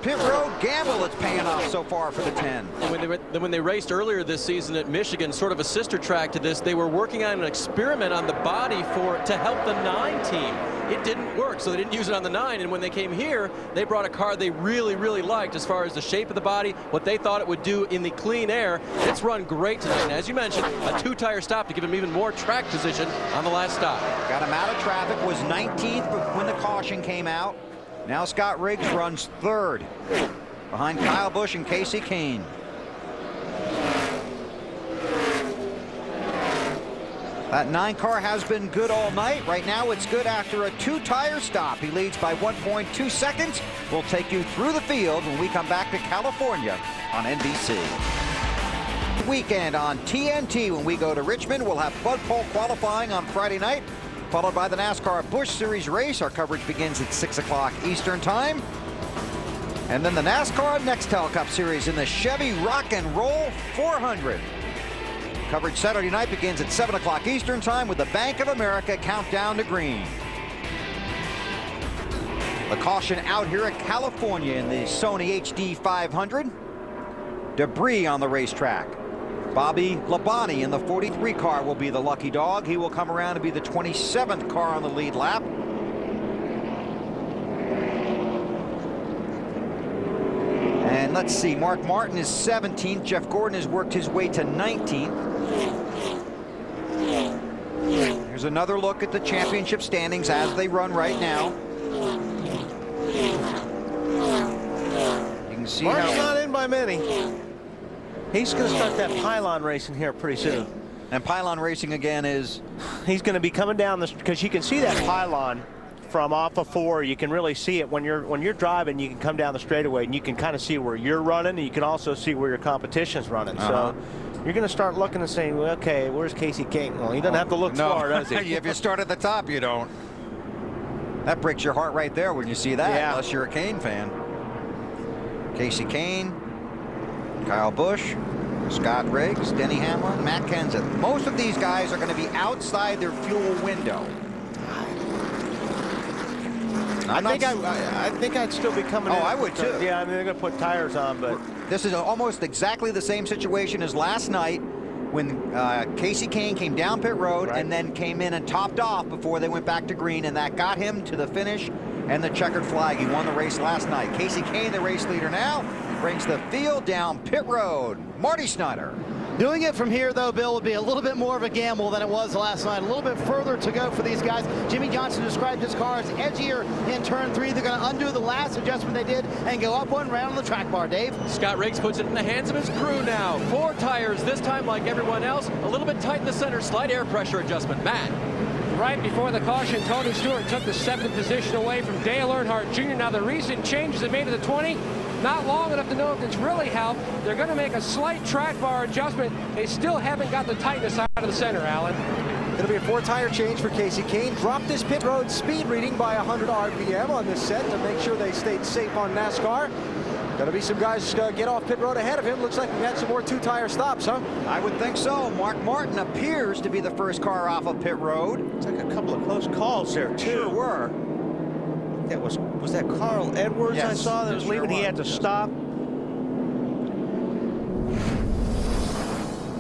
pit road gamble that's paying off so far for the 10. And when they raced earlier this season at Michigan, sort of a sister track to this, they were working on an experiment on the body to help the 9 team. It didn't work, so they didn't use it on the 9. And when they came here, they brought a car they really, really liked as far as the shape of the body, what they thought it would do in the clean air. It's run great tonight. And as you mentioned, a 2-tire stop to give him even more track position on the last stop. Got him out of traffic, was 19th when the caution came out. Now Scott Riggs runs 3rd behind Kyle Busch and Casey Kane. That 9 car has been good all night. Right now it's good after a 2-tire stop. He leads by 1.2 seconds. We'll take you through the field when we come back to California on NBC. Weekend on TNT when we go to Richmond. We'll have Bud Pole qualifying on Friday night, followed by the NASCAR Busch Series race. Our coverage begins at 6 o'clock Eastern time. And then the NASCAR Nextel Cup Series in the Chevy Rock and Roll 400. Coverage Saturday night begins at 7 o'clock Eastern time with the Bank of America Countdown to Green. The caution out here at California in the Sony HD 500. Debris on the racetrack. Bobby Labonte in the 43 car will be the lucky dog. He will come around to be the 27th car on the lead lap. And let's see, Mark Martin is 17th. Jeff Gordon has worked his way to 19th. Here's another look at the championship standings as they run right now. You can see Mark's not in by many. He's going to start that pylon racing here pretty soon. And pylon racing again is? He's going to be coming down this, because you can see that pylon from off of 4. You can really see it when you're driving. You can come down the straightaway and you can kind of see where you're running, and you can also see where your competition's running. So you're going to start looking and saying, well, okay, where's Casey King? Well, he doesn't have to look far, does he? If you start at the top, you don't. That breaks your heart right there when you see that, unless you're a Kane fan. Casey Kane, Kyle Busch, Scott Riggs, Denny Hamlin, Matt Kenseth. Most of these guys are going to be outside their fuel window. I think I'd still be coming in. Oh, I would too. Yeah, I mean, they're going to put tires on, but this is almost exactly the same situation as last night when Casey Kane came down pit road and then came in and topped off before they went back to green, and that got him to the finish and the checkered flag. He won the race last night. Casey Kane, the race leader now, brings the field down pit road. Marty Snyder. Doing it from here, though, Bill, would be a little bit more of a gamble than it was last night. A little bit further to go for these guys. Jimmy Johnson described his car as edgier in turn 3. They're going to undo the last adjustment they did and go up one round on the track bar, Dave. Scott Riggs puts it in the hands of his crew now. 4 tires, this time like everyone else. A little bit tight in the center, slight air pressure adjustment. Matt. Right before the caution, Tony Stewart took the 7th position away from Dale Earnhardt Jr. Now, the recent changes they made to the 20, not long enough to know if it's really helped. They're going to make a slight track bar adjustment. They still haven't got the tightness out of the center, Alan. Going to be a 4-tire change for Casey Kane. Dropped his pit road speed reading by 100 RPM on this set to make sure they stayed safe on NASCAR. Going to be some guys get off pit road ahead of him. Looks like we had some more 2-tire stops, huh? I would think so. Mark Martin appears to be the first car off of pit road. It's like a couple of close calls there, too. Sure were. That was that Carl Edwards I saw that was leaving? He had to stop.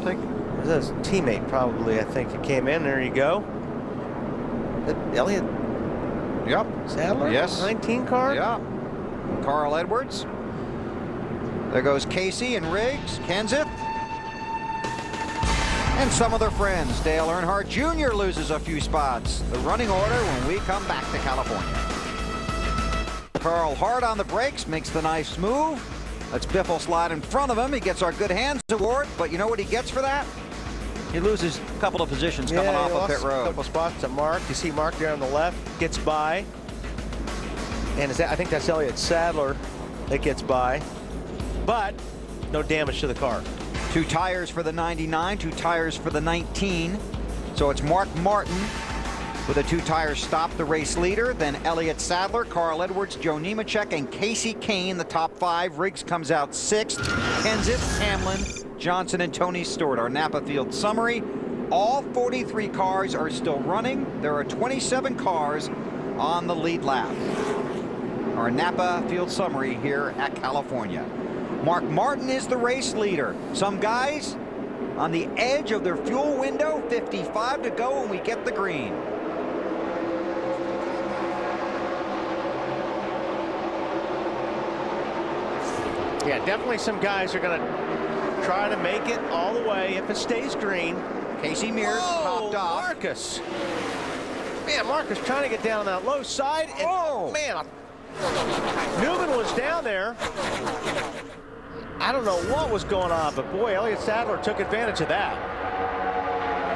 I think it was his teammate, probably. I think he came in. There you go. Elliott. Yep. Sadler. Yes. 19 car. Yeah. Carl Edwards. There goes Casey and Riggs, Kenseth, and some of their friends. Dale Earnhardt Jr. loses a few spots. The running order when we come back to California. Carl Hart on the brakes, makes the nice move. Let's Biffle slide in front of him. He gets our Good Hands Award, but you know what he gets for that? He loses a couple of positions coming off of pit road. A couple spots to Mark. You see Mark there on the left, gets by. And I think that's Elliott Sadler that gets by. But no damage to the car. 2 tires for the 99, 2 tires for the 19. So it's Mark Martin with a 2-tire stop, the race leader. Then Elliott Sadler, Carl Edwards, Joe Nemechek, and Casey Kane, the top 5. Riggs comes out 6th. Kenseth, Hamlin, Johnson, and Tony Stewart. Our Napa Field summary. All 43 cars are still running. There are 27 cars on the lead lap. Our Napa Field summary here at California. Mark Martin is the race leader. Some guys on the edge of their fuel window, 55 to go, and we get the green. Yeah, definitely some guys are going to try to make it all the way if it stays green. Casey Mears popped off. Marcus. Man, Marcus trying to get down that low side. And, man, Newman was down there. I don't know what was going on, but boy, Elliott Sadler took advantage of that.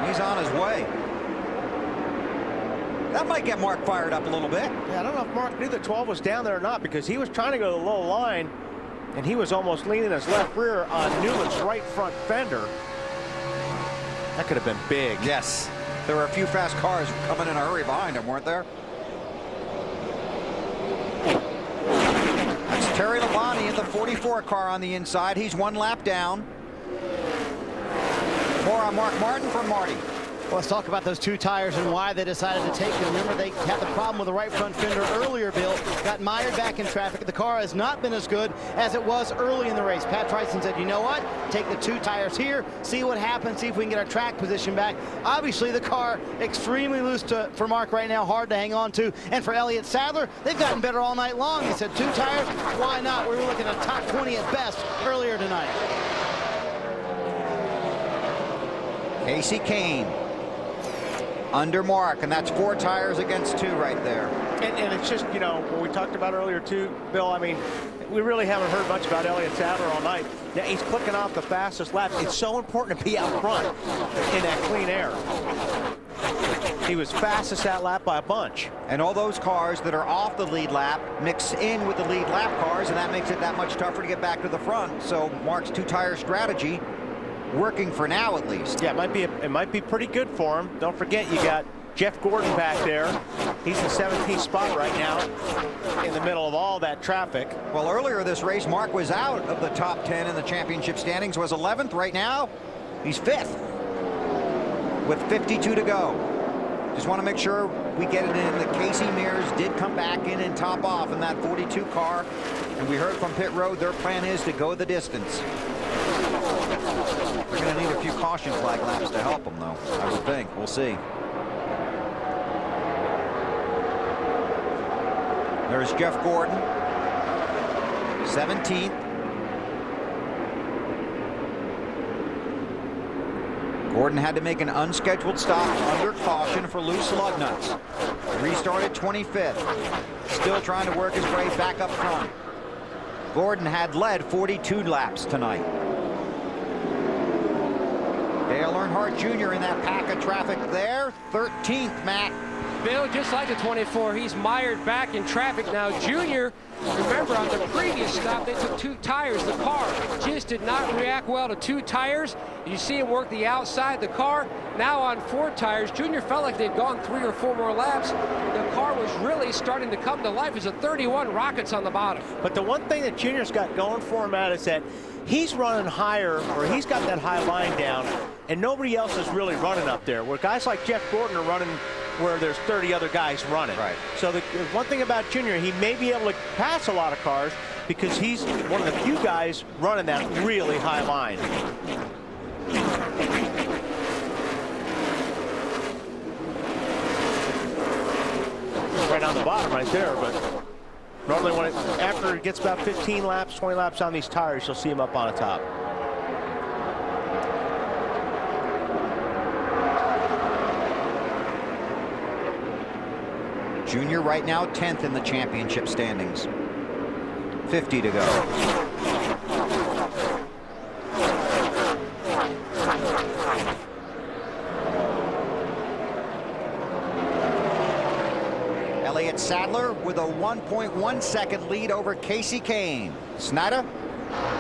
He's on his way. That might get Mark fired up a little bit. Yeah, I don't know if Mark knew the 12 was down there or not, because he was trying to go to the low line, and he was almost leaning his left rear on Newman's right front fender. That could have been big. Yes. There were a few fast cars coming in a hurry behind him, weren't there? That's Terry Labonte in the 44 car on the inside. He's 1 lap down. More on Mark Martin from Marty. Well, let's talk about those 2 tires and why they decided to take them. Remember, they had the problem with the right front fender earlier, Bill. Got mired back in traffic. The car has not been as good as it was early in the race. Pat Tryson said, you know what? Take the 2 tires here, see what happens, see if we can get our track position back. Obviously, the car extremely loose for Mark right now, hard to hang on to. And for Elliott Sadler, they've gotten better all night long. He said 2 tires, why not? We were looking at top 20 at best earlier tonight. Casey Kane under Mark, and that's 4 tires against 2 right there. And it's just, you know, what we talked about earlier too, Bill, I mean, we really haven't heard much about Elliott Sadler all night. Now, he's clicking off the fastest lap. It's so important to be out front in that clean air. He was fastest that lap by a bunch. And all those cars that are off the lead lap mix in with the lead lap cars, and that makes it that much tougher to get back to the front. So Mark's 2-tire strategy working for now, at least. Yeah, it might be pretty good for him. Don't forget, you got Jeff Gordon back there. He's in 17th spot right now in the middle of all that traffic. Well, earlier this race, Mark was out of the top 10 in the championship standings, was 11th. Right now, he's 5th with 52 to go. Just want to make sure we get it in that Casey Mears did come back in and top off in that 42 car. And we heard from pit road their plan is to go the distance. They're going to need a few caution flag laps to help them, though, I would think. We'll see. There's Jeff Gordon, 17th. Gordon had to make an unscheduled stop under caution for loose lug nuts. Restarted 25th. Still trying to work his way back up front. Gordon had led 42 laps tonight. Dale Earnhardt Jr. in that pack of traffic there. 13th, Matt. Bill, just like the 24, he's mired back in traffic now. Junior, remember on the previous stop, they took 2 tires. The car just did not react well to 2 tires. You see him work the outside of the car. Now on 4 tires, Junior felt like they'd gone 3 or 4 more laps. The car was really starting to come to life. It's a 31 Rockets on the bottom. But the one thing that Junior's got going for him, Matt, is that he's running higher, or he's got that high line down, and nobody else is really running up there. Where guys like Jeff Gordon are running where there's 30 other guys running. Right. So the one thing about Junior, he may be able to pass a lot of cars because he's one of the few guys running that really high line. Right on the bottom right there, but normally when after it gets about 15 laps, 20 laps on these tires, you'll see him up on the top. Junior right now 10th in the championship standings. 50 to go. Elliott Sadler with a 1.1 second lead over Casey Kane. Snyder?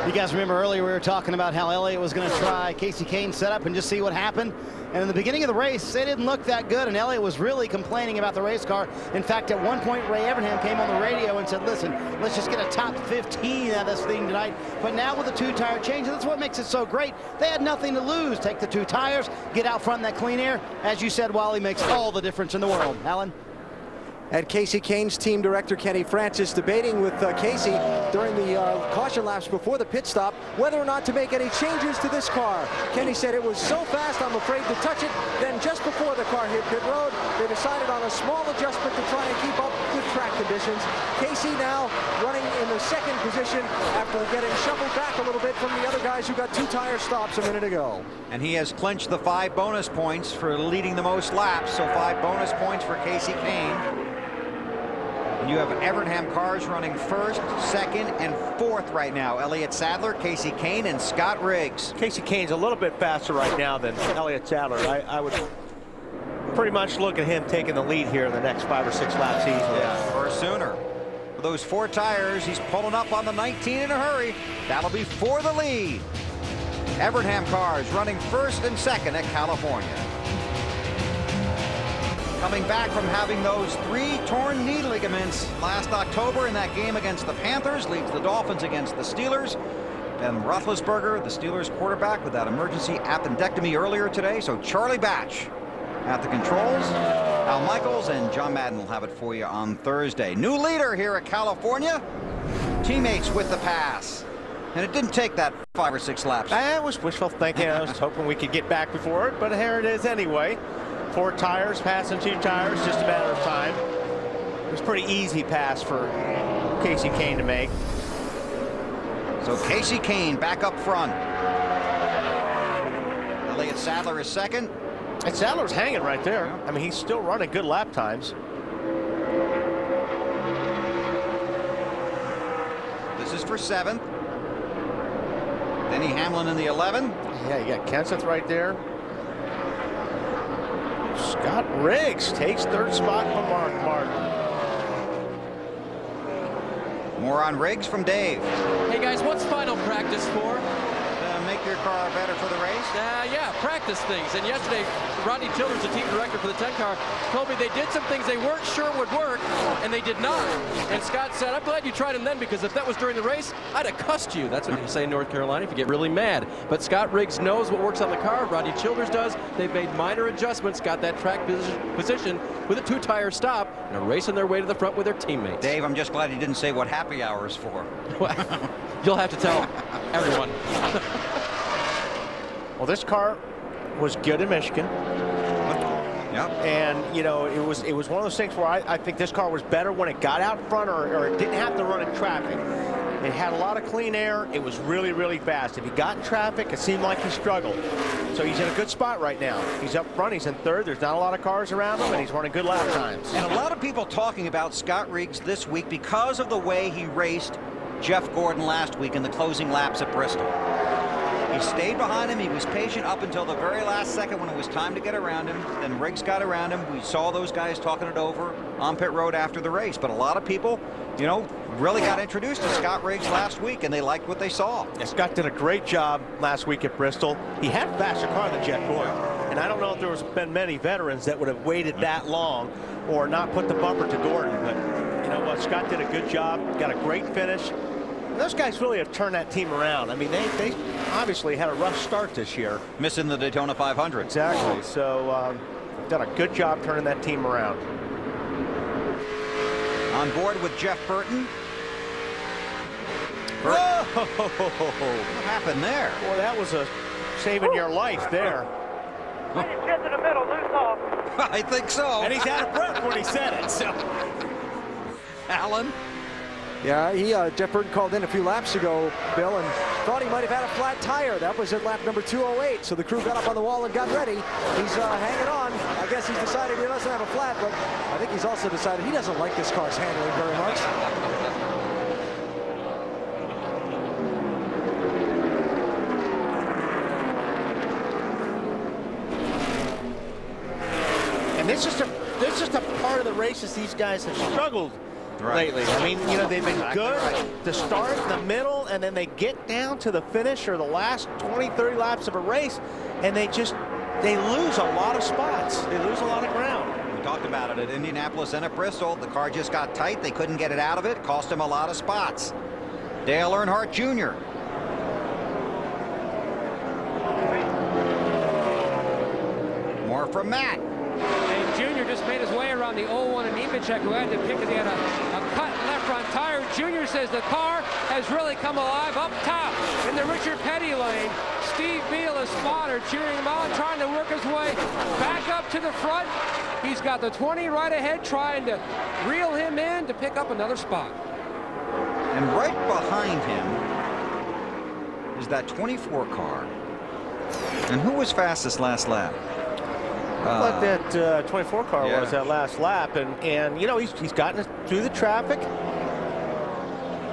You guys remember earlier we were talking about how Elliott was going to try Casey Kane's setup and just see what happened. And in the beginning of the race, they didn't look that good, and Elliott was really complaining about the race car. In fact, at one point, Ray Evernham came on the radio and said, listen, let's just get a top 15 out of this thing tonight. But now with the 2-tire change, that's what makes it so great. They had nothing to lose. Take the 2 tires, get out front in that clean air. As you said, Wally, makes all the difference in the world. Alan? And Casey Kane's team director, Kenny Francis, debating with Casey during the caution laps before the pit stop whether or not to make any changes to this car. Kenny said it was so fast, I'm afraid to touch it. Then just before the car hit pit road, they decided on a small adjustment to try and keep up with track conditions. Casey now running in the 2nd position after getting shuffled back a little bit from the other guys who got 2 tire stops a minute ago. And he has clinched the 5 bonus points for leading the most laps, so 5 bonus points for Casey Kane. And you have Evernham cars running 1st, 2nd, and 4th right now. Elliott Sadler, Casey Kane, and Scott Riggs. Casey Kane's a little bit faster right now than Elliott Sadler. I would pretty much look at him taking the lead here in the next 5 or 6 laps easily. Yeah, or sooner. With those 4 tires, he's pulling up on the 19 in a hurry. That'll be for the lead. Evernham cars running 1st and 2nd at California. Coming back from having those 3 torn knee ligaments last October in that game against the Panthers, leads the Dolphins against the Steelers. Ben Roethlisberger, the Steelers quarterback, with that emergency appendectomy earlier today. So Charlie Batch at the controls. Al Michaels and John Madden will have it for you on Thursday. New leader here at California. Teammates with the pass. And it didn't take that 5 or 6 laps. I was wishful thinking. I was hoping we could get back before it, but here it is anyway. 4 tires, passing 2 tires, just a matter of time. It was a pretty easy pass for Casey Kane to make. So Casey Kane back up front. Elliott Sadler is 2nd. And Sadler's hanging right there. I mean, he's still running good lap times. This is for 7th. Denny Hamlin in the 11. Yeah, you got Kenseth right there. Scott Riggs takes 3rd spot from Mark Martin. More on Riggs from Dave. Hey guys, what's final practice for? Make your car better for the race? Yeah, practice things. And yesterday, Rodney Childers, the team director for the 10 car, told me they did some things they weren't sure would work, and they did not. And Scott said, I'm glad you tried them then, because if that was during the race, I'd have cussed you. That's what you say in North Carolina if you get really mad. But Scott Riggs knows what works on the car. Rodney Childers does. They've made minor adjustments, got that track position with a 2-tire stop, and are racing their way to the front with their teammates. Dave, I'm just glad you didn't say what happy hour is for. You'll have to tell everyone. Well, this car was good in Michigan. Yep. And, you know, it was one of those things where I think this car was better when it got out front or it didn't have to run in traffic. It had a lot of clean air. It was really, really fast. If he got in traffic, it seemed like he struggled. So he's in a good spot right now. He's up front. He's in third. There's not a lot of cars around him, and he's running good lap times. And a lot of people talking about Scott Riggs this week because of the way he raced Jeff Gordon last week in the closing laps at Bristol. He stayed behind him. He was patient up until the very last second when it was time to get around him. Then Riggs got around him. We saw those guys talking it over on pit road after the race. But a lot of people, you know, really got introduced to Scott Riggs last week, and they liked what they saw. Yeah, Scott did a great job last week at Bristol. He had a faster car than Jeff Gordon. And I don't know if there was been many veterans that would have waited that long or not put the bumper to Gordon. But you know what? Scott did a good job. Got a great finish. Those guys really have turned that team around. I mean, they obviously had a rough start this year. Missing the Daytona 500. Exactly. So done a good job turning that team around. On board with Jeff Burton. Whoa! What happened there? Boy, that was a saving your life there. Get to the middle, loose off. I think so. And he's out of breath when he said it. So, Alan? Yeah, Jeff Burton called in a few laps ago, Bill, and thought he might have had a flat tire. That was at lap number 208. So the crew got up on the wall and got ready. He's hanging on. I guess he's decided he doesn't have a flat, but I think he's also decided he doesn't like this car's handling very much. and this is just a part of the races these guys have struggled lately. I mean, you know, they've been good to start, the middle, and then they get down to the finish or the last 20, 30 laps of a race, and they lose a lot of spots. They lose a lot of ground. We talked about it at Indianapolis and at Bristol. The car just got tight. They couldn't get it out of it. Cost them a lot of spots. Dale Earnhardt Jr. More from Matt. And Junior just made his way around the 01 and Nemechek, who had to pick it. He had a cut left front tire. Junior says the car has really come alive up top in the Richard Petty lane. Steve Beal, a spotter, cheering him on, trying to work his way back up to the front. He's got the 20 right ahead, trying to reel him in to pick up another spot. And right behind him is that 24 car. And who was fastest last lap? What that 24 car was that last lap, and you know, he's gotten through the traffic,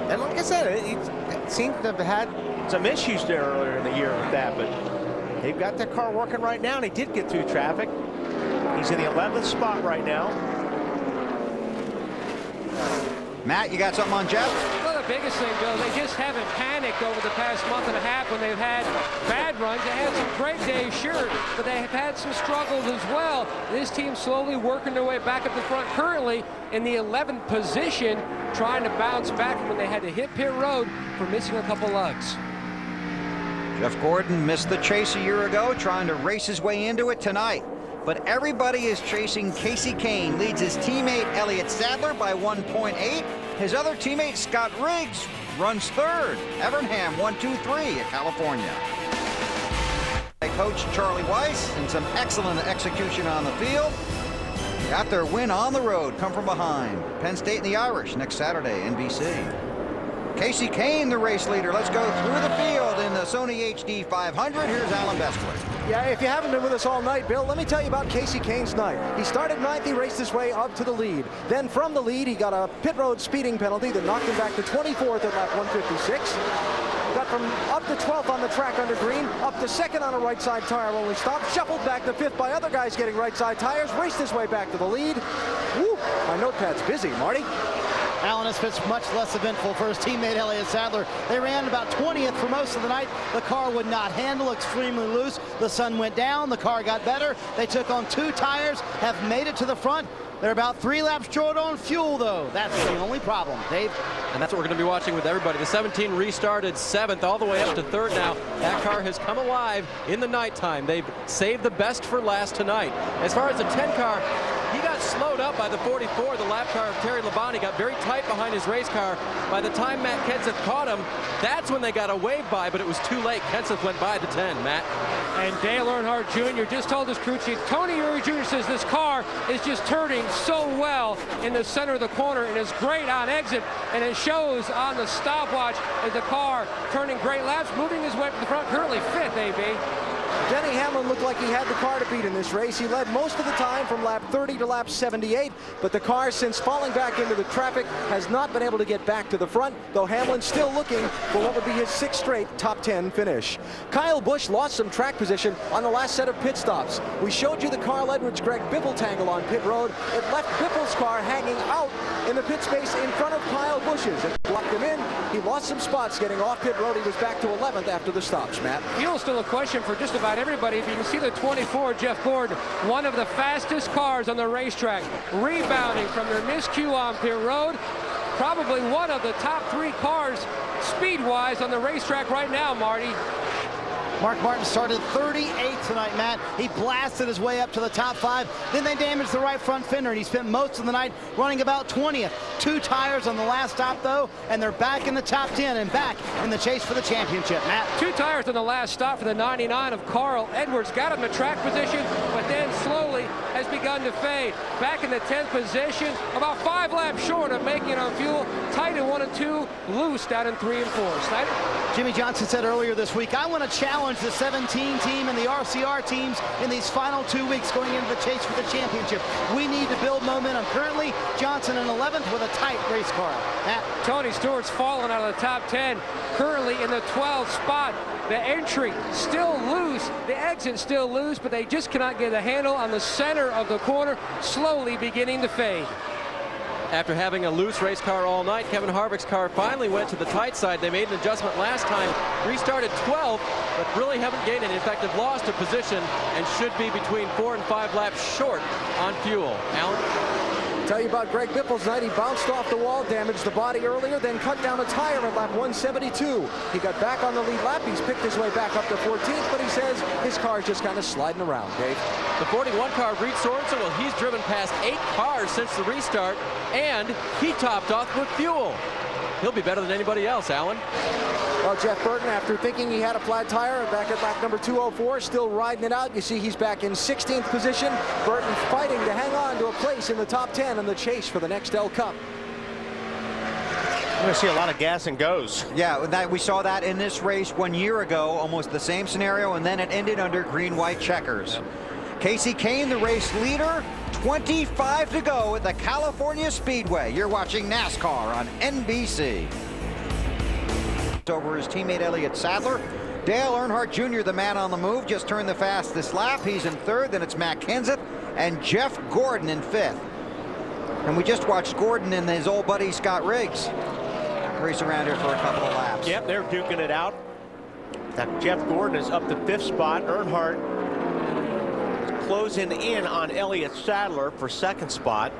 and like I said, it seems to have had some issues there earlier in the year with that, but they've got their car working right now, and he did get through traffic. He's in the 11th spot right now. Matt, you got something on Jeff? Well, the biggest thing, Bill, they just haven't panicked over the past month and a half when they've had bad runs. They had some great days, sure, but they have had some struggles as well. This team's slowly working their way back up the front, currently in the 11th position, trying to bounce back when they had to hit pit road for missing a couple lugs. Jeff Gordon missed the chase a year ago, trying to race his way into it tonight. But everybody is chasing Casey Kane. Leads his teammate Elliott Sadler by 1.8. His other teammate Scott Riggs runs third. Evernham 1-2-3 at California. Coach Charlie Weiss and some excellent execution on the field. Got their win on the road, come from behind. Penn State and the Irish next Saturday, NBC. Casey Kane, the race leader. Let's go through the field in the Sony HD 500. Here's Alan Bestwick. Yeah, if you haven't been with us all night, Bill, let me tell you about Casey Kane's night. He started 9th, he raced his way up to the lead. Then from the lead, he got a pit road speeding penalty that knocked him back to 24th at lap 156. Got from up to 12th on the track under green, up to 2nd on a right side tire only stop, shuffled back to 5th by other guys getting right side tires, raced his way back to the lead. Woo, my notepad's busy, Marty. Alan, it's been much less eventful for his teammate Elliott Sadler. They ran about 20th for most of the night. The car would not handle, extremely loose. The sun went down, the car got better. They took on 2 tires, have made it to the front. They're about 3 laps short on fuel, though. That's the only problem, Dave. And that's what we're going to be watching with everybody. The 17 restarted 7th all the way up to 3rd now. That car has come alive in the nighttime. They've saved the best for last tonight. As far as the 10 car, he got slowed up by the 44. The lap car of Terry Labonte got very tight behind his race car. By the time Matt Kenseth caught him, that's when they got a wave by, but it was too late. Kenseth went by the 10, Matt. And Dale Earnhardt Jr. just told his crew chief, Tony Eury Jr. says this car is just turning so well in the center of the corner and is great on exit, and it shows on the stopwatch as the car turning great laps, moving his way to the front, currently 5th, AB. Denny Hamlin looked like he had the car to beat in this race. He led most of the time from lap 30 to lap 78, but the car, since falling back into the traffic, has not been able to get back to the front, though Hamlin's still looking for what would be his 6th straight top 10 finish. Kyle Busch lost some track position on the last set of pit stops. We showed you the Carl Edwards-Greg Biffle tangle on pit road. It left Biffle's car hanging out in the pit space in front of Kyle Busch's. It blocked him in. He lost some spots getting off pit road. He was back to 11th after the stops, Matt. Fuel's still a question for just about everybody. If you can see the 24, Jeff Gordon, one of the fastest cars on the racetrack, rebounding from their miscue on pit road. Probably one of the top 3 cars speed-wise on the racetrack right now, Marty. Mark Martin started 38th tonight, Matt. He blasted his way up to the top 5. Then they damaged the right front fender, and he spent most of the night running about 20th. 2 tires on the last stop, though, and they're back in the top 10 and back in the chase for the championship, Matt. 2 tires on the last stop for the 99 of Carl Edwards. Got him the track position, but then slowly has begun to fade. Back in the 10th position, about 5 laps short of making it on fuel. Tight in 1 and 2, loose down in 3 and 4. Snyder? Jimmy Johnson said earlier this week, I want to challenge the 17 team and the RCR teams in these final 2 weeks going into the chase for the championship. We need to build momentum. Currently, Johnson in 11th with a tight race car. Matt? Tony Stewart's fallen out of the top 10, currently in the 12th spot. The entry still loose, the exit still loose, but they just cannot get a handle on the center of the corner, slowly beginning to fade. After having a loose race car all night, Kevin Harvick's car finally went to the tight side. They made an adjustment last time, restarted 12th, but really haven't gained any. In fact, they've lost a position and should be between 4 and 5 laps short on fuel. Alan? Tell you about Greg Biffle's night. He bounced off the wall, damaged the body earlier, then cut down a tire at lap 172. He got back on the lead lap. He's picked his way back up to 14th, but he says his car's just kind of sliding around, Dave. The 41 car, Reed Sorensen, well, he's driven past 8 cars since the restart, and he topped off with fuel. He'll be better than anybody else, Alan. Well, Jeff Burton, after thinking he had a flat tire, back at lap number 204, still riding it out. You see he's back in 16th position. Burton fighting to hang on to a place in the top 10 in the chase for the next L Cup. We're going to see a lot of gas and goes. Yeah, we saw that in this race 1 year ago, almost the same scenario, and then it ended under green-white checkers. Casey Kane, the race leader, 25 to go at the California Speedway. You're watching NASCAR on NBC. Over his teammate Elliott Sadler. Dale Earnhardt Jr., the man on the move, just turned the fastest lap. He's in 3rd, then it's Matt Kenseth and Jeff Gordon in 5th. And we just watched Gordon and his old buddy Scott Riggs race around here for a couple of laps. Yep, they're duking it out. That Jeff Gordon is up to 5th spot. Earnhardt is closing in on Elliott Sadler for 2nd spot.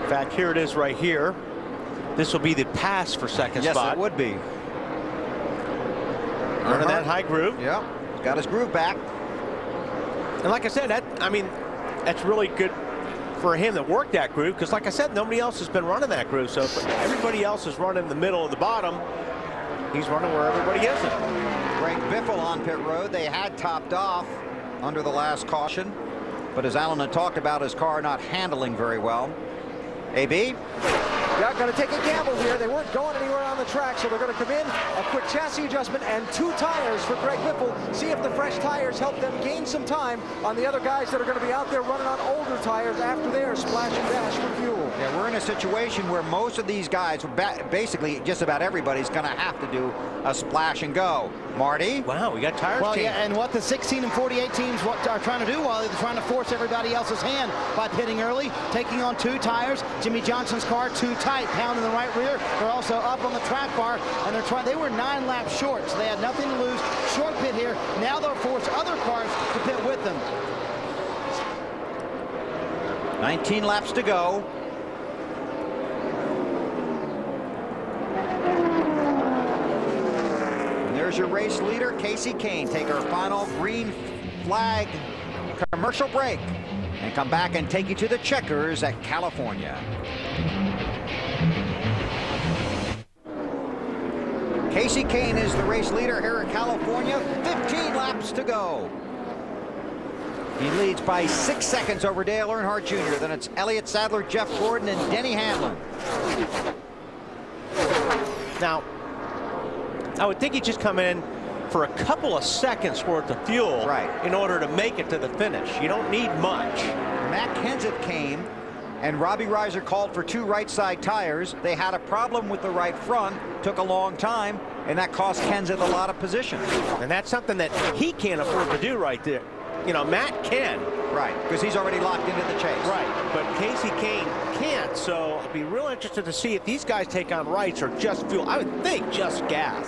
In fact, here it is right here. This will be the pass for 2nd spot. Yes, it would be. Running that high groove. Yeah, got his groove back. And like I said, that's really good for him to work that groove, because like I said, nobody else has been running that groove. So if everybody else is running the middle of the bottom, he's running where everybody isn't. Greg Biffle on pit road. They had topped off under the last caution, but as Alan had talked about, his car not handling very well. AB? Yeah, going to take a gamble here. They weren't going anywhere on the track, so they're going to come in, a quick chassis adjustment, and 2 tires for Greg Whipple. See if the fresh tires help them gain some time on the other guys that are going to be out there running on older tires after their splash and dash for fuel. Yeah, we're in a situation where most of these guys, basically just about everybody's going to have to do a splash and go. Marty? Wow, we got tires changed. Yeah, and what the 16 and 48 teams are trying to do while they're trying to force everybody else's hand by pitting early, taking on 2 tires. Jimmy Johnson's car too tight, pounding the right rear. They're also up on the track bar, and they were 9 laps short, so they had nothing to lose. Short pit here. Now they'll force other cars to pit with them. 19 laps to go. And there's your race leader, Kasey Kahne. Take our final green flag commercial break and come back and take you to the checkers at California. Kasey Kahne is the race leader here at California. 15 laps to go. He leads by 6 seconds over Dale Earnhardt Jr. Then it's Elliott Sadler, Jeff Gordon, and Denny Hamlin. Now, I would think he'd just come in for a couple of seconds worth of fuel in order to make it to the finish. You don't need much. Matt Kenseth came, and Robbie Reiser called for 2 right side tires. They had a problem with the right front, took a long time, and that cost Kenseth a lot of position. And that's something that he can't afford to do right there. You know, Matt can. Right, because he's already locked into the chase. Right, but Kasey Kahne can't, so I'd be real interested to see if these guys take on rights or just fuel. I would think just gas.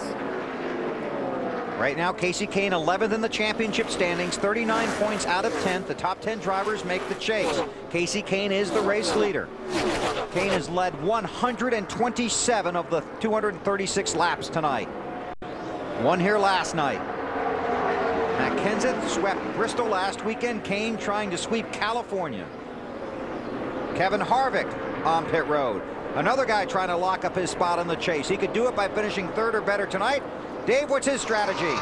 Right now, Kasey Kahne 11th in the championship standings, 39 points out of 10th. The top 10 drivers make the chase. Kasey Kahne is the race leader. Kahne has led 127 of the 236 laps tonight. Won here last night. Matt Kenseth swept Bristol last weekend. Kahne trying to sweep California. Kevin Harvick on pit road. Another guy trying to lock up his spot in the chase. He could do it by finishing 3rd or better tonight. Dave, what's his strategy?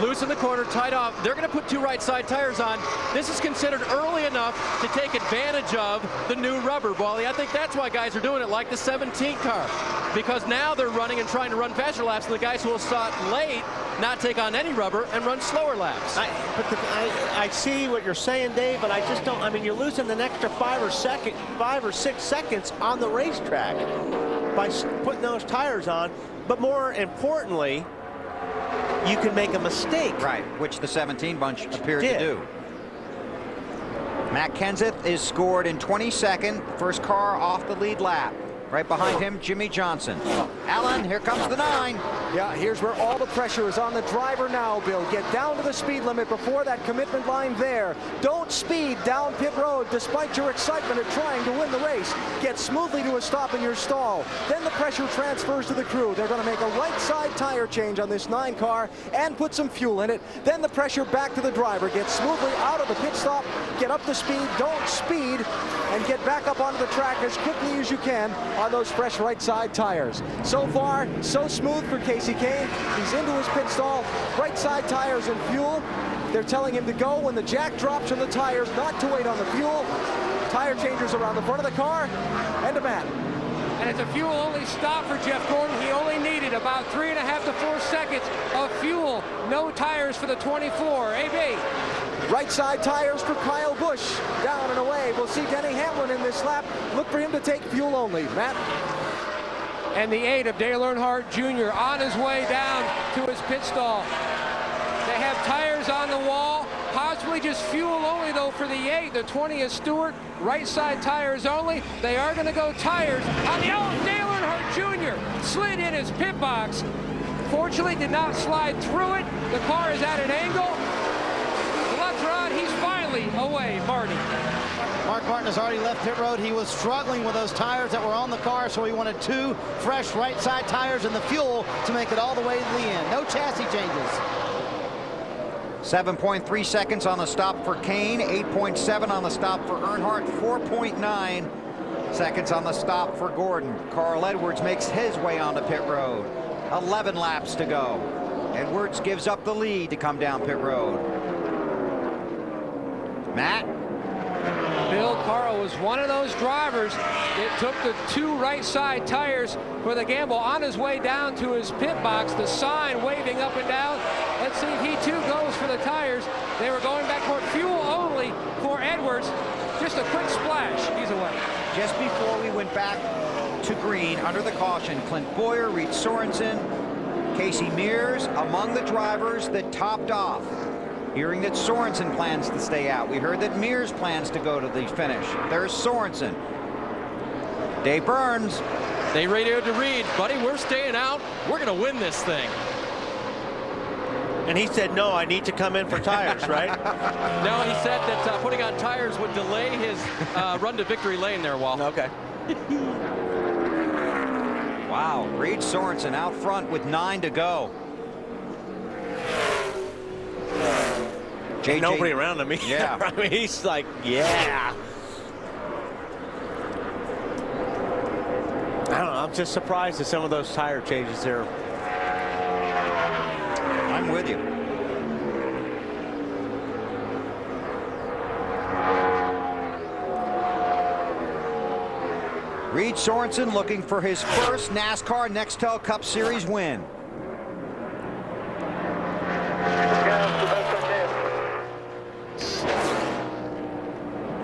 Loose in the corner, tight off. They're going to put 2 right side tires on. This is considered early enough to take advantage of the new rubber, Wally. I think that's why guys are doing it like the 17 car, because now they're running and trying to run faster laps than the guys who will start late, not take on any rubber, and run slower laps. I see what you're saying, Dave, but I just don't. I mean, you're losing an extra 5 or 6 seconds on the racetrack by putting those tires on. But more importantly, you can make a mistake. Right, which the 17 bunch appeared to do. Matt Kenseth is scored in 22nd. First car off the lead lap. Right behind him, Jimmy Johnson. Allen, here comes the 9. Yeah, here's where all the pressure is on the driver now, Bill. Get down to the speed limit before that commitment line there. Don't speed down pit road despite your excitement at trying to win the race. Get smoothly to a stop in your stall. Then the pressure transfers to the crew. They're going to make a right side tire change on this 9 car and put some fuel in it. Then the pressure back to the driver. Get smoothly out of the pit stop. Get up to speed. Don't speed. And get back up onto the track as quickly as you can on those fresh right side tires. So far, so smooth for Kasey Kahne. He's into his pit stall. Right side tires and fuel. They're telling him to go when the jack drops from the tires, not to wait on the fuel. Tire changers around the front of the car. And to Matt. And it's a fuel-only stop for Jeff Gordon. He only needed about 3.5 to 4 seconds of fuel. No tires for the 24. AB. Right side tires for Kyle Busch. Down and away. We'll see Denny Hamlin in this lap. Look for him to take fuel only. Matt. And the 8 of Dale Earnhardt Jr. on his way down to his pit stall. They have tires on the wall. Possibly just fuel only, though, for the 8. The 20 is Stewart. Right side tires only. They are going to go tires on the old Dale Earnhardt Jr. Slid in his pit box. Fortunately, did not slide through it. The car is at an angle. He's finally away, Marty. Mark Martin has already left pit road. He was struggling with those tires that were on the car, so he wanted 2 fresh right side tires and the fuel to make it all the way to the end. No chassis changes. 7.3 seconds on the stop for Kahne, 8.7 on the stop for Earnhardt, 4.9 seconds on the stop for Gordon. Carl Edwards makes his way onto pit road. 11 laps to go. Edwards gives up the lead to come down pit road. Matt. Bill Morrow was one of those drivers that took the 2 right side tires for the gamble on his way down to his pit box, the sign waving up and down. Let's see if he too goes for the tires. They were going back for fuel only for Edwards. Just a quick splash. He's away. Just before we went back to green, under the caution, Clint Boyer, Reed Sorensen, Casey Mears among the drivers that topped off. Hearing that Sorensen plans to stay out. We heard that Mears plans to go to the finish. There's Sorensen. Dave Burns. They radioed to Reed, buddy, we're staying out. We're going to win this thing. And he said, no, I need to come in for tires, right? No, he said that putting on tires would delay his run to victory lane there, Wall. Okay. Wow, Reed Sorensen out front with 9 to go. Ain't nobody around him. Yeah. I mean, he's like, yeah. I don't know. I'm just surprised at some of those tire changes there. I'm with you. Reed Sorensen looking for his first NASCAR Nextel Cup Series win.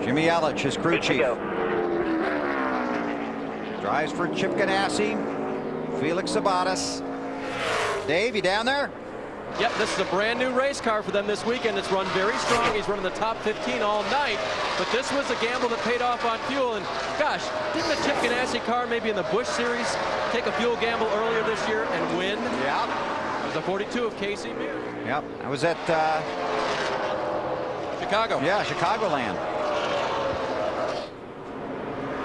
Jimmy Ellich, his crew chief. Drives for Chip Ganassi, Felix Sabates. Dave, you down there? Yep, this is a brand new race car for them this weekend. It's run very strong. He's running the top 15 all night. But this was a gamble that paid off on fuel. And gosh, didn't the Chip Ganassi car maybe in the Busch Series take a fuel gamble earlier this year and win? Yeah. It was the 42 of Casey Mears. Yep, I was at Chicago. Yeah, Chicagoland.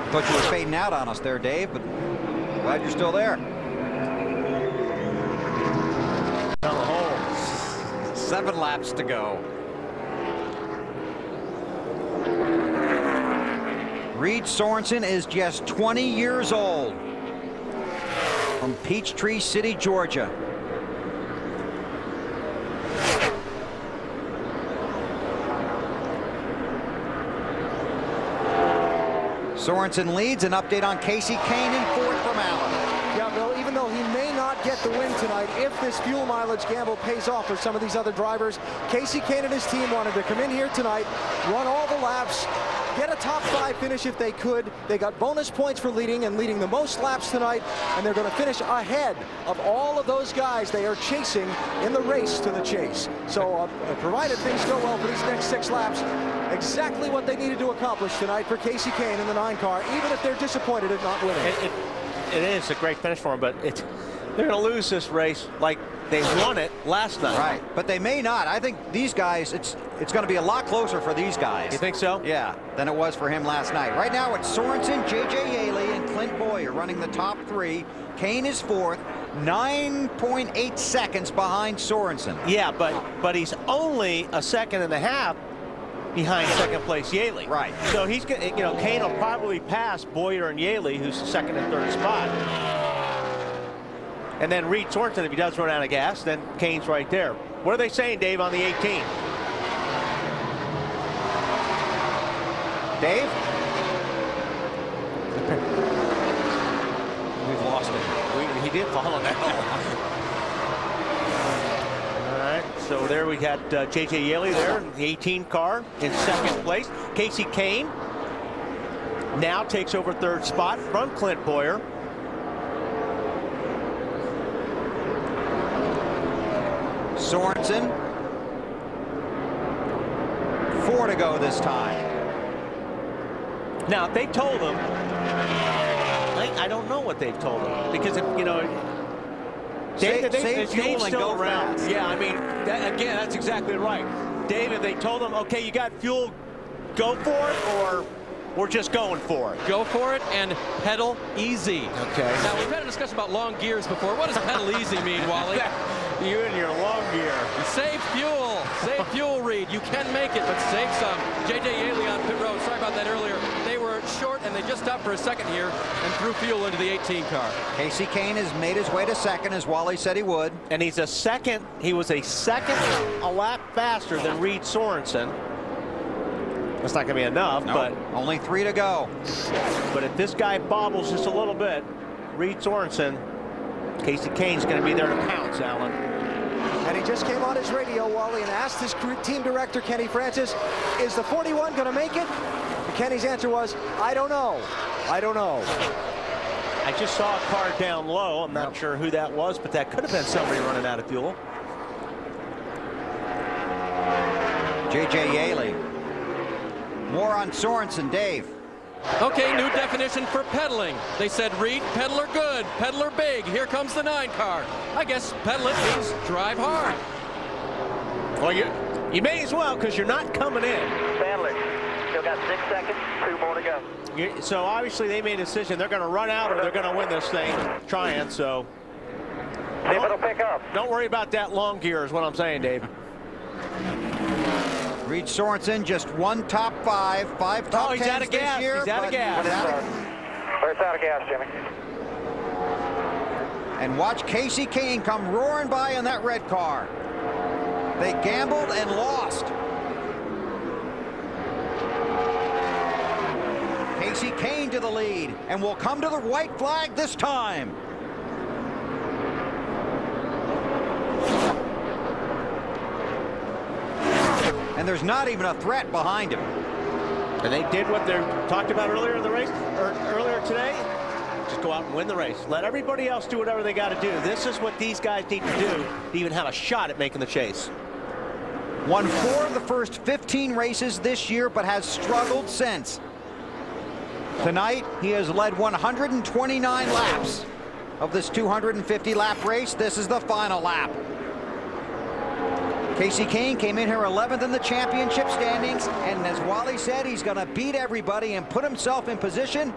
Thought you were fading out on us there, Dave, but glad you're still there. Down the hole. 7 laps to go. Reed Sorensen is just 20 years old from Peachtree City, Georgia. Sorensen leads. An update on Casey Kane in 4th from Allen. Yeah, Bill, even though he may not get the win tonight, if this fuel mileage gamble pays off for some of these other drivers, Casey Kane and his team wanted to come in here tonight, run all the laps, get a top 5 finish if they could. They got bonus points for leading and leading the most laps tonight, and they're going to finish ahead of all of those guys they are chasing in the race to the chase. So provided things go well for these next 6 laps, exactly what they needed to accomplish tonight for Casey Kane in the 9 car, even if they're disappointed at not winning. It is a great finish for them, but they're going to lose this race like they won it last night. Right, but they may not. I think these guys, it's going to be a lot closer for these guys. You think so? Yeah, than it was for him last night. Right now it's Sorensen, J.J. Yaley, and Clint Boyer running the top 3. Kane is 4th, 9.8 seconds behind Sorensen. Yeah, but he's only a 1.5 seconds behind second place Yaley. Right. So he's going to, Kane will probably pass Boyer and Yaley, who's 2nd and 3rd spot. And then Reed Sorensen, if he does run out of gas, then Kane's right there. What are they saying, Dave, on the 18? Dave? We've lost it. He did follow that. All right, so there we got J.J. Yaley there in the 18 car in 2nd place. Casey Kane now takes over 3rd spot from Clint Boyer. Sorensen. 4 to go this time. Now, if they told him, I don't know what they've told him, because if Save David fuel and go around. fast. Yeah, I mean, again, that's exactly right. David, they told him, okay, you got fuel, go for it, or we're just going for it. Go for it and pedal easy. Okay. Now, we've had a discussion about long gears before. What does pedal easy mean, Wally? You and your long gear. Save fuel. Save fuel, Reed. You can make it, but save some. J.J. Yaley on pit road. Sorry about that earlier. They were short, and they just stopped for a second here and threw fuel into the 18 car. Casey Kane has made his way to 2nd, as Wally said he would. And he was a second a lap faster than Reed Sorensen. That's not going to be enough, Nope, but only 3 to go. But if this guy bobbles just a little bit, Reed Sorensen, Casey Kane's going to be there to pounce, Alan. And he just came on his radio, Wally, and asked his team director, Kenny Francis, is the 41 going to make it? And Kenny's answer was, I don't know. I don't know. I just saw a car down low. I'm not sure who that was, but that could have been somebody running out of fuel. J.J. Yaley. More on Sorensen, Dave. Okay, new definition for pedaling. They said, Reed, pedaler good, pedaler big. Here comes the 9 car. I guess pedal it means drive hard. Well, you may as well, because you're not coming in. Stanley, still got 6 seconds, 2 more to go. So obviously they made a decision. They're going to run out or they're going to win this thing trying. So See if it'll pick up. Don't worry about that long gear is what I'm saying, Dave. Reed Sorensen, just 1 top 5, 5 top 10s he's out of gas. this year. He's out of gas. It's out of gas, Jimmy. And watch Casey Kane come roaring by in that red car. They gambled and lost. Casey Kane to the lead and will come to the white flag this time. And there's not even a threat behind him. And they did what they talked about earlier in the race, or earlier today. Just go out and win the race. Let everybody else do whatever they got to do. This is what these guys need to do to even have a shot at making the chase. Won 4 of the first 15 races this year, but has struggled since. Tonight, he has led 129 laps of this 250-lap race. This is the final lap. Casey Kane came in here 11th in the championship standings, and as Wally said, he's going to beat everybody and put himself in position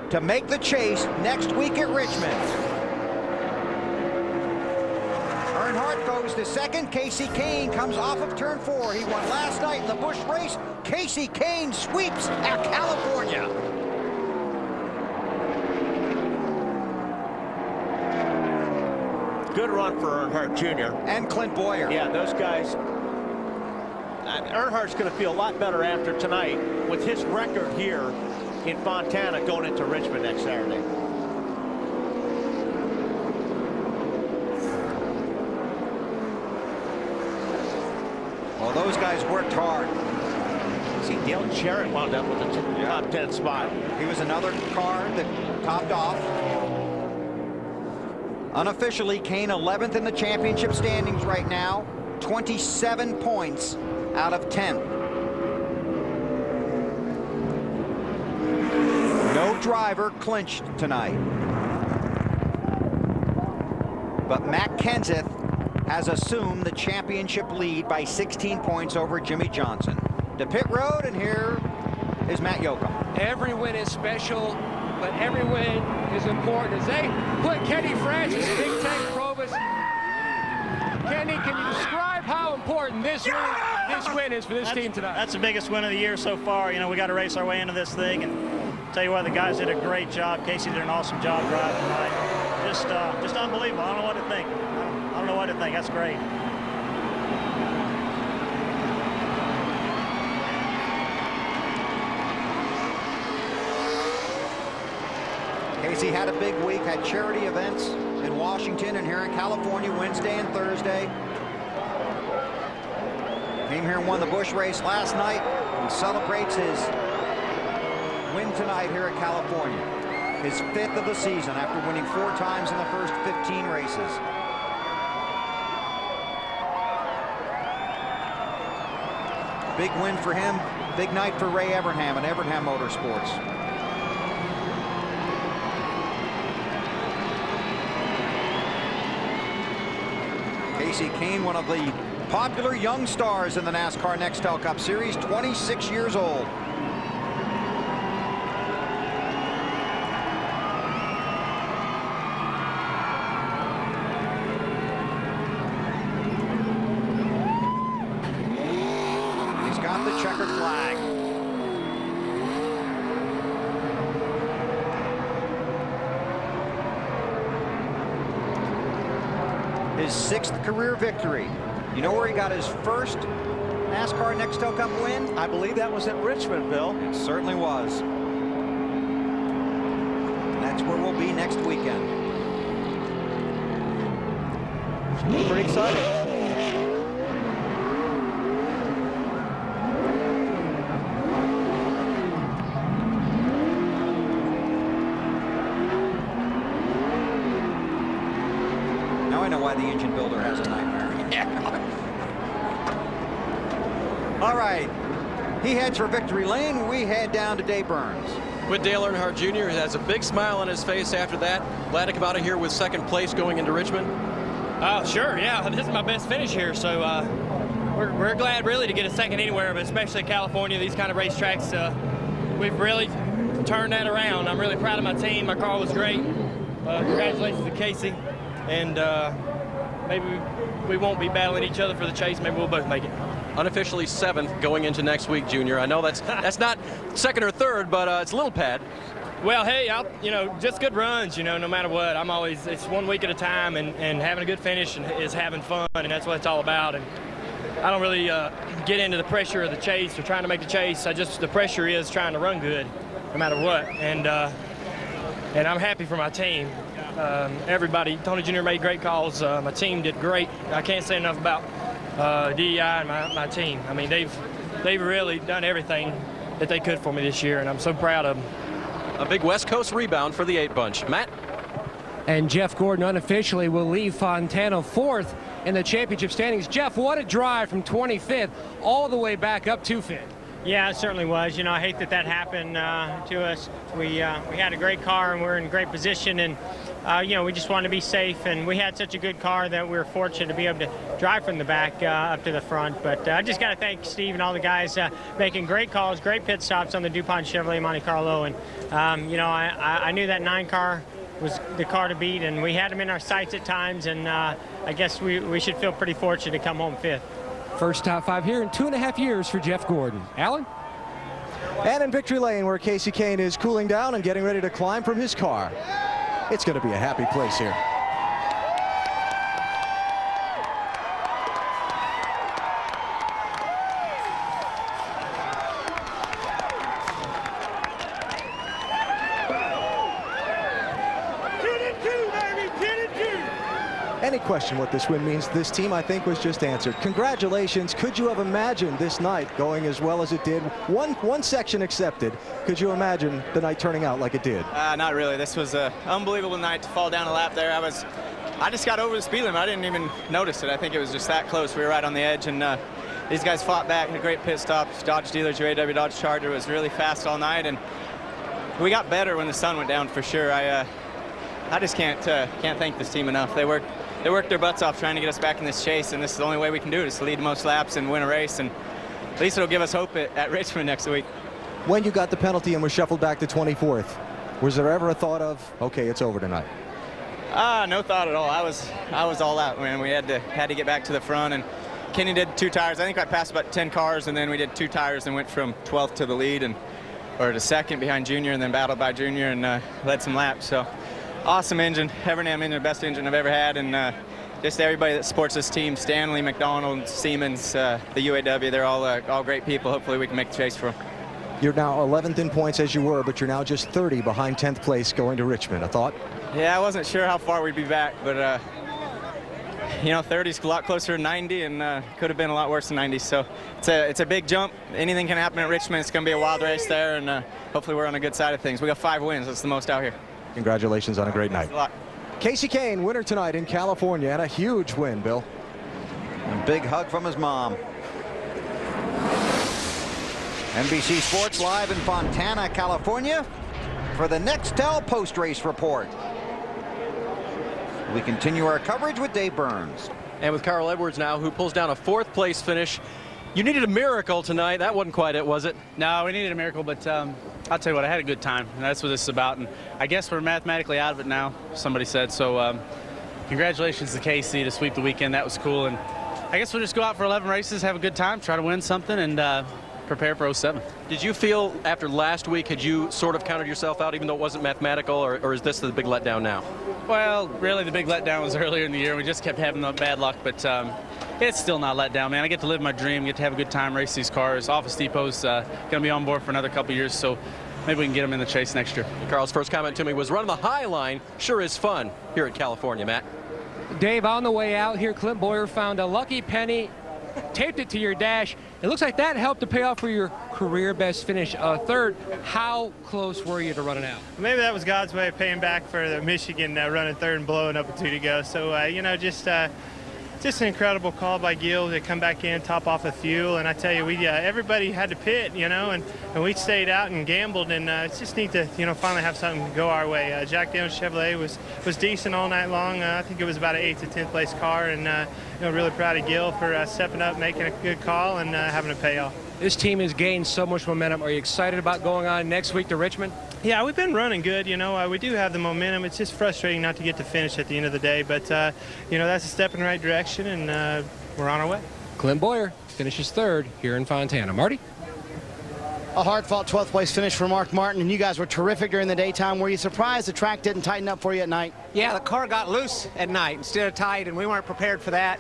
to make the chase next week at Richmond. Earnhardt goes to second. Casey Kane comes off of turn 4. He won last night in the Busch race. Casey Kane sweeps at California. Good run for Earnhardt Jr. And Clint Boyer. Yeah, those guys. Earnhardt's going to feel a lot better after tonight with his record here in Fontana going into Richmond next Saturday. Well, those guys worked hard. See, Dale Jarrett wound up with the top 10 spot. He was another car that topped off. Unofficially, Kane 11th in the championship standings right now. 27 points out of 10. No driver clinched tonight. But Matt Kenseth has assumed the championship lead by 16 points over Jimmy Johnson. To pit road, and here is Matt Yoakum. Every win is special, but every win is important. As they put Kenny Francis, Big Tank Probus. Kenny, can you describe how important this win is for this team tonight? That's the biggest win of the year so far. You know, we got to race our way into this thing, and tell you what, the guys did a great job. Casey did an awesome job driving tonight. Just unbelievable. I don't know what to think. I don't know what to think. That's great. Casey had a big week, had charity events in Washington and here in California Wednesday and Thursday. Came here and won the Busch race last night and celebrates his win tonight here at California. His 5th of the season after winning 4 times in the first 15 races. Big win for him. Big night for Ray Evernham and Evernham Motorsports. Casey Kane, one of the popular young stars in the NASCAR Nextel Cup Series, 26 years old. He's got the checkered flag. His 6th career victory. You know where he got his first NASCAR Next Toe Cup win? I believe that was at Richmond, Bill. It certainly was. And that's where we'll be next weekend. Pretty exciting. Now I know why the engine builder has a nightmare. All right. He heads for victory lane. We head down to Dave Burns. With Dale Earnhardt Jr., who has a big smile on his face after that. Glad to come out of here with second place going into Richmond. Sure, yeah. This is my best finish here, so we're glad really to get a second anywhere, but especially California, these kind of racetracks, we've really turned that around. I'm really proud of my team. My car was great. Congratulations to Casey, and maybe we won't be battling each other for the chase. Maybe we'll both make it. Unofficially 7th going into next week, Junior. I know that's not second or third, but it's a little pad. Well, hey, just good runs, no matter what. It's 1 week at a time, and having a good finish is having fun, and that's what it's all about. And I don't really get into the pressure of the chase or trying to make the chase. The pressure is trying to run good, no matter what. And I'm happy for my team. Everybody, Tony Jr. made great calls. My team did great. I can't say enough about DEI and my team. I mean, they've really done everything that they could for me this year, and I'm so proud of them. A big West Coast rebound for the 8 bunch. Matt? And Jeff Gordon unofficially will leave Fontana 4th in the championship standings. Jeff, what a drive from 25th all the way back up to 5th. Yeah, it certainly was. I hate that happened to us. We had a great car and we're in great position, and we just wanted to be safe, and we had such a good car that we were fortunate to be able to drive from the back up to the front. But I just got to thank Steve and all the guys making great calls, great pit stops on the DuPont Chevrolet Monte Carlo, and I knew that 9 car was the car to beat, and we had them in our sights at times, and I guess we should feel pretty fortunate to come home 5th. First top 5 here in 2.5 years for Jeff Gordon. Alan? And in victory lane, where Casey Kane is cooling down and getting ready to climb from his car. It's going to be a happy place here. Any question what this win means to this team, I think, was just answered. Congratulations. Could you have imagined this night going as well as it did? One section accepted. Could you imagine the night turning out like it did? Not really. This was an unbelievable night to fall down a lap there. I just got over the speed limit. I didn't even notice it. I think it was just that close. We were right on the edge, and these guys fought back, had great pit stops. Dodge dealers, UAW Dodge Charger was really fast all night, and we got better when the sun went down for sure. I just can't thank this team enough. They worked their butts off trying to get us back in this chase, and this is the only way we can do it, is to lead the most laps and win a race, and at least it'll give us hope at Richmond next week. When you got the penalty and was shuffled back to 24th, was there ever a thought of, okay, it's over tonight? No thought at all. I was all out, man. We had to get back to the front, and Kenny did 2 tires. I think I passed about 10 cars, and then we did 2 tires and went from 12th to the lead, or to 2nd behind Junior, and then battled by Junior and led some laps. So awesome engine, Evernham engine, the best engine I've ever had, and just everybody that supports this team, Stanley, McDonald, Siemens, the UAW, they're all great people. Hopefully we can make the chase for them. You're now 11th in points as you were, but you're now just 30 behind 10th place going to Richmond. A thought? Yeah, I wasn't sure how far we'd be back, but 30's a lot closer to 90, and could have been a lot worse than 90. So it's a big jump. Anything can happen at Richmond. It's going to be a wild race there, and hopefully we're on the good side of things. We got 5 wins. That's the most out here. Congratulations on a great night. Thanks a lot. Casey Kane, winner tonight in California, and a huge win, Bill. A big hug from his mom. NBC Sports live in Fontana, California for the Nextel post-race report. We continue our coverage with Dave Burns. And with Carl Edwards now, who pulls down a 4th place finish. You needed a miracle tonight. That wasn't quite it, was it? No, we needed a miracle, but I'll tell you what, I had a good time, and that's what this is about. And I guess we're mathematically out of it now, somebody said. So congratulations to Casey to sweep the weekend. That was cool. And I guess we'll just go out for 11 races, have a good time, try to win something, and prepare for 07. Did you feel after last week, had you sort of counted yourself out, even though it wasn't mathematical, or is this the big letdown now? Well, really, the big letdown was earlier in the year. We just kept having the bad luck, but it's still not let down, man. I get to live my dream, get to have a good time, race these cars. Office Depot's going to be on board for another couple years, so maybe we can get them in the chase next year. Carl's first comment to me was running the high line sure is fun here at California, Matt. Dave, on the way out here, Clint Boyer found a lucky penny, taped it to your dash. It looks like that helped to pay off for your career best finish, third. How close were you to running out? Maybe that was God's way of paying back for the Michigan running third and blowing up a 2 to go. So, you know, just an incredible call by Gil to come back in, top off the fuel. And I tell you, we everybody had to pit, you know, and we stayed out and gambled. And it's just neat to, you know, finally have something go our way. Jack Daniels Chevrolet was decent all night long. I think it was about an 8th to 10th place car. And, you know, really proud of Gil for stepping up, making a good call, and having a payoff. This team has gained so much momentum. Are you excited about going on next week to Richmond? Yeah, we've been running good. You know, we do have the momentum. It's just frustrating not to get to finish at the end of the day. But, you know, that's a step in the right direction, and we're on our way. Clint Boyer finishes third here in Fontana. Marty? A hard-fought 12th place finish for Mark Martin, and you guys were terrific during the daytime. Were you surprised the track didn't tighten up for you at night? Yeah, the car got loose at night instead of tight, and we weren't prepared for that.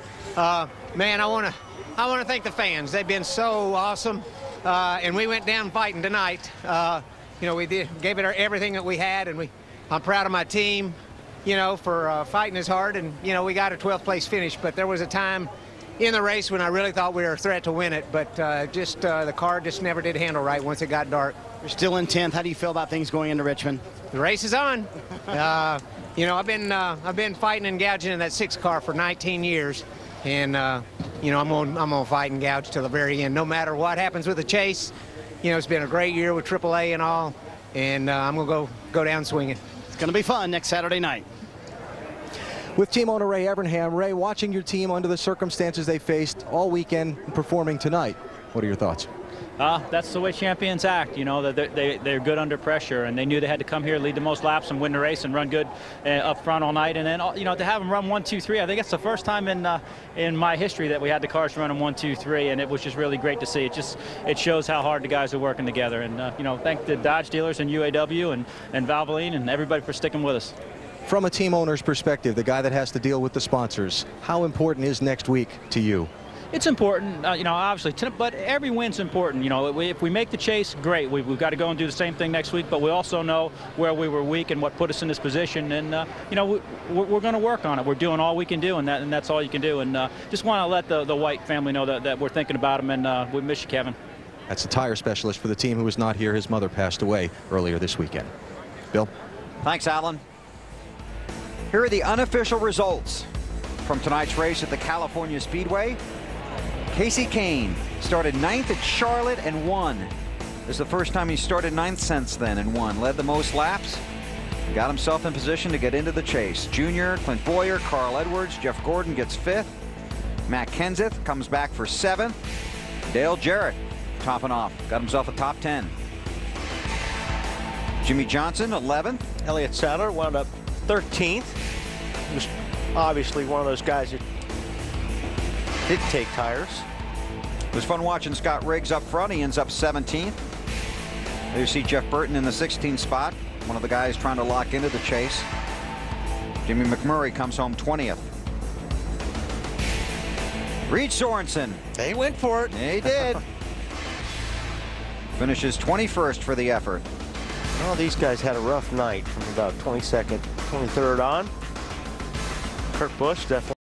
Man, I want to thank the fans. They've been so awesome, and we went down fighting tonight. You know, we gave it everything that we had, and I'm proud of my team, you know, for fighting as hard. And, you know, we got a 12th place finish, but there was a time in the race when I really thought we were a threat to win it, but the car just never did handle right once it got dark. You're still in 10th. How do you feel about things going into Richmond? The race is on. You know, I've been fighting and gouging in that 6 car for 19 years, and you know, I'm gonna fight and gouge till the very end, no matter what happens with the chase. You know, it's been a great year with AAA and all, and I'm gonna go down swinging. It's gonna be fun next Saturday night. With team owner Ray Evernham. Ray, watching your team under the circumstances they faced all weekend, performing tonight, what are your thoughts? That's the way champions act. You know, they're good under pressure, and they knew they had to come here, lead the most laps, and win the race, and run good up front all night. And then, you know, to have them run 1, 2, 3, I think it's the first time in my history that we had the cars running 1, 2, 3, and it was just really great to see. It shows how hard the guys are working together. And you know, thank the Dodge dealers and UAW and Valvoline and everybody for sticking with us. From a team owner's perspective, the guy that has to deal with the sponsors, how important is next week to you? It's important, you know, obviously, but every win's important. You know, if we make the chase, great. We've got to go and do the same thing next week, but we also know where we were weak and what put us in this position. And, you know, we're going to work on it. We're doing all we can do, and that's all you can do. And just want to let the White family know that we're thinking about them, and we miss you, Kevin. That's the tire specialist for the team who was not here. His mother passed away earlier this weekend. Bill? Thanks, Alan. Here are the unofficial results from tonight's race at the California Speedway. Casey Kane started 9th at Charlotte and won. This is the first time he started 9th since then and won. Led the most laps. Got himself in position to get into the chase. Junior, Clint Boyer, Carl Edwards, Jeff Gordon gets 5th. Matt Kenseth comes back for 7th. Dale Jarrett topping off. Got himself a top 10. Jimmy Johnson, 11th. Elliott Sadler wound up 13th. He was obviously one of those guys that did take tires. It was fun watching Scott Riggs up front. He ends up 17th. There you see Jeff Burton in the 16th spot. One of the guys trying to lock into the chase. Jimmy McMurray comes home 20th. Reed Sorensen. They went for it. They did. Finishes 21st for the effort. Well, these guys had a rough night from about 22nd, 23rd on. Kurt Busch definitely